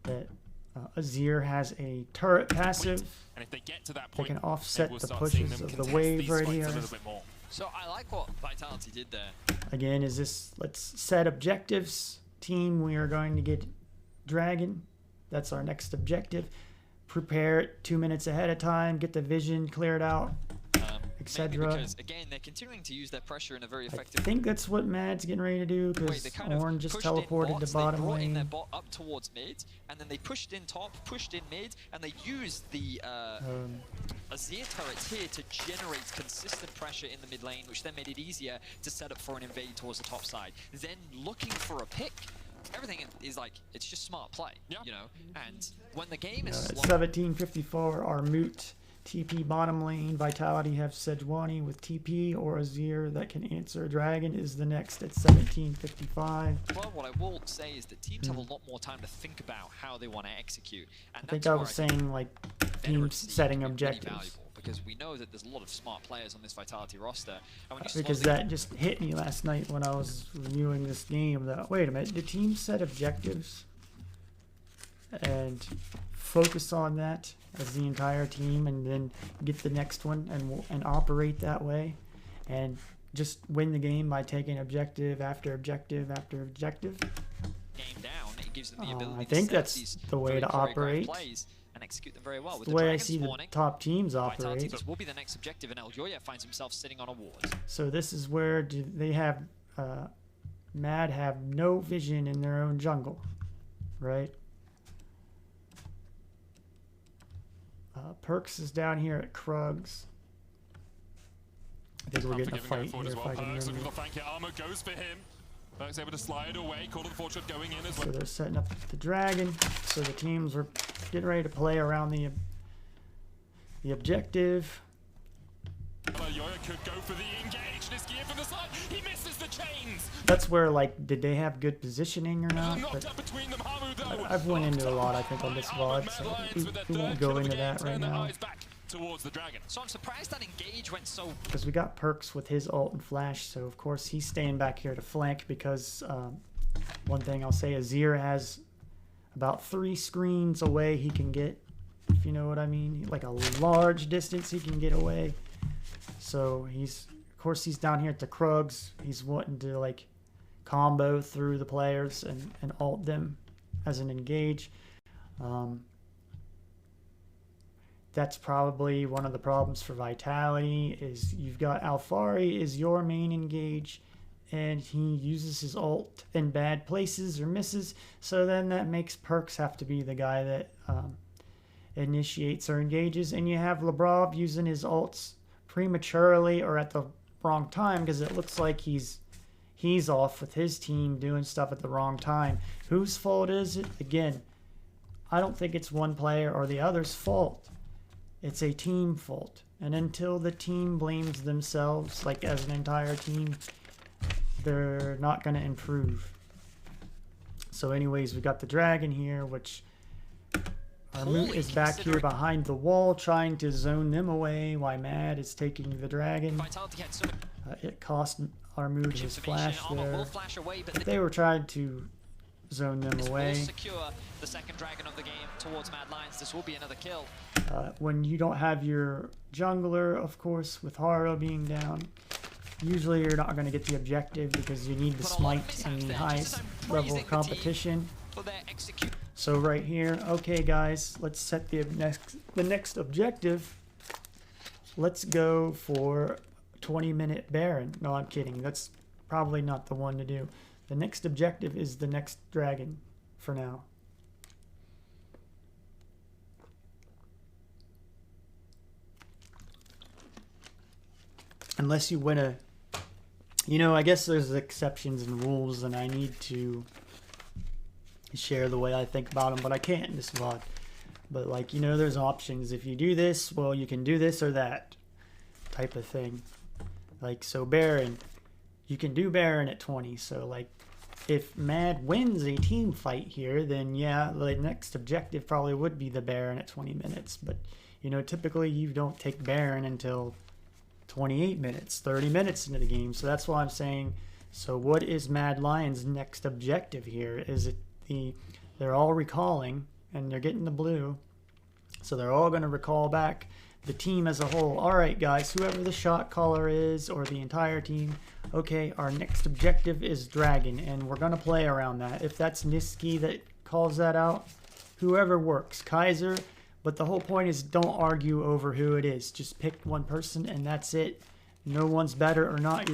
that. Azir has a turret passive. And if they get to that point, they can offset we'll the start pushes of the wave right here. So I like what Vitality did there. Again, let's set objectives. Team, we are going to get Dragon. That's our next objective. Prepare it 2 minutes ahead of time. Get the vision cleared out, etc. Because again, they're continuing to use their pressure in a very effective. I think that's what Mad's getting ready to do because Ornn just teleported to bottom lane. They brought in their lane. bot up towards mid, and then they pushed in top, pushed in mid, and they used the Azir turrets here to generate consistent pressure in the mid lane, which then made it easier to set up for an invade towards the top side. Then looking for a pick. Everything is like, it's just smart play, you know? And when the game is At 17:54, our Moot TP bottom lane. Vitality have Sejuani with TP, or Azir that can answer Dragon is the next at 17:55. Well, what I will say is that teams have a lot more time to think about how they want to execute. And I think I was saying like teams setting objectives. Because we know that there's a lot of smart players on this Vitality roster. And when you Because that just hit me last night when I was reviewing this game. That wait a minute, do teams set objectives and focus on that as the entire team, and then get the next one and operate that way, and just win the game by taking objective after objective after objective? Game down, it gives them the ability I think that's the way to operate. And execute them very well. With the way I see the top teams operate. This will be the next objective, and Eljoya finds himself sitting on a ward. So this is where they have Mad have no vision in their own jungle, right? Perks is down here at Krugs. I think we're getting a fight here. Perks looking for the flank here. Armor goes for him. Perks able to slide away. Call to the Fortune going in as well. So they're setting up the Dragon. So the teams are getting ready to play around the objective. Yoya could go for the engage. This gear from the side. He misses the chains. That's where, like, did they have good positioning or not? But I've went into a lot, I think, on this VOD, so we won't go into that right now. Towards the Dragon. So I'm surprised that engage went so... Because we got Perks with his ult and flash, so of course he's staying back here to flank because one thing I'll say, Azir has about 3 screens away he can get, if you know what I mean. Like a large distance he can get away. So of course he's down here at the Krugs. He's wanting to like combo through the players and ult them as an engage. That's probably one of the problems for Vitality is you've got Alfari is your main engage, and he uses his ult in bad places or misses, so then that makes Perks have to be the guy that initiates or engages, and you have Labrov using his ults prematurely or at the wrong time because it looks like he's off with his team doing stuff at the wrong time. Whose fault is it? Again, I don't think it's one player or the other's fault. It's a team fault. And until the team blames themselves, like as an entire team, they're not going to improve. So anyways, we got the Dragon here, which our Moot is back here behind the wall trying to zone them away while Mad is taking the Dragon. It cost our Moot his flash there. But they were trying to zone them away. Secure the second Dragon of the game towards Mad Lions. This will be another kill. When you don't have your jungler, of course, with Haro being down, usually you're not going to get the objective because you need the smite in the highest level of competition. So right here, okay guys, let's set the next objective. Let's go for 20-minute Baron. No, I'm kidding. That's probably not the one to do. The next objective is the next Dragon for now. Unless you win You know, I guess there's exceptions and rules, and I need to share the way I think about them, but I can't in this VOD. But, like, you know, there's options. If you do this, well, you can do this or that type of thing. Like, so Baron, you can do Baron at 20. So, like, if Mad wins a team fight here, then, yeah, the next objective probably would be the Baron at 20 minutes. But, you know, typically you don't take Baron until 28 minutes, 30 minutes into the game. So that's why I'm saying, so what is Mad Lion's next objective here? Is it they're all recalling and they're getting the blue. So they're all going to recall back the team as a whole. All right, guys, whoever the shot caller is or the entire team, okay, our next objective is Dragon, and we're going to play around that. If that's Niski that calls that out, whoever works, Kaiser. But the whole point is don't argue over who it is. Just pick one person and that's it. No one's better or not.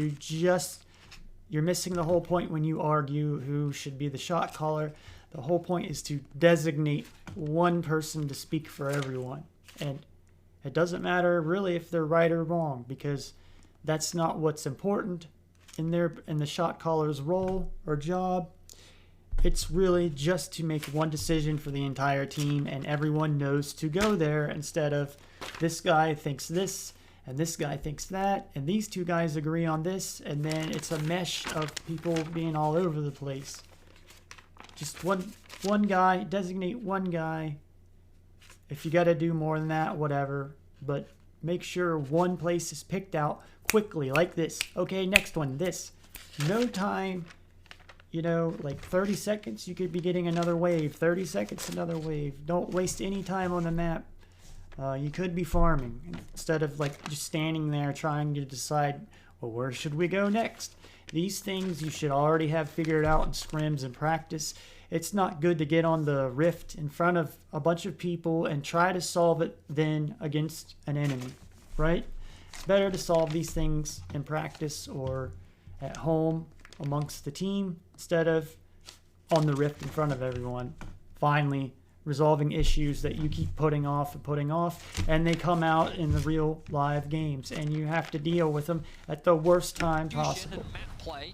You're missing the whole point when you argue who should be the shot caller. The whole point is to designate one person to speak for everyone. And it doesn't matter really if they're right or wrong, because that's not what's important in the shot caller's role or job. It's really just to make one decision for the entire team, and everyone knows to go there, instead of this guy thinks this and this guy thinks that and these two guys agree on this, and then it's a mesh of people being all over the place. Just one guy, designate one guy. If you got to do more than that, whatever, but make sure one place is picked out quickly, like this. Okay, next one, this. No time. You know, like 30 seconds, you could be getting another wave. 30 seconds, another wave. Don't waste any time on the map. You could be farming instead of like just standing there trying to decide, well, where should we go next? These things you should already have figured out in scrims and practice. It's not good to get on the rift in front of a bunch of people and try to solve it then against an enemy, right? It's better to solve these things in practice or at home amongst the team instead of on the rift in front of everyone, finally resolving issues that you keep putting off and they come out in the real live games, and you have to deal with them at the worst time possible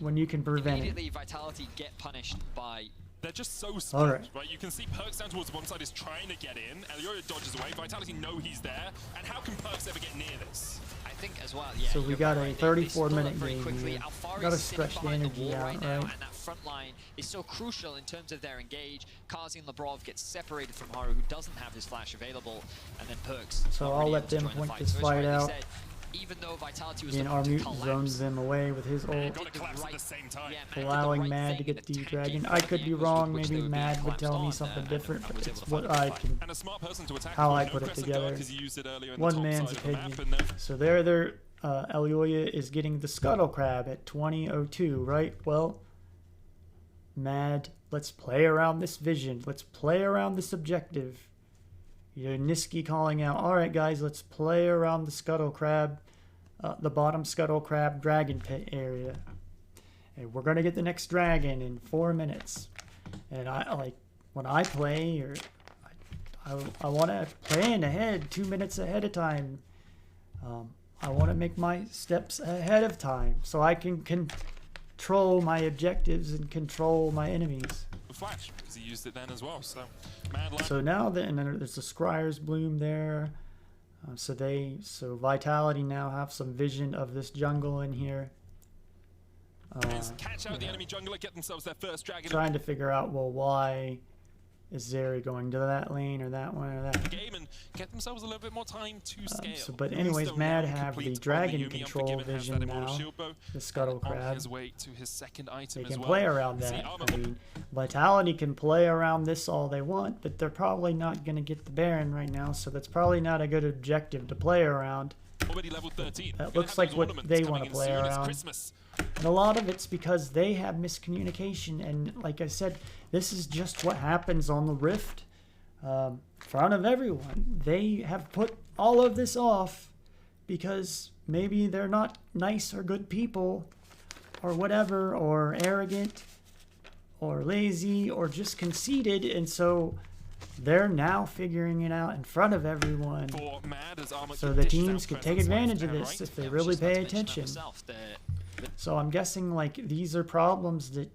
when you can prevent immediately it. Vitality get punished by... They're just so smart, right? You can see Perks down towards one side is trying to get in. Elioya dodges away. Vitality know he's there. And how can Perks ever get near this? I think as well, yeah. So we got a right. 34-minute very game quickly. here. Alfari Got to is sitting stretch the behind energy wall out, right now, right? and that front line is so crucial in terms of their engage. Kazi and Labrov get separated from Haru, who doesn't have his flash available, and then Perks. So I'll let them point this fight out. Even though Vitality was Again, our mutant zones them away with his ult, Got to collapse at the same time. allowing Mad to get the dragon. I could be wrong, maybe Mad would tell me something different, but it's what I can, And a smart person to attack how I no put it crescent together. guard 'cause he used it earlier in the One top man's side of the map, opinion. and then So there, Elioya is getting the Scuttle Crab at 20:02, right? Well, Mad, let's play around this vision. Let's play around this objective. You know, Niski calling out, all right, guys, let's play around the Scuttle Crab, the bottom Scuttle Crab dragon pit area. And we're going to get the next dragon in 4 minutes. And when I play, or I want to plan ahead 2 minutes ahead of time. I want to make my steps ahead of time so I can control my objectives and control my enemies. the flash, because he used it then as well. So Mad Lion. So now and then there's the Scryer's Bloom there. So Vitality now have some vision of this jungle in here. Catch out the enemy jungler, get themselves their first dragon. Trying to figure out, well, why is Zeri going to that lane or that one or that? Game and get themselves a little bit more time to scale. But anyways, Mad have the dragon control vision now. The Scuttle On Crab. his way to his second item They as can well. play around that. I mean, Vitality can play around this all they want, but they're probably not going to get the Baron right now, so that's probably not a good objective to play around. Already level 13. That looks like what they want to play around. And a lot of it's because they have miscommunication, and like I said, this is just what happens on the Rift in front of everyone. They have put all of this off because maybe they're not nice or good people or whatever, or arrogant or lazy or just conceited, and so they're now figuring it out in front of everyone. So the teams can take advantage of this if they really pay attention. bit. So I'm guessing like these are problems that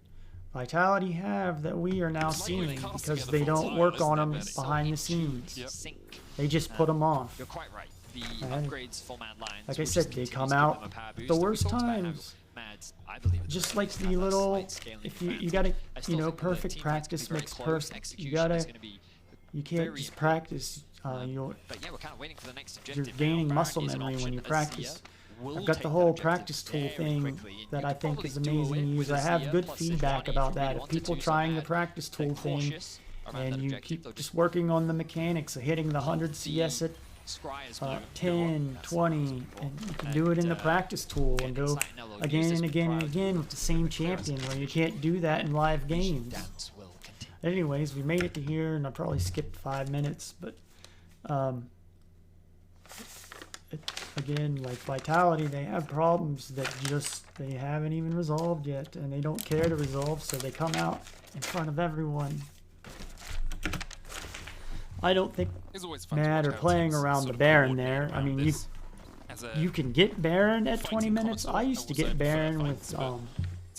Vitality have that we are now seeing because they don't work on them behind the scenes. Sync. They just put them off. You're quite right. The And upgrades for Mad Lions, like I which said, just they continues come to give out them a power boost. the And we worst talked about how times. Mads, I believe it's Just the like best, the have that little, slight scaling if you effect. gotta, I still you know, think the perfect team fights practice can be very makes close. perfect. You Execution gotta, is gonna be you can't very just important. practice. You'll, But yeah, we're kind of waiting for the next you're objective. gaining now. muscle Baron is an memory when option you as practice. Sia will I've got take the that whole objective practice tool very thing quickly, and that you I could think probably is duo amazing to it use. with I a have Sia good plus feedback Sejuani about if you that. really If wanted people to, so trying the Mad, practice they're tool thing cautious around and that you objective. keep They'll just working on the mechanics of hitting the 100 the CS at Scryer's blue. 10, That's what I was 20, looking for. and you can do it in the practice tool and go Insight now, they'll use again this and with again and pride. again with the same champion where you can't do that in live games. Dance will continue. Anyways, we made it to here and I probably skipped 5 minutes, but again, like Vitality, they have problems that just they haven't even resolved yet, and they don't care to resolve, so they come out in front of everyone. I don't think It's always fun to Mad watch are how playing teams around sort the of Baron coordinate there. I around mean, this as a you can get Baron at 20 fighting minutes. console. I used to I will get say Baron prefer with fights,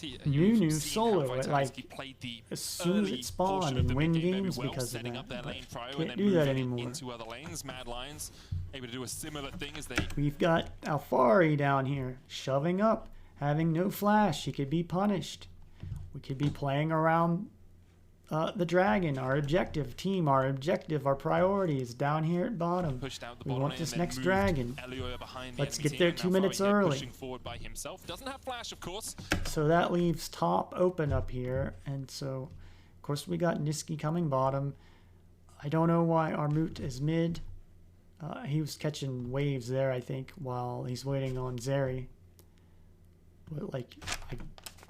but Nunu you've seen how solo at Vitality like played the as soon as early it spawned portion of and the win mid game games very well, because of setting that. up their But lane prior and can't then do that moving anymore. into other lanes. Mad Lions able to do a similar thing as they We've got Alfari down here shoving up, having no flash. He could be punished. We could be playing around the dragon, our objective team, our objective, our priorities down here at bottom. pushed out the We bottom want lane this and next moved dragon. Elioya behind the Let's enemy get there team, 2 and minutes Alfari here early. pushing forward by himself. Doesn't have flash, of course. So that leaves top open up here, and so of course we got Niski coming bottom. I don't know why Armut is mid. He was catching waves there, I think, while he's waiting on Zeri. But like, I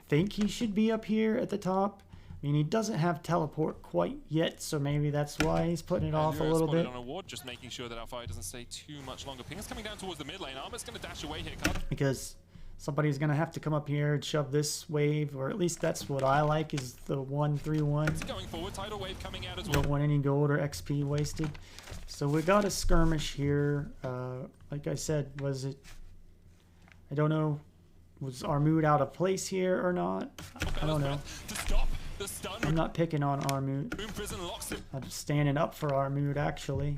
think he should be up here at the top. I mean, he doesn't have teleport quite yet, so maybe that's why he's putting it off a Elioya little spotted bit. on a ward, just making sure that Alfari doesn't stay too much longer. Ping is coming down towards the mid lane. Armor's going to dash away here, Card. Because somebody's gonna have to come up here and shove this wave, or at least that's what I like, is the 1-3-1. Going forward, tidal wave coming out as well. Don't want any gold or XP wasted. So we got a skirmish here. Like I said, was it? I don't know. Was Armut out of place here or not? I don't know. To stop the stun. I'm not picking on Armut. Boom Prison locks him. I'm standing up for Armut actually.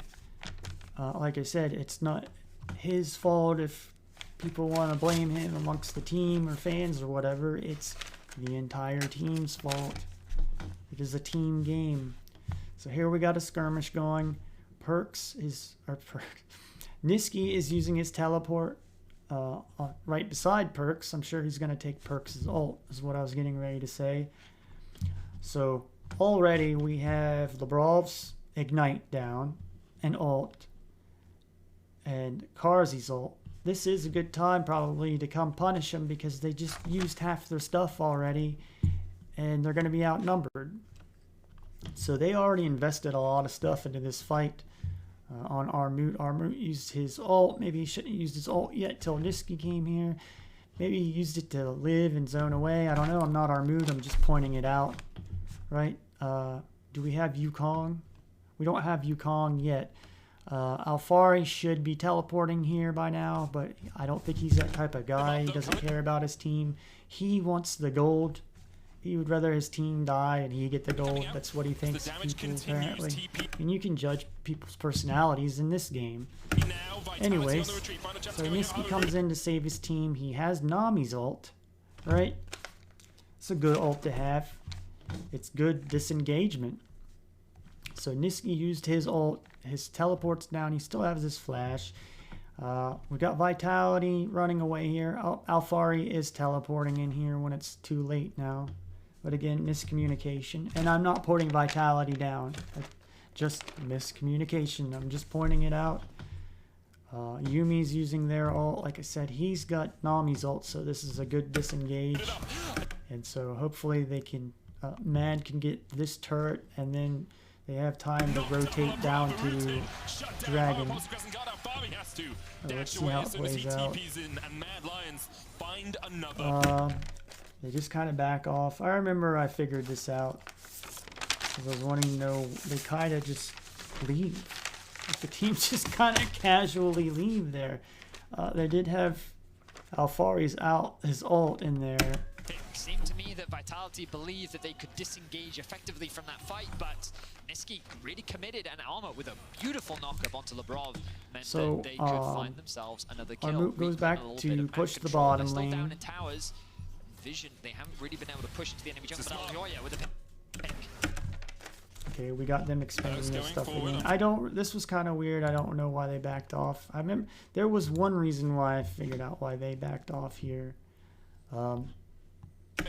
Like I said, it's not his fault if people want to blame him amongst the team or fans or whatever. It's the entire team's fault. It is a team game. So here we got a skirmish going. Niski is using his teleport right beside Perks. I'm sure he's going to take Perks' ult, is what I was getting ready to say. So already we have Lebrov's Ignite down and ult and Karzi's ult. This is a good time probably to come punish them because they just used half their stuff already and they're going to be outnumbered. So they already invested a lot of stuff into this fight on Armut. Armut used his ult. Maybe he shouldn't have used his ult yet till Niski came here. Maybe he used it to live and zone away. I don't know. I'm not Armut. I'm just pointing it out. Right? Do we have Yukong? We don't have Yukong yet. Alfari should be teleporting here by now, but I don't think he's that type of guy. He doesn't care about his team. He wants the gold. He would rather his team die and he get the gold. That's what he thinks, people, apparently. And you can judge people's personalities in this game. Anyways, so Niski comes in to save his team. He has Nami's ult, right? It's a good ult to have. It's good disengagement. So Niski used his ult. His teleport's down. He still has his flash. We got Vitality running away here. Alfari is teleporting in here when it's too late now. But again, miscommunication. And I'm not putting Vitality down. Just miscommunication. I'm just pointing it out. Yumi's using their ult. Like I said, he's got Nami's ult, so this is a good disengage. And so hopefully they can... Mad can get this turret, and then they have time to rotate down to Dragon. Let's see how it plays out. They just kind of back off. I remember I figured this out. I was wanting to know, they kind of just leave. Like the team just kind of casually leave there. They did have Alfari's out his ult in there. It seemed to me that Vitality believed that they could disengage effectively from that fight, but Niski really committed, and Armor with a beautiful knock-up onto Labrov meant So, that they could find themselves another kill. Armut goes back Reclaim a little to bit of map push the control. bottom They're still down lane. in towers. Vision, they haven't really been able to push into the enemy jungle, but Aljoya with a pick. Okay, we got them expanding their going stuff forward. again. This was kind of weird. I don't know why they backed off. I remember there was one reason why I figured out why they backed off here.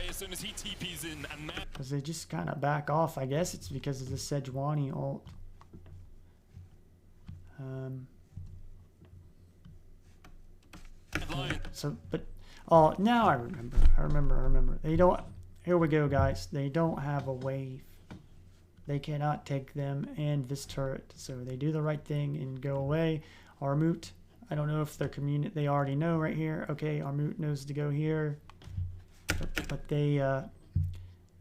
As soon as he TPs in and Mad Because they just kind of back off. I guess it's because of the Sejuani ult. Lion. So, but, oh, now I remember. They don't, here we go, guys. They don't have a wave. They cannot take them and this turret. So they do the right thing and go away. Armut, I don't know if they're they already know right here. Okay, Armut knows to go here. But they,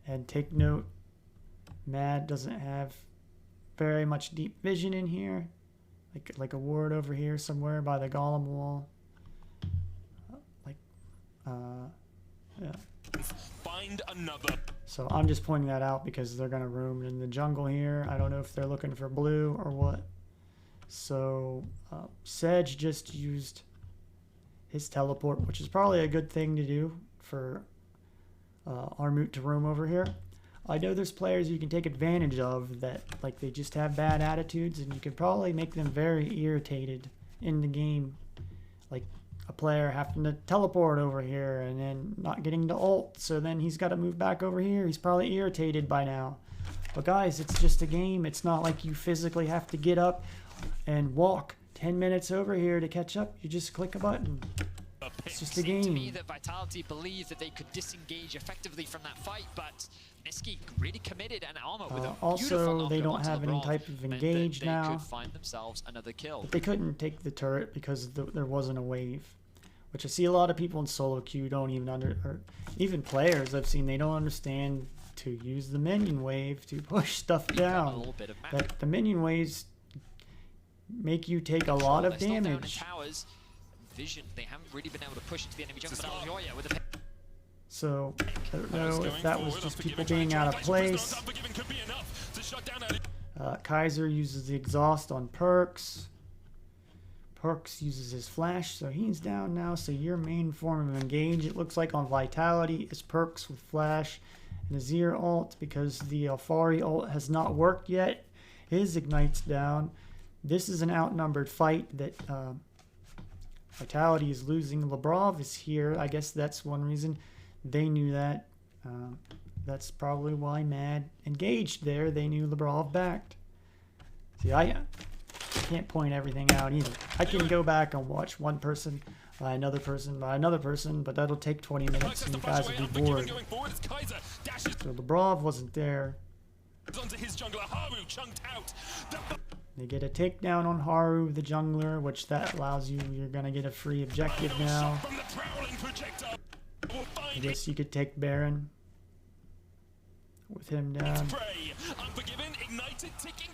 and take note, Mad doesn't have very much deep vision in here. Like a ward over here somewhere by the golem wall. Yeah. Find another. So I'm just pointing that out because they're gonna roam in the jungle here. I don't know if they're looking for blue or what. So Sedge just used his teleport, which is probably a good thing to do for Armut to roam over here. I know there's players you can take advantage of that, like, they just have bad attitudes, and you can probably make them very irritated in the game. Like a player having to teleport over here and then not getting the ult, so then he's got to move back over here. He's probably irritated by now. But guys, it's just a game. It's not like you physically have to get up and walk 10 minutes over here to catch up. You just click a button. It's just a It seemed to me game. that Vitality believed that they could disengage effectively from that fight, but Niski really committed, and Armor with a beautiful Also, they knock-up don't onto have any Labrov type of meant engage that they now. could find themselves another kill. But they couldn't take the turret because there wasn't a wave. Which I see a lot of people in solo queue don't even or even players I've seen, they don't understand to use the minion wave to push stuff Reclaim a down. little bit of map. That the minion waves make you take a lot of They're still down in damage. towers. Vision, they haven't really been able to push into the enemy jungle, but Aljoya with a pick. So I don't know Going if that was forward, just Unforgiven people being trying out to of try to place. push Unforgiven could be enough to shut down Ali. Kaiser uses the exhaust on Perks. Perks uses his flash, so he's down now. So your main form of engage, it looks like on Vitality, is Perks with flash and Azir ult, because the Alfari ult has not worked yet. His ignite's down. This is an outnumbered fight that Vitality is losing. Labrov is here. I guess that's one reason they knew that. That's probably why Mad engaged there. They knew Labrov backed. See, I can't point everything out either. I can go back and watch one person by another person by another person, but that'll take 20 minutes and you guys will be bored. Going forward as Kaiser dashes So Labrov wasn't there. onto his jungler. Haru chunked out. They get a takedown on Haru, the jungler, which that allows you, you're going to get a free objective now. From the prowling projectile. Will I find guess you could take Baron with him down. prey. Unforgiven, ignited, ticking.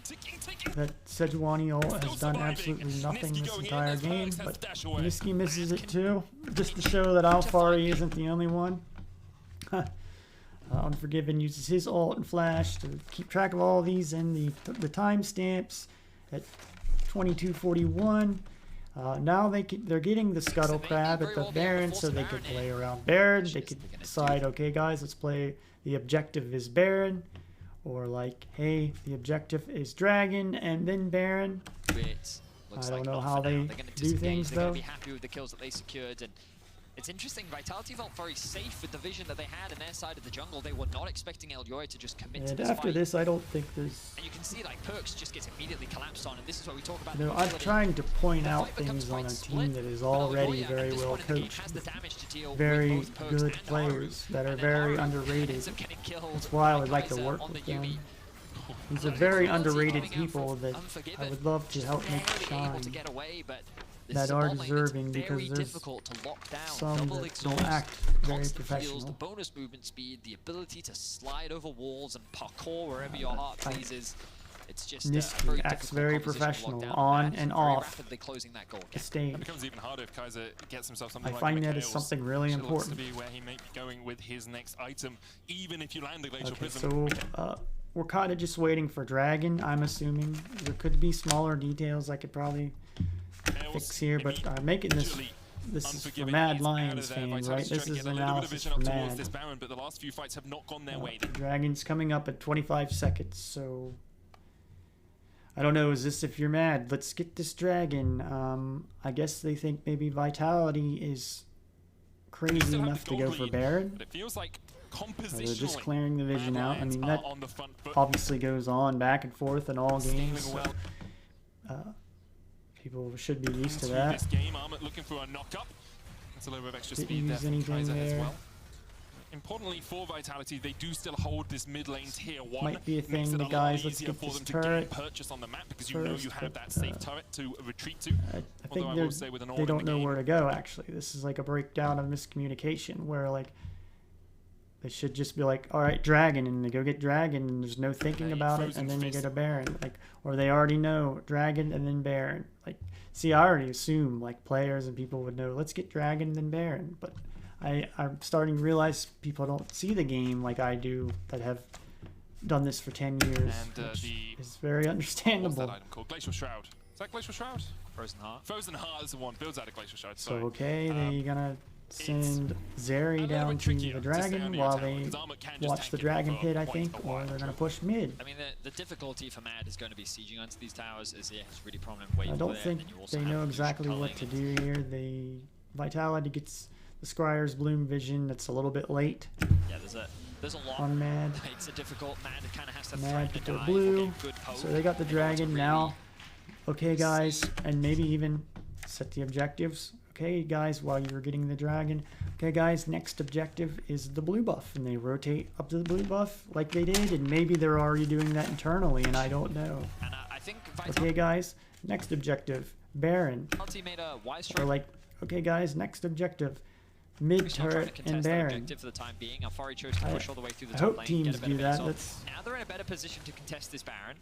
That Sejuani ult has done absolutely nothing this entire game, but Niski misses it too, just to show that Alfari isn't the only one. Unforgiven uses his ult and flash to keep track of all these and the timestamps at 22:41. Now they're getting the Scuttle Crab at the Baron, so they could play around Baron. They could decide, okay guys, let's play, the objective is Baron. Or like, hey, the objective is Dragon and then Baron. I don't know how they do things They're though. going to be happy with the kills that they secured, and it's interesting, Vitality felt very safe with the vision that they had in their side of the jungle. They were not expecting Eljoy to just commit to And this after fight. this, I don't think there's... And you can see, like, Perks just gets immediately collapsed on, and this is where we talk about You know, the I'm mobility. trying to point The out fight becomes things on quite a split, team that is but already Aljoya, very at this well point in the game, coached. has the damage to deal Very with both Perks good and Haru. players that are And then very Haru underrated. ends up getting killed That's why I by would like to Kaiser work on with the them. Yuumi. These are Like, very Royalty underrated coming out people from that I Unforgiven, would love to just help make barely able shine. to get away, but this That is a are bot lane that's deserving, because very there's difficult to lock down. some Double that exhaust, don't act very constant heals, professional. the bonus movement speed, the ability to slide over walls and parkour wherever your heart pleases. It's just Niski very acts difficult very composition to lock professional down on Mad, and very off rapidly closing that goal the gap. stage. It becomes even harder if Kaiser gets himself something I like find a that is Chaos, something really which looks to important. be where he may be going with his next item, even if you land the Glacial Okay, Prism. so we're kind of just waiting for Dragon, I'm assuming. There could be smaller details I could probably fix here, but I'm making this is for Mad Lions fans, right? This is analysis for Mad. This Baron, but the last few fights have not gone their way. Dragon's coming up at 25 seconds, so I don't know. Is this if you're Mad? Let's get this Dragon. I guess they think maybe Vitality is crazy enough to go for Baron. But it feels like They're just clearing the vision out. I mean, that on the front foot. obviously goes on back and forth in all games. So, Well. people should be used to Into that. this game, Armut looking for a knock-up. That's a little bit of extra Didn't speed there use from anything Kaiser as there. well. Importantly for Vitality, they do still hold this mid lane tier 1. Might be a Makes thing, it the a lot guys, let's easier get for this them to gain turret purchase on the map because you know first, you have but, that safe turret to retreat to. I Although I think will say with an they orb in don't the know game, where to go, actually. This is like a breakdown of miscommunication where, like, they should just be like, all right, Dragon, and they go get Dragon, and there's no thinking about it, and then they get a Baron. Like, or they already know Dragon and then Baron. Like, see, I already assume, like, players and people would know, let's get Dragon and then Baron. But I'm starting to realize people don't see the game like I do that have done this for 10 years, And which is very what's understandable. that item called? Glacial Shroud. Is that Glacial Shroud? Frozen Heart. Frozen Heart is the one. Builds out a Glacial Shroud. So, Sorry. okay, they're gonna send Zeri down to the Dragon while they watch the Dragon pit, I think, or they're gonna push mid. I mean, the difficulty for Mad is going to be sieging onto these towers, as he has really prominent wave I don't there, think and then you also they have know Fusion exactly what to culling. do here. Vitality gets the Scryer's Bloom vision that's a little bit late Yeah, there's a lot. on Mad. It's a difficult Mad. It kind of has to Mad threaten get to their die blue, or get good poke so they got the in order to Dragon really now. Okay, guys, and maybe even set the objectives. Okay, guys, while you're getting the Dragon. Okay, guys, next objective is the blue buff, and they rotate up to the blue buff like they did, and maybe they're already doing that internally, and I don't know. And I think Okay, guys, next objective, Baron. Vitality made a wise Or choice. like, okay, guys, next objective, mid He's not trying to turret and contest that Baron. objective for the time being. Alfari chose to push all the way through the I top hope lane, teams get a bit do of that. base off. That's Now they're in a better position to contest this Baron,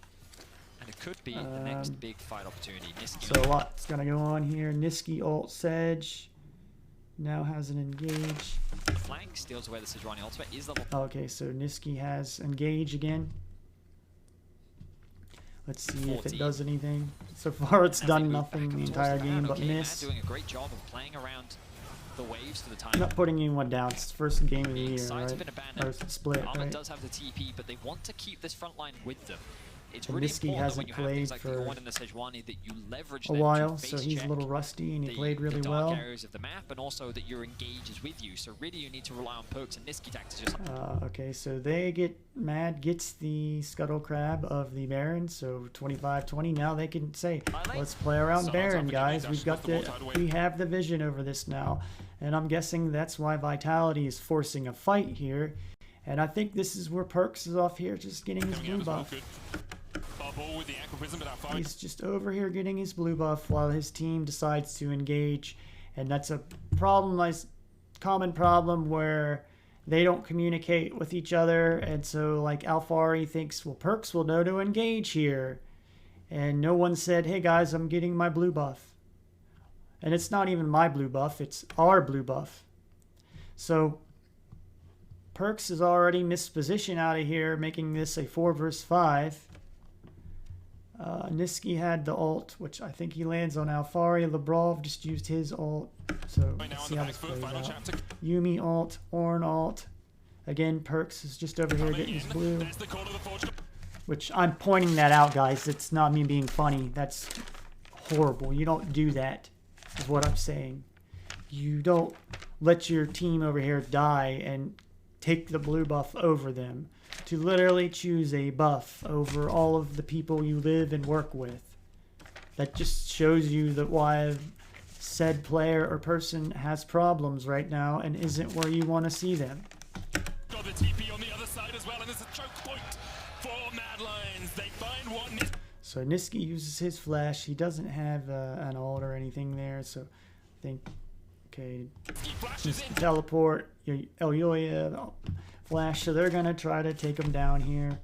and it could be the next big fight opportunity. Niski so a lot's gonna go on here. Niski ult Sedge now has an engage. flank steals away the Sejuani ultimate. Is level Okay, so Niski has engage again. Let's see if it 14. does anything. So far, it's as they done move nothing back the up entire towards the game Baron. but Okay, Mad miss. doing a great job of playing around the waves for the time. I'm not putting anyone down. It's the first game of the year, Sides have right? been abandoned. Or split, Armut right? does have the TP, but they want to keep this front line with them. It's And really Niski important that when hasn't you have things played like for the Ornn and the Sejuani that you leverage A them while, to so face he's a check little rusty, and he the played really dark well. areas of the map, and also that your engage is with you. So really, you need to rely on perks and Niski tactics. Just Okay, so Mad gets the Scuttle Crab of the Baron, so 25-20. Now they can say, let's play around So Baron, on top of guys. Dash, We've got the ball tied away. we have the vision over this now, and I'm guessing that's why Vitality is forcing a fight here. And I think this is where Perks is off here, just getting his Coming out blue as well, buff. good. Ball with the Aqua Prism, but Alfari He's just over here getting his blue buff while his team decides to engage, and that's a problem, common problem where they don't communicate with each other, and so like Alfari thinks, well, Perks will know to engage here, and no one said, hey guys, I'm getting my blue buff, and it's not even my blue buff, it's our blue buff. So Perks is already missed position out of here, making this a 4 versus 5. Niski had the ult, which I think he lands on Alfari. Labrov just used his ult. So right now let's on see the how back this foot, plays final out. chapter. Yumi ult, Ornn ult. Again, Perks is just over here getting his blue. There's the call of the Forge. Which I'm pointing that out, guys. It's not me being funny. That's horrible. You don't do that, is what I'm saying. You don't let your team over here die and take the blue buff over them. To literally choose a buff over all of the people you live and work with. That just shows you that why said player or person has problems right now and isn't where you want to see them. Got the TP on the other side as well, and there's a choke point for Mad Lions. They find one. So Niski uses his flash. He doesn't have an ult or anything there, so I think, okay, He flashes in. teleport, Elyoya, flash, so they're going to try to take him down here.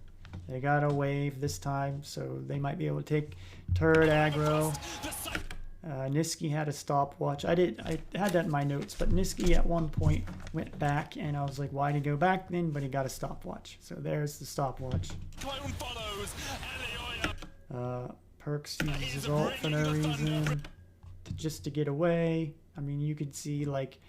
They got a wave this time, so they might be able to take turret aggro. Niski had a stopwatch. I had that in my notes, but Niski at one point went back, and I was like, why did he go back then? But he got a stopwatch. So there's the stopwatch. Perks uses his ult for no reason, just to get away. I mean, you could see like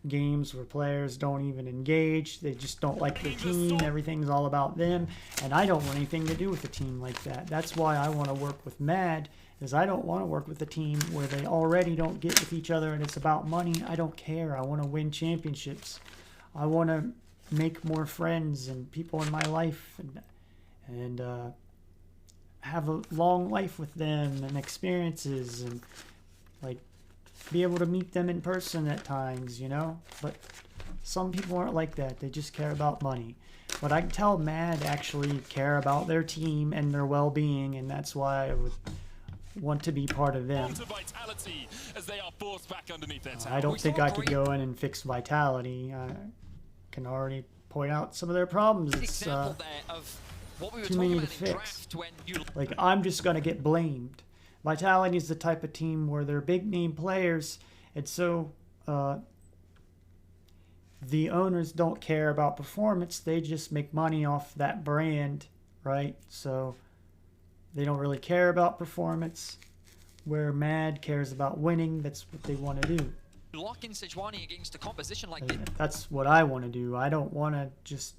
games where players don't even engage. They just don't like their team. Everything's all about them, and I don't want anything to do with a team like that. That's why I want to work with Mad, is I don't want to work with a team where they already don't get with each other and it's about money. I don't care. I want to win championships. I want to make more friends and people in my life, and have a long life with them and experiences, and like be able to meet them in person at times, you know. But some people aren't like that. They just care about money. But I can tell Mad actually care about their team and their well-being, and that's why I would want to be part of them. I don't think I could go in and fix Vitality. I can already point out some of their problems. It's too many to fix. Like, I'm just gonna get blamed. Vitality is the type of team where they're big name players, and so the owners don't care about performance. They just make money off that brand, right? So they don't really care about performance, where Mad cares about winning. That's what they want to do. Locking Sejuani against a composition like this. That's what I want to do. I don't want to just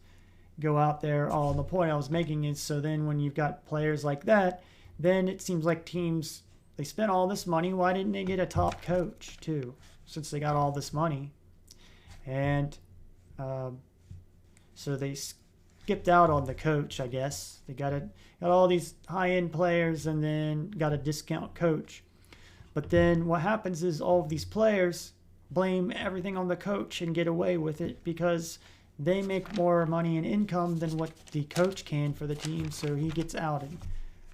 go out there. Oh, the point I was making is, so then when you've got players like that, then it seems like teams, they spent all this money. Why didn't they get a top coach too, since they got all this money? And so they skipped out on the coach, I guess. They got all these high-end players and then got a discount coach. But then what happens is all of these players blame everything on the coach and get away with it because they make more money and income than what the coach can for the team, so he gets outed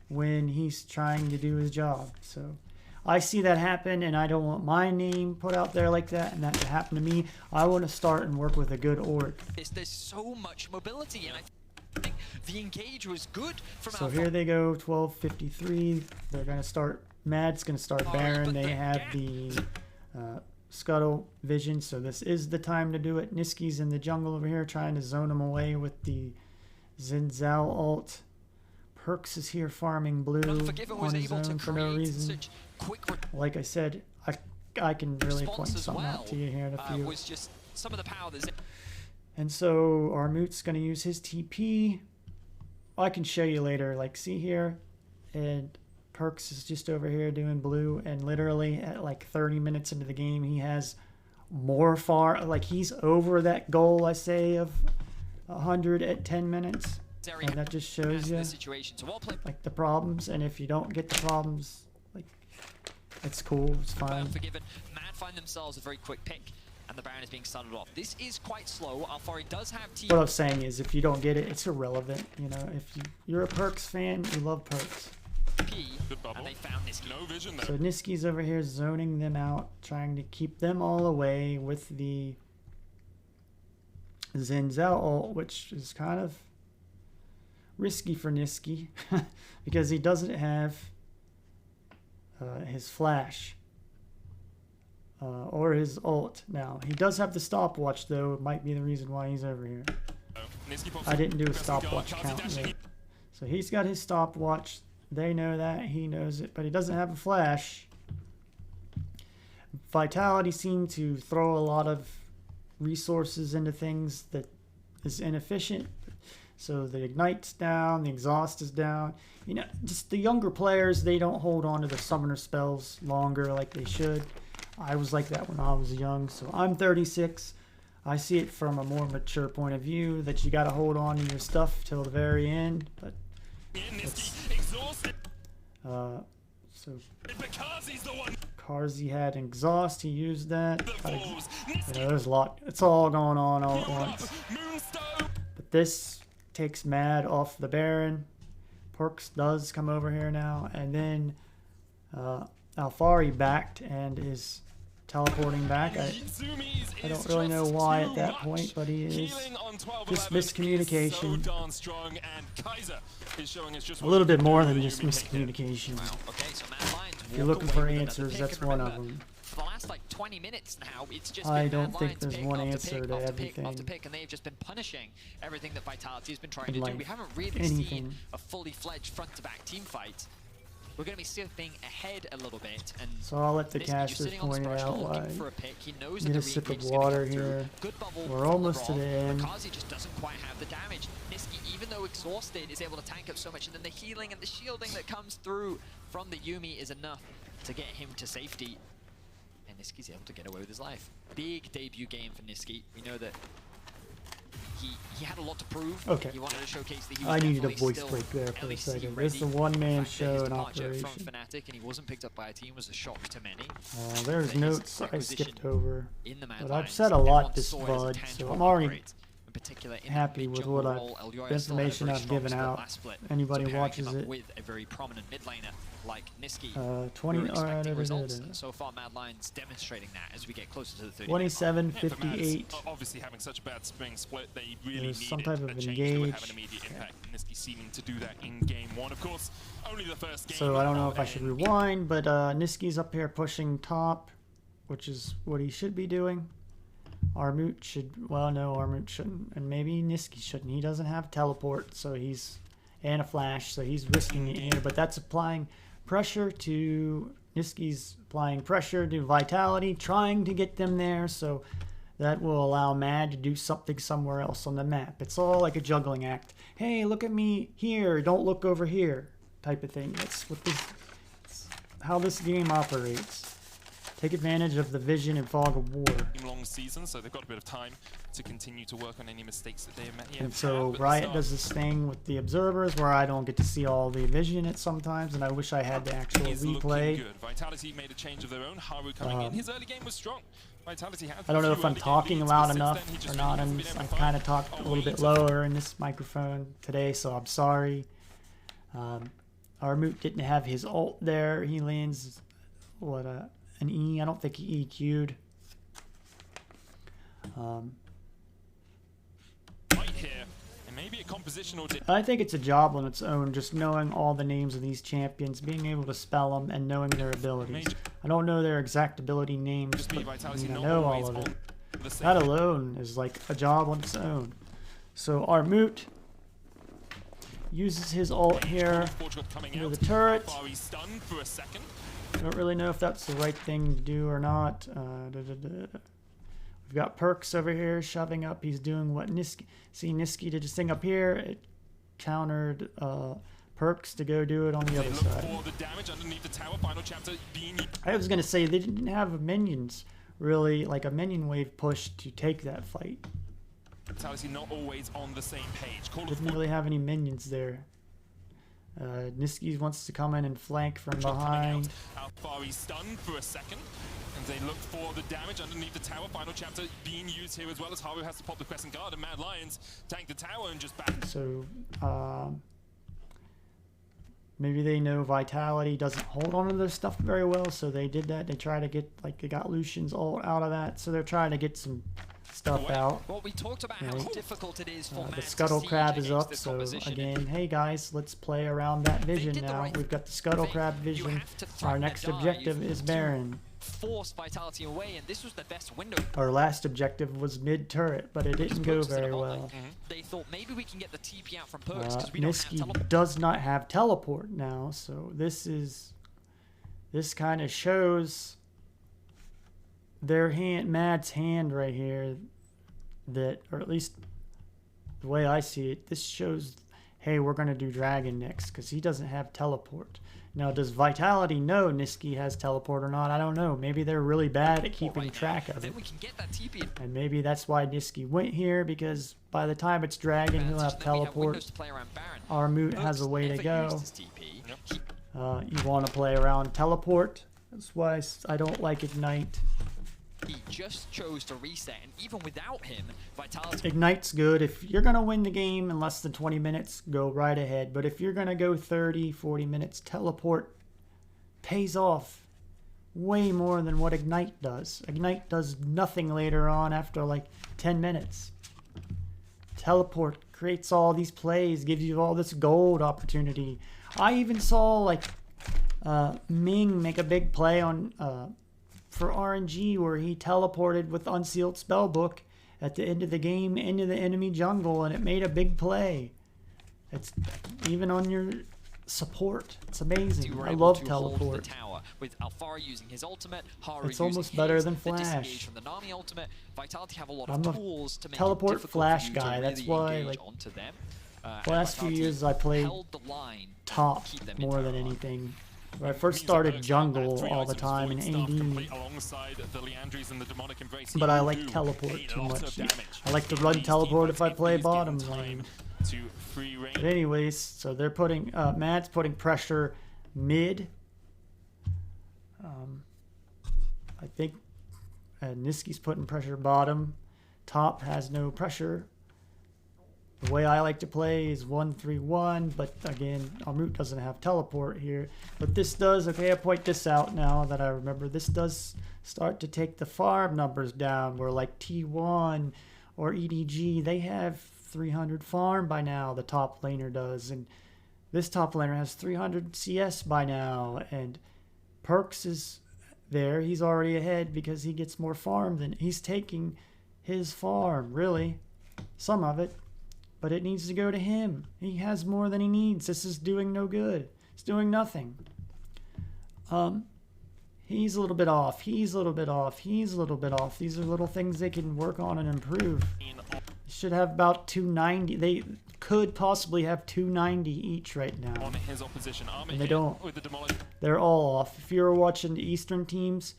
when he's trying to do his job. So I see that happen, and I don't want my name put out there like that, and that to happen to me. I want to start and work with a good org. There's so much mobility, and I think the engage was good from So here they go, 1253. They're going to start, Mad's going to start Baron. They have the Scuttle vision, so this is the time to do it. Niski's in the jungle over here trying to zone him away with the Zinzao ult. Perks is here farming blue on his own for no reason. Like I said, I can really point something out to you here in a few. Was just some of the power that's... And so Armut's going to use his TP. I can show you later. Like, see here, and Perks is just over here doing blue, and literally at like 30 minutes into the game, he has more far, like he's over that goal, I say, of 100 at 10 minutes. And that just shows you like the problems, and if you don't get the problems, like, it's cool, it's fine. Forgiven. Mad find themselves a very quick pick, and the Baron is being started off. This is quite slow. Alfari does have T. What I'm saying is, if you don't get it, it's irrelevant. You know, if you're a Perks fan, you love Perks. And they found Niski. No vision there. So Niski's over here zoning them out, trying to keep them all away with the Zinzao ult, which is kind of risky for Niski because he doesn't have his flash or his ult. Now he does have the stopwatch, though. It might be the reason why he's over here. I didn't do a stopwatch count yet. So he's got his stopwatch. They know that, he knows it, but he doesn't have a flash. Vitality seemed to throw a lot of resources into things that is inefficient. So the ignite's down, the exhaust is down. You know, just the younger players, they don't hold on to the summoner spells longer like they should. I was like that when I was young, so I'm 36. I see it from a more mature point of view that you got to hold on to your stuff till the very end. But so Karzi had exhaust, he used that. You know, there's a lot. It's all going on all at once. But this takes Mad off the Baron. Perks does come over here now, and then Alfari backed and is teleporting back. I don't really know why at that point, but he is. Just miscommunication. So strong, and Kaiser is showing us just A little bit more than just miscommunication. Wow. Okay, so Mad Lions If you're walk looking away for with another answers, pick, that's and one of remember, them. For the last like 20 minutes now, it's just I been don't Mad think Lions there's pick one after answer pick to after pick everything. after pick, and they've just been punishing everything that Vitality has been trying In to do. life. We haven't really Anything. seen a fully fledged front-to-back team fight. We're going to be sitting ahead a little bit, and So I'll let the Niski, you're casters sitting on the point it brush, out looking why. for a pick. He knows Get that a the sip of re-engage is gonna water come through. here. Good bubble We're from almost to LeBron. the end. Makazi just doesn't quite have the damage. Niski, even though exhausted, is able to tank up so much, and then the healing and the shielding that comes through from the Yuumi is enough to get him to safety. And Niski's able to get away with his life. Big debut game for Niski. We know that he had a lot to prove. Okay. He wanted to showcase that he was I needed a definitely voice still break there for a LEC second. ready. This is a one-man The fact that his show in departure operation. from Fnatic and he wasn't picked up by a team was a shock to many. There's His notes I requisition skipped over. In the Mad But I've Lions, said a lot everyone this saw it as a VOD, tangible so I'm already upgrade. In particular, in happy that with mid-jungle what role, I've, LUI the still had a information very I've strong given split out. last split. Anybody So pairing watches him up it. with a very prominent mid laner like Niski. 20. We're expecting Alright, results, and so far Mad Lions demonstrating that as we get closer to the 30. 27, Yeah, for Mad, 58. obviously having such a bad spring split, they really There's needed some type of a change that would have engage. an immediate impact. Niski seeming to do that in game one. Of course, only the first game. So I don't know if I and should rewind, but Niski's up here pushing top, which is what he should be doing. Armut should, well, no, Armut shouldn't, and maybe Niski shouldn't. He doesn't have teleport, so he's, and a flash, so he's risking it here. But that's applying pressure to, Niski's applying pressure to Vitality, trying to get them there, so that will allow Mad to do something somewhere else on the map. It's all like a juggling act. Hey, look at me here, don't look over here, type of thing. That's what this, that's how this game operates. Take advantage of the vision and fog of war. long season, so they've got a bit of time to continue to work on any mistakes that they have made. And so Riot does this thing with the observers where I don't get to see all the vision at sometimes, and I wish I had the actual He's replay. looking good. Vitality made a change of their own. Haru coming in. His early game was strong. Vitality had I don't know a if few I'm early game talking leads, loud but since enough then, he just or really not. hasn't been able I to kind of find talked a little bit lower in this microphone today, so I'm sorry. Armut didn't have his ult there. He lands, what, an E. I don't think he EQ'd. Right here, and maybe a compositional dip. I think it's a job on its own, just knowing all the names of these champions, being able to spell them, and knowing their abilities. I don't know their exact ability names, Just be but Vitality I not know always all of it. on the same That alone is like a job on its own. So Armut uses his ult here into the turret. He's stunned for a second. Don't really know if that's the right thing to do or not. We've got Perks over here shoving up. He's doing what Niski. See, Niski did his thing up here. It countered Perks to go do it on the other side. For the damage underneath the tower. Final chapter being. I was gonna say they didn't have minions really, like a minion wave push to take that fight. Vitality not always on the same page. Call Didn't really have any minions there. Niski wants to come in and flank from behind. Alfari's stunned for a second. And they look for the damage underneath the tower. Final chapter being used here as well as Haru has to pop the Crescent Guard and Mad Lions tank the tower and just back. So maybe they know Vitality doesn't hold on to their stuff very well, so they did that. They try to get, like, they got Lucian's ult out of that, so they're trying to get some stuff out. Well, we talked about how difficult it is for The Mad Scuttle to Crab siege is against up, this so composition. again, hey guys, let's play around that vision did the now. right We've got the Scuttle thing. Crab You vision. have to threaten Our a next dive objective is to Baron. force Vitality away, and this was the best window. Our last objective was mid-turret, but it didn't go Perks instead very of well. They thought maybe we can get the TP out from Perks because we don't have Niski teleport. does not have teleport now, so this kind of shows their hand, Mad's hand right here, that, or at least the way I see it, this shows, hey, we're going to do Dragon next because he doesn't have teleport. Now, does Vitality know Niski has teleport or not? I don't know. Maybe they're really bad at keeping track of it. Then we can get that TP. And maybe that's why Niski went here, because by the time it's Dragon, he'll have teleport. Armut has a way to go. You want to play around teleport. That's why I don't like Ignite. He just chose to reset, and even without him, Vitality... Ignite's good. If you're going to win the game in less than 20 minutes, go right ahead. But if you're going to go 30, 40 minutes, teleport pays off. way more than what Ignite does. Ignite does nothing later on after like 10 minutes. Teleport creates all these plays, gives you all this gold opportunity. I even saw like Ming make a big play on for RNG where he teleported with Unsealed Spellbook at the end of the game into the enemy jungle, and it made a big play. It's even on your support. It's amazing. I love teleport. The tower with Alfari using his ultimate, Haru It's almost using better his, than the Flash. disengage from the Nami ultimate. Vitality have a lot I'm of a tools to make teleport it difficult Flash for you guy. to That's really why, engage like, onto them. The last few years I played held the line top to keep them more in than tower. anything. When I first started jungle all the time in AD, but I like teleport too much. I like to run teleport if I play bottom lane. But anyways, so they're putting, Matt's putting pressure mid. I think Niski's putting pressure bottom. Top has no pressure. The way I like to play is 1-3-1, but again, Amrut doesn't have teleport here. But this does, okay, I point this out now that I remember, this does start to take the farm numbers down, where like T1 or EDG, they have 300 farm by now, the top laner does, and this top laner has 300 CS by now, and Perks is there, he's already ahead because he gets more farm than, he's taking his farm, really, some of it. But it needs to go to him. He has more than he needs. This is doing no good. It's doing nothing. He's a little bit off. He's a little bit off. He's a little bit off. These are little things they can work on and improve. They should have about 290. They could possibly have 290 each right now. On his opposition, and they don't. They're all off. If you were watching the Eastern teams,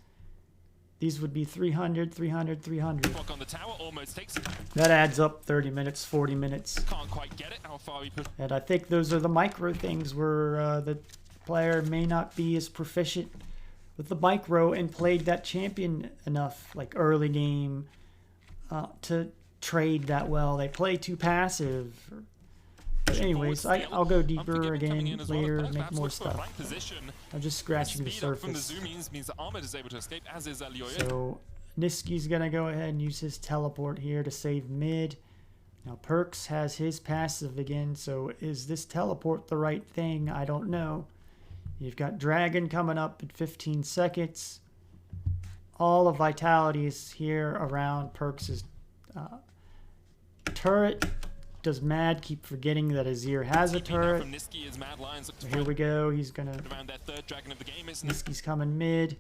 these would be 300, 300, 300. On the tower almost takes that adds up 30 minutes, 40 minutes. Can't quite get it. How far we put. And I think those are the micro things where the player may not be as proficient with the micro and played that champion enough, like early game, to trade that well. They play too passive. But anyways, I'll go deeper again later, make more stuff. I'm just scratching the surface. So Niski's gonna go ahead and use his teleport here to save mid. Now Perks has his passive again, so is this teleport the right thing? I don't know. You've got Dragon coming up in 15 seconds. All of Vitality is here around Perks' turret. Does Mad keep forgetting that Azir has a turret? Here we go. He's gonna. Niski's coming mid.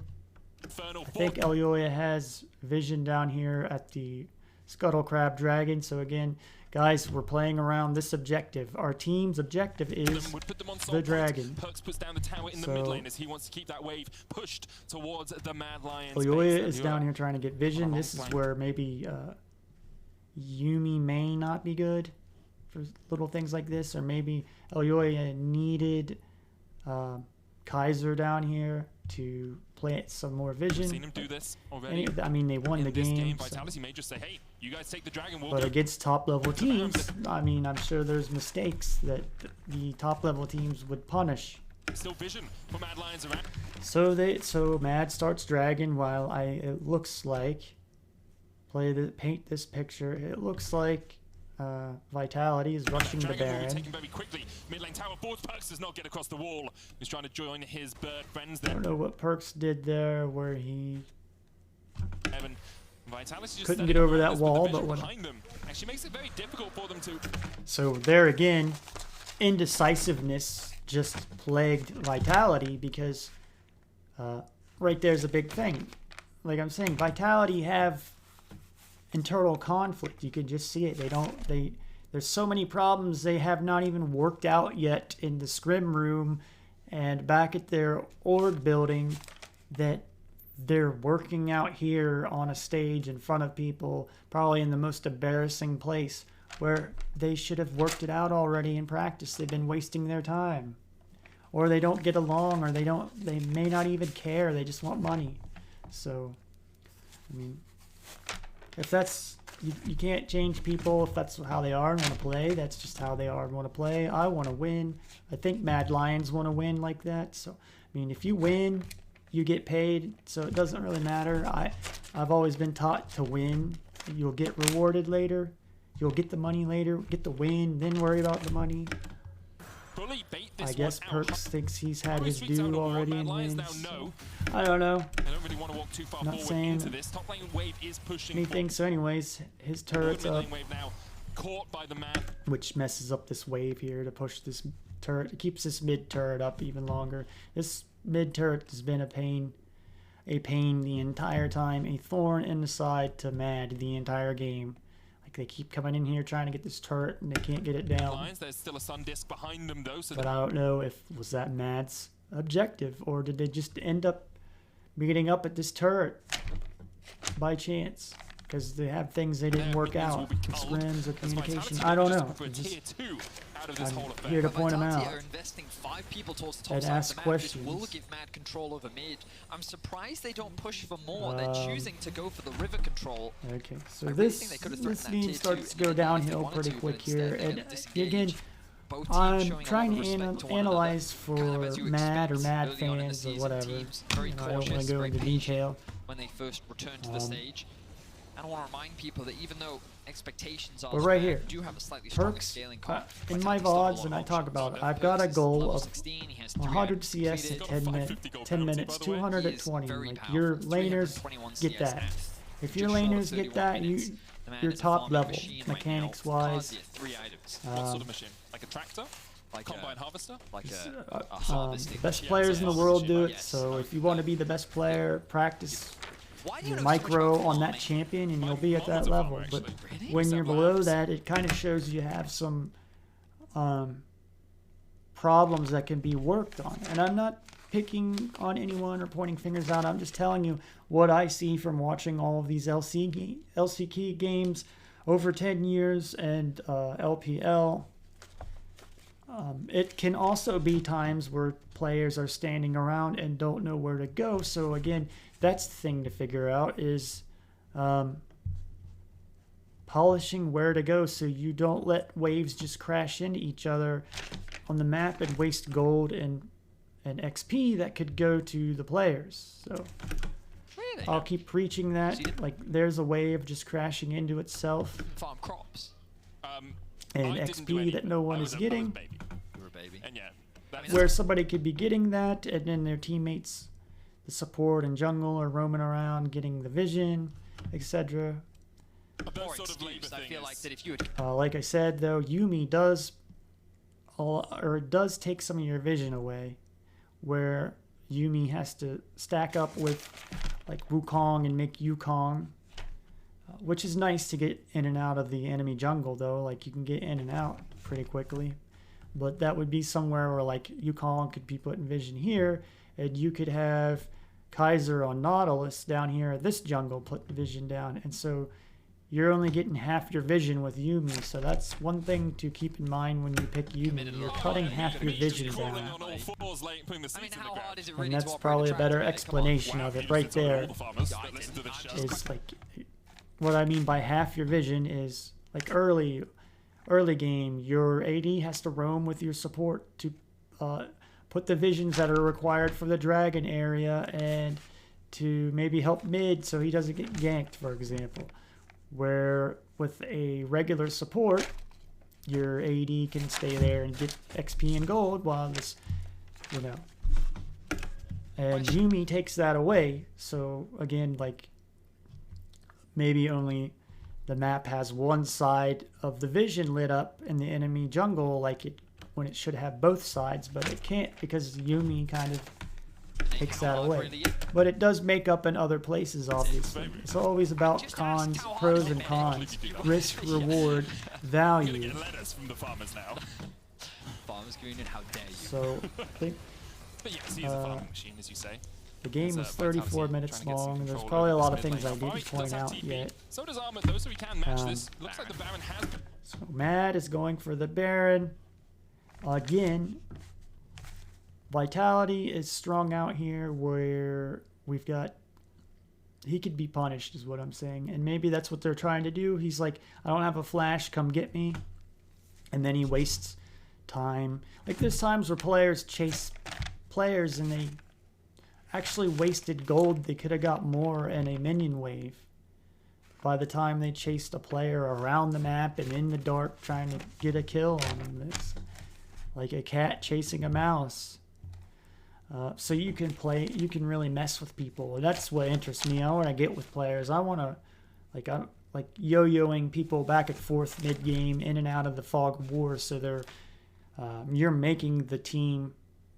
I think Elyoya has vision down here at the Scuttle Crab Dragon. So again, guys, we're playing around this objective. Our team's objective is the Dragon. Elyoya is down here trying to get vision. This is where maybe Yuumi may not be good for little things like this, or maybe Elyoya needed Kaiser down here to plant some more vision. I've seen him do this already. I mean, they won the game. Vitality may just say, "Hey, you guys take the dragon." But against top level teams, I mean, I'm sure there's mistakes that the top level teams would punish. Still vision for Mad Lions around. So Mad starts dragon while it looks like paint this picture. It looks like Vitality is rushing the Baron. Taken very quickly. Mid lane tower boards. Perks does not get across the wall. He's trying to join his bird friends there. I don't know what Perks did there, where he couldn't get over that wall, but behind them actually makes it very difficult for them to. So there again, indecisiveness just plagued Vitality because right there's a big thing. Like I'm saying, Vitality have internal conflict. You can just see it. There's so many problems they have not even worked out yet in the scrim room and back at their org building that they're working out here on a stage in front of people, probably in the most embarrassing place where they should have worked it out already in practice. They've been wasting their time, or they don't get along, or they may not even care. They just want money. So I mean, if that's, you can't change people if that's how they are and want to play. That's just how they are and want to play. I want to win. I think Mad Lions want to win like that. So, I mean, if you win, you get paid, so it doesn't really matter. I've always been taught to win. You'll get rewarded later. You'll get the money later, get the win, then worry about the money. Bully bait this I guess one out. Perks thinks he's had Probably his streaks out due a ward. already Mad and Lions wins. now know. I don't know. They don't really want to walk too far Not forward saying into this. Top lane wave is pushing anything. So anyways, his turret's forward. up, Mid lane wave now caught by the man. which messes up this wave here to push this turret. It keeps this mid turret up even longer. This mid turret has been a pain the entire time, a thorn in the side to Mad the entire game. Like they keep coming in here trying to get this turret and they can't get it down. Lions, there's still a sun disc behind them though, so But I don't know if was that Mad's objective or did they just end up meeting up at this turret by chance because they have things they didn't work out, scrims or communication. I don't know. I'm here to point them out are investing 5 people towards the top and side of ask the map. questions. This will give Mad control over mid. I'm surprised they don't push for more. They're choosing to go for the river control. Okay, so I really this think they could have threatened that game tier starts two to go if they downhill wanted pretty to, quick but instead here, they're and gonna disengage. again, Both teams I'm showing a lot trying of to respect to one analyze another. Kind of for as you Mad or expect Mad early on in the fans or season, whatever. teams very I don't want cautious, to go very into patient detail. when they first return to the stage. I don't want to remind people that even though expectations are But right low, here, do have a slightly stronger Perks, scaling comp. in my VODs, and I talk about it, I've got a goal of 100 CS at 10 minutes, 220. Like, your laners get that. If your laners get that, you're top level, mechanics-wise. What sort of machine? Like a tractor? Like combine harvester? Like a The best players in the world do it, so if you want to be the best player, practice your micro on that champion and you'll be at that level. But when you're below that, it kind of shows you have some problems that can be worked on. And I'm not picking on anyone or pointing fingers out. I'm just telling you what I see from watching all of these LCK games over 10 years and LPL. It can also be times where players are standing around and don't know where to go. So again, that's the thing to figure out is polishing where to go so you don't let waves just crash into each other on the map and waste gold and XP that could go to the players. So I'll keep preaching that. Like there's a wave just crashing into itself. Farm crops. And XP that no one is getting. You were a baby. And yeah, Where somebody could be getting that, and then their teammates, the support and jungle, are roaming around getting the vision, etc. More excuse. I feel like that if you had Like I said, though, Yuumi does take some of your vision away, where Yuumi has to stack up with like Wukong and make Yukong, which is nice to get in and out of the enemy jungle, though. Like you can get in and out pretty quickly. But that would be somewhere where like Yukong could be putting vision here, and you could have Kaiser on Nautilus down here at this jungle put vision down. And so you're only getting half your vision with Yuumi. So that's one thing to keep in mind when you pick Yuumi. You're cutting half your vision down. And that's probably a better explanation of it right there. Is like what I mean by half your vision is like early game, your AD has to roam with your support to put the visions that are required for the dragon area and to maybe help mid so he doesn't get ganked, for example. Where with a regular support, your AD can stay there and get XP and gold while this, and Yuumi takes that away. So again, like maybe only the map has one side of the vision lit up in the enemy jungle, like it when it should have both sides, but it can't because Yuumi kind of takes that away. But it does make up in other places, obviously. It's always about cons, pros and cons, risk, reward, value. Farmers Green and how dare you. So I think But yes, he is a farming machine, as you say. the game is 34 minutes long, and there's probably a lot of things I didn't point out yet. So does Armor, though, so we can match this. Looks like the Baron has... So Mad is going for the Baron. Again, Vitality is strung out here where we've got... He could be punished is what I'm saying. And maybe that's what they're trying to do. He's like, I don't have a flash, come get me. And then he wastes time. Like there's times where players chase players and they actually wasted gold. They could have got more in a minion wave by the time they chased a player around the map and in the dark trying to get a kill on them. It's like a cat chasing a mouse. So you can really mess with people. That's what interests me. I want to get with players. I want to, I'm like yo-yoing people back and forth mid-game, in and out of the fog of war. So they're, you're making the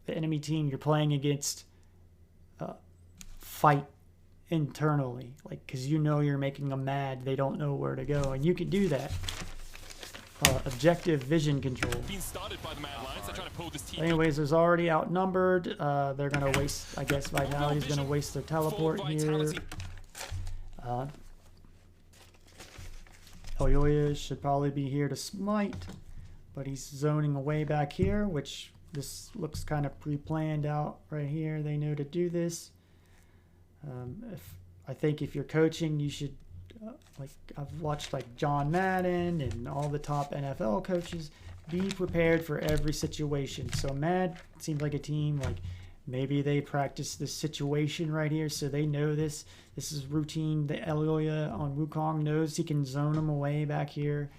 enemy team you're playing against, fight internally, because you're making them mad. They don't know where to go, and you can do that. Objective vision control. Being started by the Mad Lions, they're trying to pull this team. Anyways, there's already outnumbered. They're gonna waste. I guess Vitality's gonna waste their teleport here. Elyoya should probably be here to smite, but he's zoning away back here, which this looks kind of pre-planned out right here. They know to do this. I think if you're coaching, you should. I've watched John Madden and all the top NFL coaches, be prepared for every situation. So Mad seems like a team, maybe they practice this situation right here, so they know this is routine. The Elyoya on Wukong knows he can zone him away back here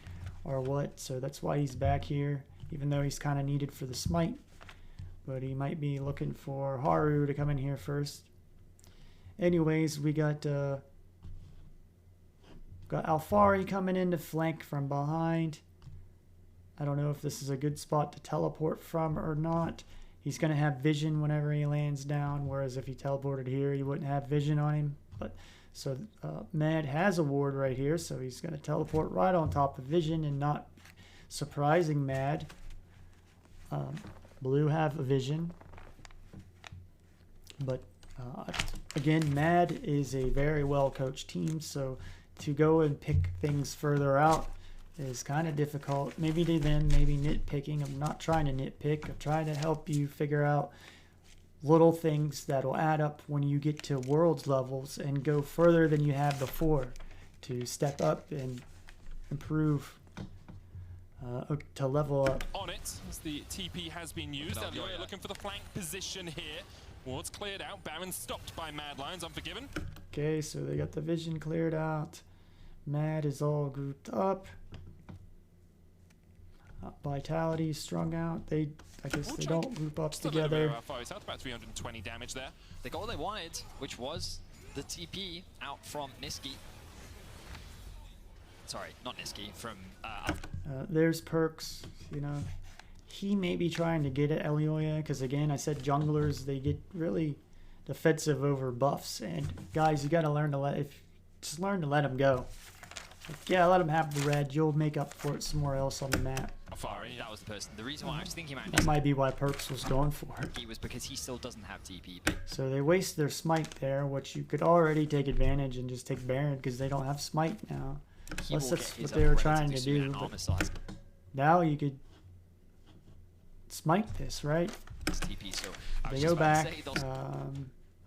or what, so that's why he's back here, even though he's kind of needed for the smite, but he might be looking for Haru to come in here first. Anyways, we got Alfari coming in to flank from behind. I don't know if this is a good spot to teleport from or not. He's going to have vision whenever he lands down, whereas if he teleported here, he wouldn't have vision on him. So Mad has a ward right here, so he's going to teleport right on top of vision and not surprising Mad. Blue have a vision. But again, Mad is a very well-coached team, so to go and pick things further out is kind of difficult. Maybe to them, maybe nitpicking. I'm not trying to nitpick. I'm trying to help you figure out little things that will add up when you get to Worlds levels and go further than you have before, to step up and improve, to level up. On it, as the TP has been used. Elyoya looking for the flank position here. Ward's cleared out. Baron stopped by Mad Lions, Unforgiven. Okay, so they got the vision cleared out. Mad is all grouped up. Vitality strung out. I guess they don't group up together. About 320 damage there. They got what they wanted, which was the TP out from Niski. Sorry, not Niski, from there's Perks, he may be trying to get at Elyoya, because again, I said junglers, they get really defensive over buffs, and guys, you got to learn to let them go. Let them have the red. You'll make up for it somewhere else on the map. Alfari, that was the person. The reason why I was thinking about that might be why Perks was going for it. He was because he still doesn't have TP. So they waste their smite there, which you could already take advantage and just take Baron because they don't have smite now. Unless that's what they were trying to do. Now you could smite this, right? It's TP, so they go back.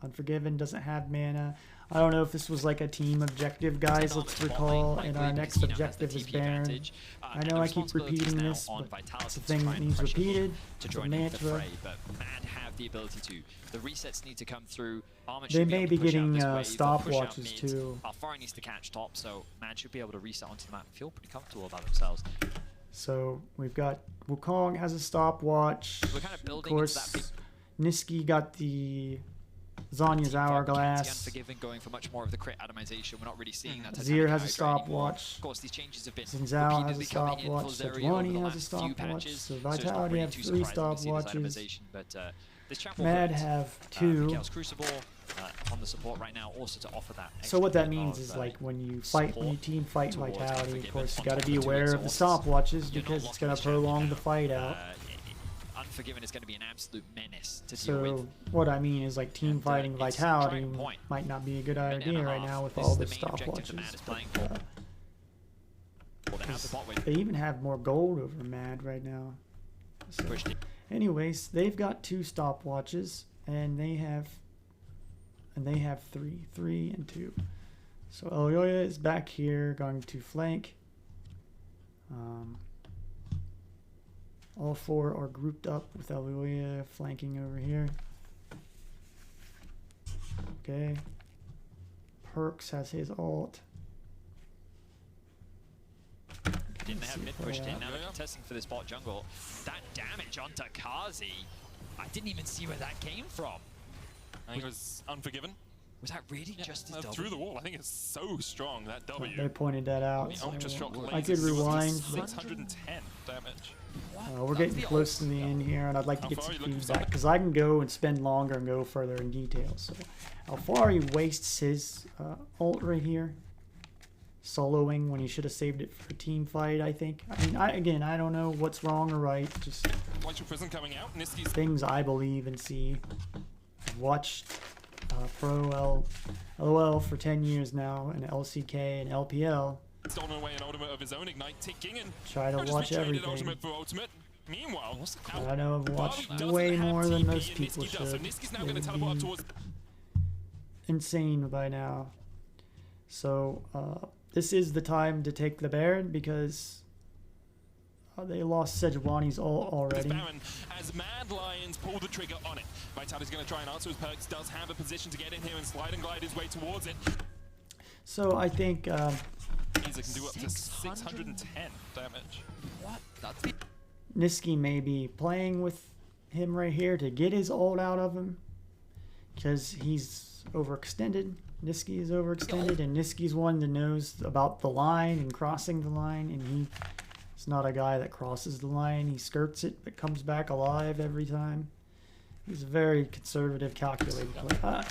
Unforgiven doesn't have mana. I don't know if this was a team objective, guys. Let's recall, and our next objective is Baron. I know I keep repeating this, but it's a thing that needs repeated. It's a mantra. But Mad have the ability to. The resets need to come through. They may be getting stopwatches too. Alfari needs to catch top, so Mad should be able to reset onto the map and feel pretty comfortable about themselves. So we've got Wukong has a stopwatch. We're kind of building of course, Niski got the Zanya's Hourglass. Unforgiven going for much more of the crit atomization. We're not really seeing that. Zir has a stopwatch. Of course, these changes have been Zinzao has a stopwatch. Sejuani has a stopwatch. So Vitality have 3 stopwatches. Mad have 2. Crucible on the support right now, also to offer that. So what that means is when you team fight Vitality, of course you got to be aware of the stopwatches because it's going to prolong the fight out. Unforgiven is going to be an absolute menace to deal with. So what I mean is team fighting Vitality might not be a good idea right now with all the stopwatches. They even have more gold over Mad right now. So, anyways, they've got 2 stopwatches and they have 3 and 2. So Elyoya is back here going to flank. All 4 are grouped up with Elyoya flanking over here. Okay. Perks has his ult. Didn't have mid pushed in, now they're Yeah. contesting for this bot jungle. That damage onto Kazi, I didn't even see where that came from. I think it was Unforgiven. Was that really just his double? Through the wall. I think it's so strong, that W. They pointed that out. The Ultra Shock I could rewind. 610 damage. We're getting close to the end here, and I'd like to get some feedback because I can go and spend longer and go further in detail. So, Alfari wastes his ult right here, soloing when he should have saved it for a team fight. I think. I mean, I don't know what's wrong or right. Just Electric Prison coming out. Niski's things I believe and see. I've watched Pro LOL for 10 years now, and LCK and LPL. stolen away an ultimate of his own. Ignite ticking and Try to watch everything. ultimate for ultimate. Meanwhile, I know I've watched doesn't way have more than TP most and people Niski does, so should. Niski's now It going to would teleport up be towards. insane by now. So this is the time to take the Baron because they lost Sejuani's ult already. Baron, as Mad Lions pull the trigger on it. Vitality's going to try and answer his perks. Does have a position to get in here and slide and glide his way towards it. So I think Easy can do up to 610 damage. What? That's the Niski may be playing with him right here to get his ult out of him because he's overextended. Niski is overextended, and Niski's one that knows about the line and crossing the line, and he's not a guy that crosses the line. He skirts it but comes back alive every time. He's a very conservative, calculated player.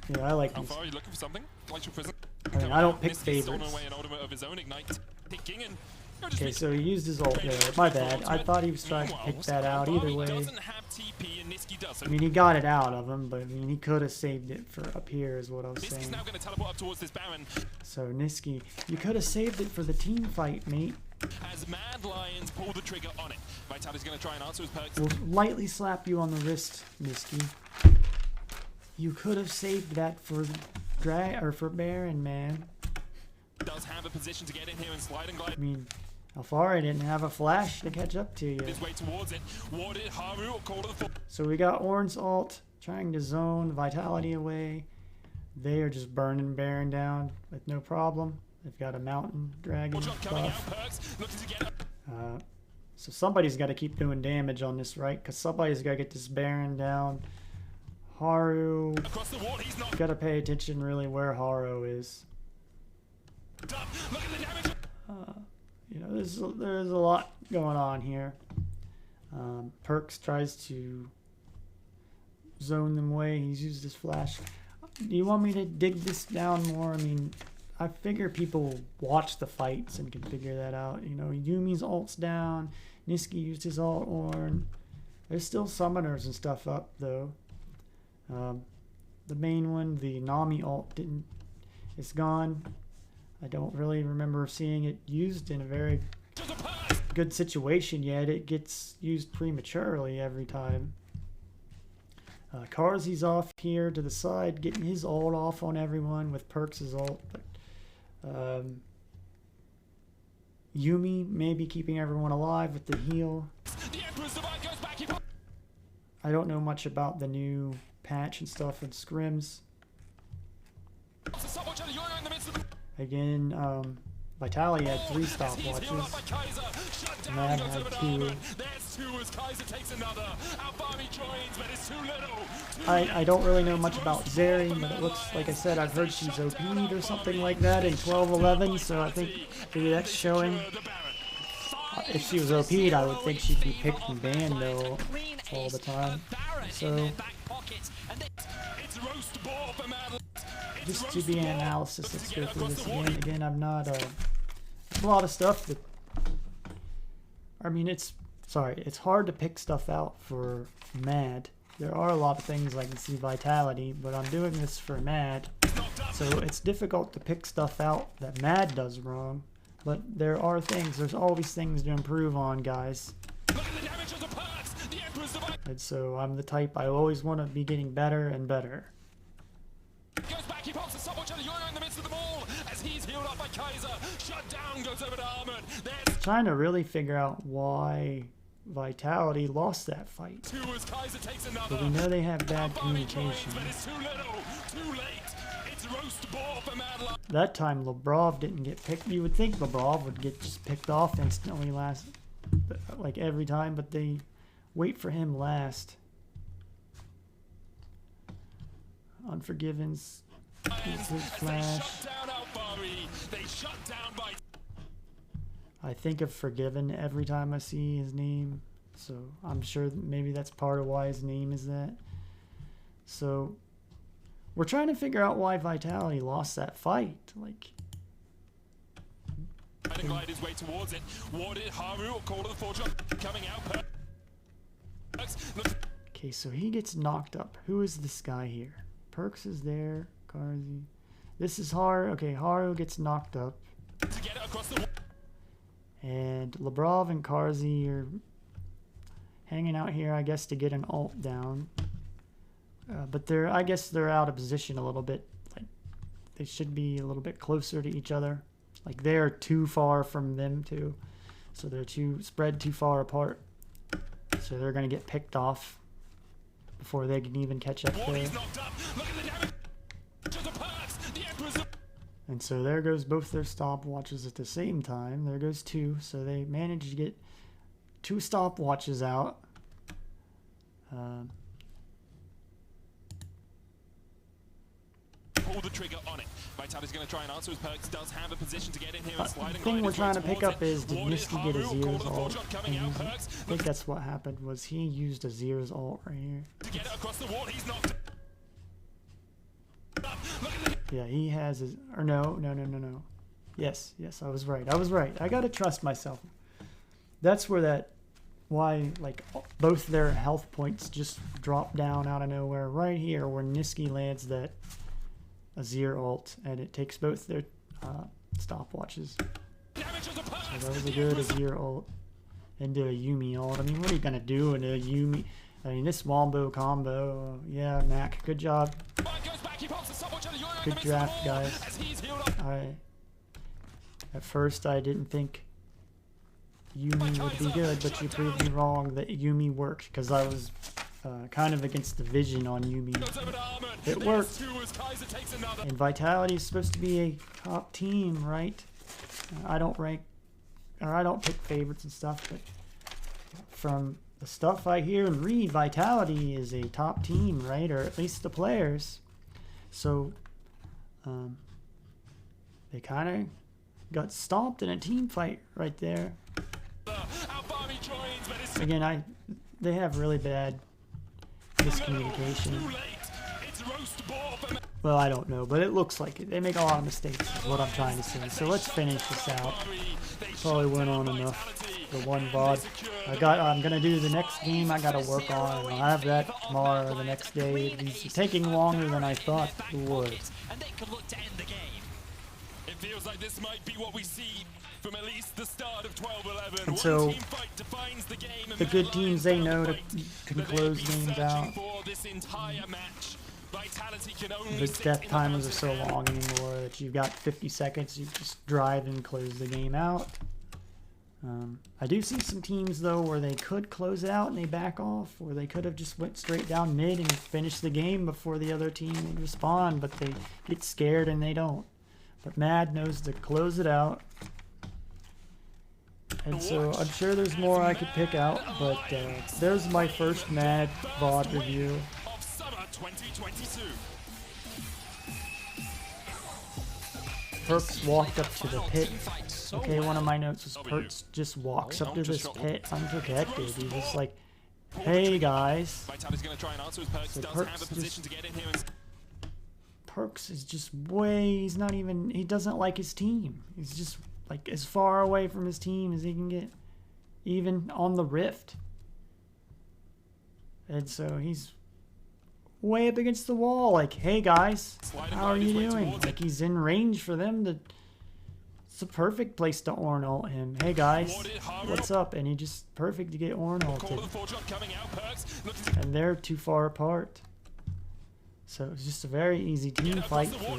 Yeah, I like How this. far are you looking for something? Electric Prison. I mean, I don't pick Niski's stolen favorites. away an ultimate of his own. Ignite ticking and. Okay, so he used his ult there. My bad. I thought he was trying to pick that out either way. Doesn't have TP and Niski does. I mean, he got it out of him, but I mean, he could have saved it for up here is what I was Niski's saying. now going to teleport up towards this Baron. So, Niski, you could have saved it for the team fight, mate. As Mad Lions pull the trigger on it. Vitality's going to try and answer his perks. We'll lightly slap you on the wrist, Niski. You could have saved that for for Baron, man. Does have a position to get in here and slide and glide I mean, Alfari didn't have a flash to catch up to you. his way towards it. Warded Haru call to the floor. So we got Ornn's ult trying to zone Vitality away. They are just burning Baron down with no problem. They've got a mountain dragon Jump coming buff. out. Perks looking to get up. So somebody's got to keep doing damage on this, right? Because somebody's got to get this Baron down. Haru. Across the wall. He's not Got to pay attention really where Haru is. up. Look at the damage. You know, there's a lot going on here. Perks tries to zone them away. He's used his flash. Do you want me to dig this down more? I mean, I figure people watch the fights and can figure that out. You know, Yumi's ult's down. Niski used his ult. Ornn. There's still summoners and stuff up though. The main one, the Nami ult, it's gone. I don't really remember seeing it used in a very good situation yet. It gets used prematurely every time. Karzi's off here to the side, getting his ult off on everyone with Perks' ult. But Yumi may be keeping everyone alive with the heal. The Emperor's Divide goes back. He I don't know much about the new patch and stuff with scrims. pops a stopwatch on the Yoyo in the midst of the. Again, Vitality had 3 As he's healed up by stopwatches. Kaiser. Shut down Mad goes had over to 2. Armin. There's 2 as Kaiser takes another. Albami joins, but it's too little. I don't really know much about Zeri, but it looks like I said I've heard she's OP'd or something like that in 12-11, so I think maybe that's showing. The Baron. If she was OP'd, I would think she'd be picked and banned though all the time. So It's roast boar for Mad. just to be an analysis, let's go through this again. Again, I'm not a lot of stuff that. I mean, it's hard to pick stuff out for Mad. There are a lot of things I can see Vitality, but I'm doing this for Mad, so it's difficult to pick stuff out that Mad does wrong. But there are things. There's always things to improve on, guys. Look at the damage of the perks. The Emperor's Divide And so I'm the type I always want to be getting better and better. goes back. He pops a stopwatch on the Yoyo in the midst of them all. As he's healed up by Kaiser. Shut down goes over to Armin. There's Trying to really figure out why Vitality lost that fight. Two as Kaiser takes But another. we know they have bad Alfari joins, communication. but it's too little, too late. It's roast ball for Mad Lion. That time Labrov didn't get picked. You would think Labrov would get just picked off instantly like every time, but they wait for him last. Unforgiven's his flash. They shut down Alfari. They shut down by. I think of Forgiven every time I see his name, so I'm sure that maybe that's part of why his name is that. So we're trying to figure out why Vitality lost that fight. Like, Trying to glide his way towards it. Warded Haru, call to the fortune coming out. Perks. okay, so he gets knocked up. Who is this guy here? Perks is there. Karzi. This is Haru. Okay, Haru gets knocked up. To get it across the. And Labrov and Karzi are hanging out here, I guess, to get an ult down. But I guess they're out of position a little bit. Like, they should be a little bit closer to each other. Like, they're too far from them too, so they're spread too far apart. So they're gonna get picked off before they can even catch up there. Wardy's knocked up. Look at the damage to the Perks. The Emperor's. And so there goes both their stopwatches at the same time. There goes two. So they managed to get two stopwatches out. Pull the trigger on it. Vitality's going to try and answer his Perks. Does have a position to get in here and slide The and thing glide we're his way trying to pick towards up it. is, did Warded Misty get a Haru, call Zero's to the ult? fortune coming out. Perks. I think that's what happened, was he used a Zero's ult right here. To get it across the wall. He's knocked up. Look at the. Yeah, he has his, or no. Yes, I was right. I gotta trust myself. That's where why, like, both their health points just drop down out of nowhere. Right here, where Niski lands that Azir ult, and it takes both their stopwatches. Damage of the Perks. So that was a good Azir ult into a Yuumi ult. I mean, what are you gonna do into a Yuumi? I mean, this Wombo combo, yeah, Mac, good job. Good draft, guys. At first, I didn't think Yuumi would be good, but you proved me wrong that Yuumi worked, because I was kind of against the vision on Yuumi. It worked. And Vitality is supposed to be a top team, right? I don't pick favorites and stuff, but from the stuff I hear and read, Vitality is a top team, right? Or at least the players. So they kind of got stomped in a team fight right there. Again, they have really bad miscommunication. Well, I don't know, but it looks like it. They make a lot of mistakes, is what I'm trying to say. So let's finish this out. Probably went on enough for one VOD. I'm gonna do the next game I gotta work on, and I'll have that tomorrow or the next day. It's taking longer than I thought it would. And they could look to end the game. It feels like this might be what we see from at least the start of 12-11. And so, team fight defines the game, and the good teams, they know can close games out. for this entire match. Vitality can only The sit death in timers the are so long anymore that you've got 50 seconds, you just drive and close the game out. I do see some teams, though, where they could close it out and they back off, or they could have just went straight down mid and finished the game before the other team would respond, but they get scared and they don't. But Mad knows to close it out. And so I'm sure there's more I could pick out, but there's my first Mad VOD review. of summer 2022. Perks walked up to the pit. Okay, one of my notes was Perks just walks up to this pit unprotected. He's just like, hey guys. Vitality's going to try and answer his Perks. So Does Perks have a position to get in here. Perks is just he's not even, he doesn't like his team. He's just like as far away from his team as he can get, even on the Rift. And so he's way up against the wall, like, hey guys, how are you doing? Like, he's in range for them to, it's a perfect place to Ornn ult him. Hey guys, what's up? And he just perfect to get Ornn ulted. And they're too far apart. So it's just a very easy team fight for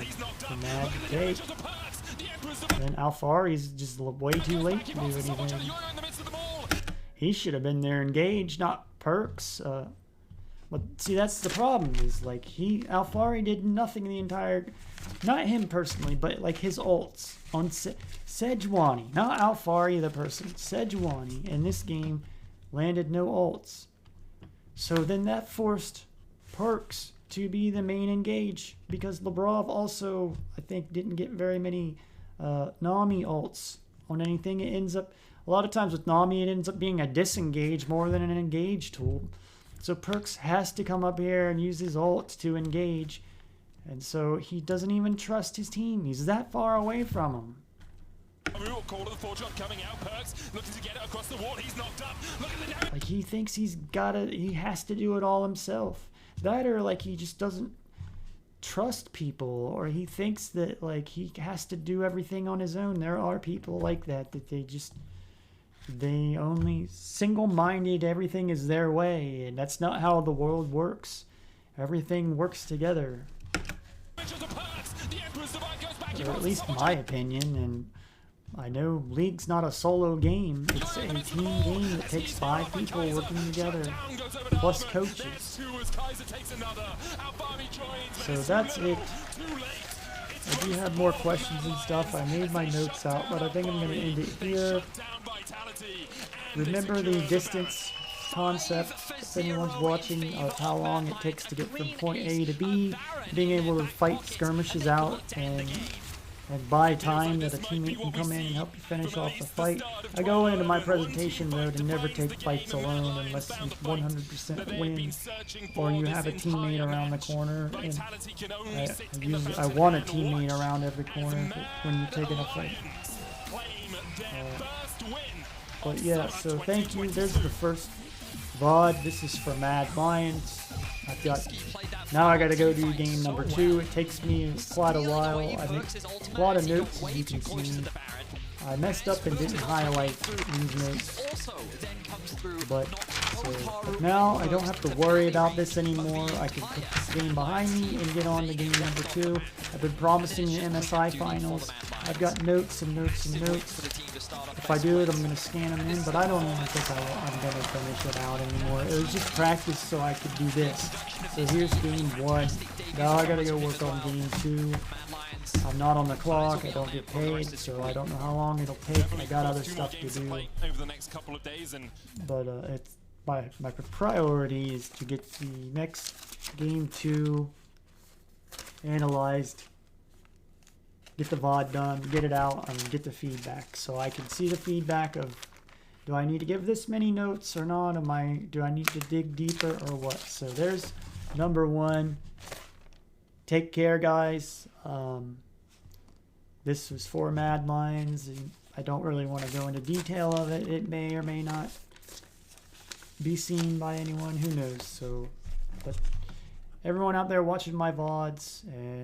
Mad to take. And Alfari's just way too late to do anything. he should have been there engaged, not Perks. But see, that's the problem, is like Alfari did nothing the entire, not him personally, but like his ults on Sejuani, not Alfari the person, Sejuani in this game landed no ults. So then that forced Perks to be the main engage, because Labrov also, I think, didn't get very many Nami ults on anything. It ends up, a lot of times with Nami, it ends up being a disengage more than an engage tool. So Perks has to come up here and use his ult to engage. And so he doesn't even trust his team. He's that far away from him. Call of the fortune coming out. Perks looking to get it across the wall. He's knocked up. Look at the damage. Like, he thinks he has to do it all himself. That, or like he just doesn't trust people, or he thinks that like he has to do everything on his own. There are people like that they only single-minded, everything is their way, and that's not how the world works. Everything works together. Or at least my opinion, and I know League's not a solo game. It's a team game that takes 5 people working together, plus coaches. So that's it. I do have more questions and stuff. I made my notes out, but I think I'm going to end it here. Remember the distance concept, if anyone's watching, of how long it takes to get from point A to B, being able to fight skirmishes out and buy time that a teammate can come in and help you finish off the fight. I go into my presentation though to never take fights alone unless you 100% win or you have a teammate around the corner. And I want a teammate around every corner when you're taking a fight. But yeah, so thank you. There's the first VOD. This is for Mad Lions. Now I gotta go do game number 2. It takes me quite a while. I make a lot of notes, as you can see. I messed up and didn't highlight these notes. But now I don't have to worry about this anymore. I can put this game behind me and get on to game number 2. I've been promising the MSI finals. I've got notes and notes and notes. If I do it, I'm going to scan them in, but I don't even think I'm going to finish it out anymore. It was just practice so I could do this. So here's game 1. Now I got to go work on game 2. I'm not on the clock, I don't get paid, so I don't know how long it'll take. I got other stuff to do. But it's my priority is to get the next game 2 analyzed, get the VOD done, get it out, and get the feedback. So I can see the feedback of, do I need to give this many notes or not? Do I need to dig deeper or what? So there's number 1. Take care, guys. This was for Mad Lions. I don't really want to go into detail of it. It may or may not be seen by anyone. Who knows? So, but everyone out there watching my VODs, and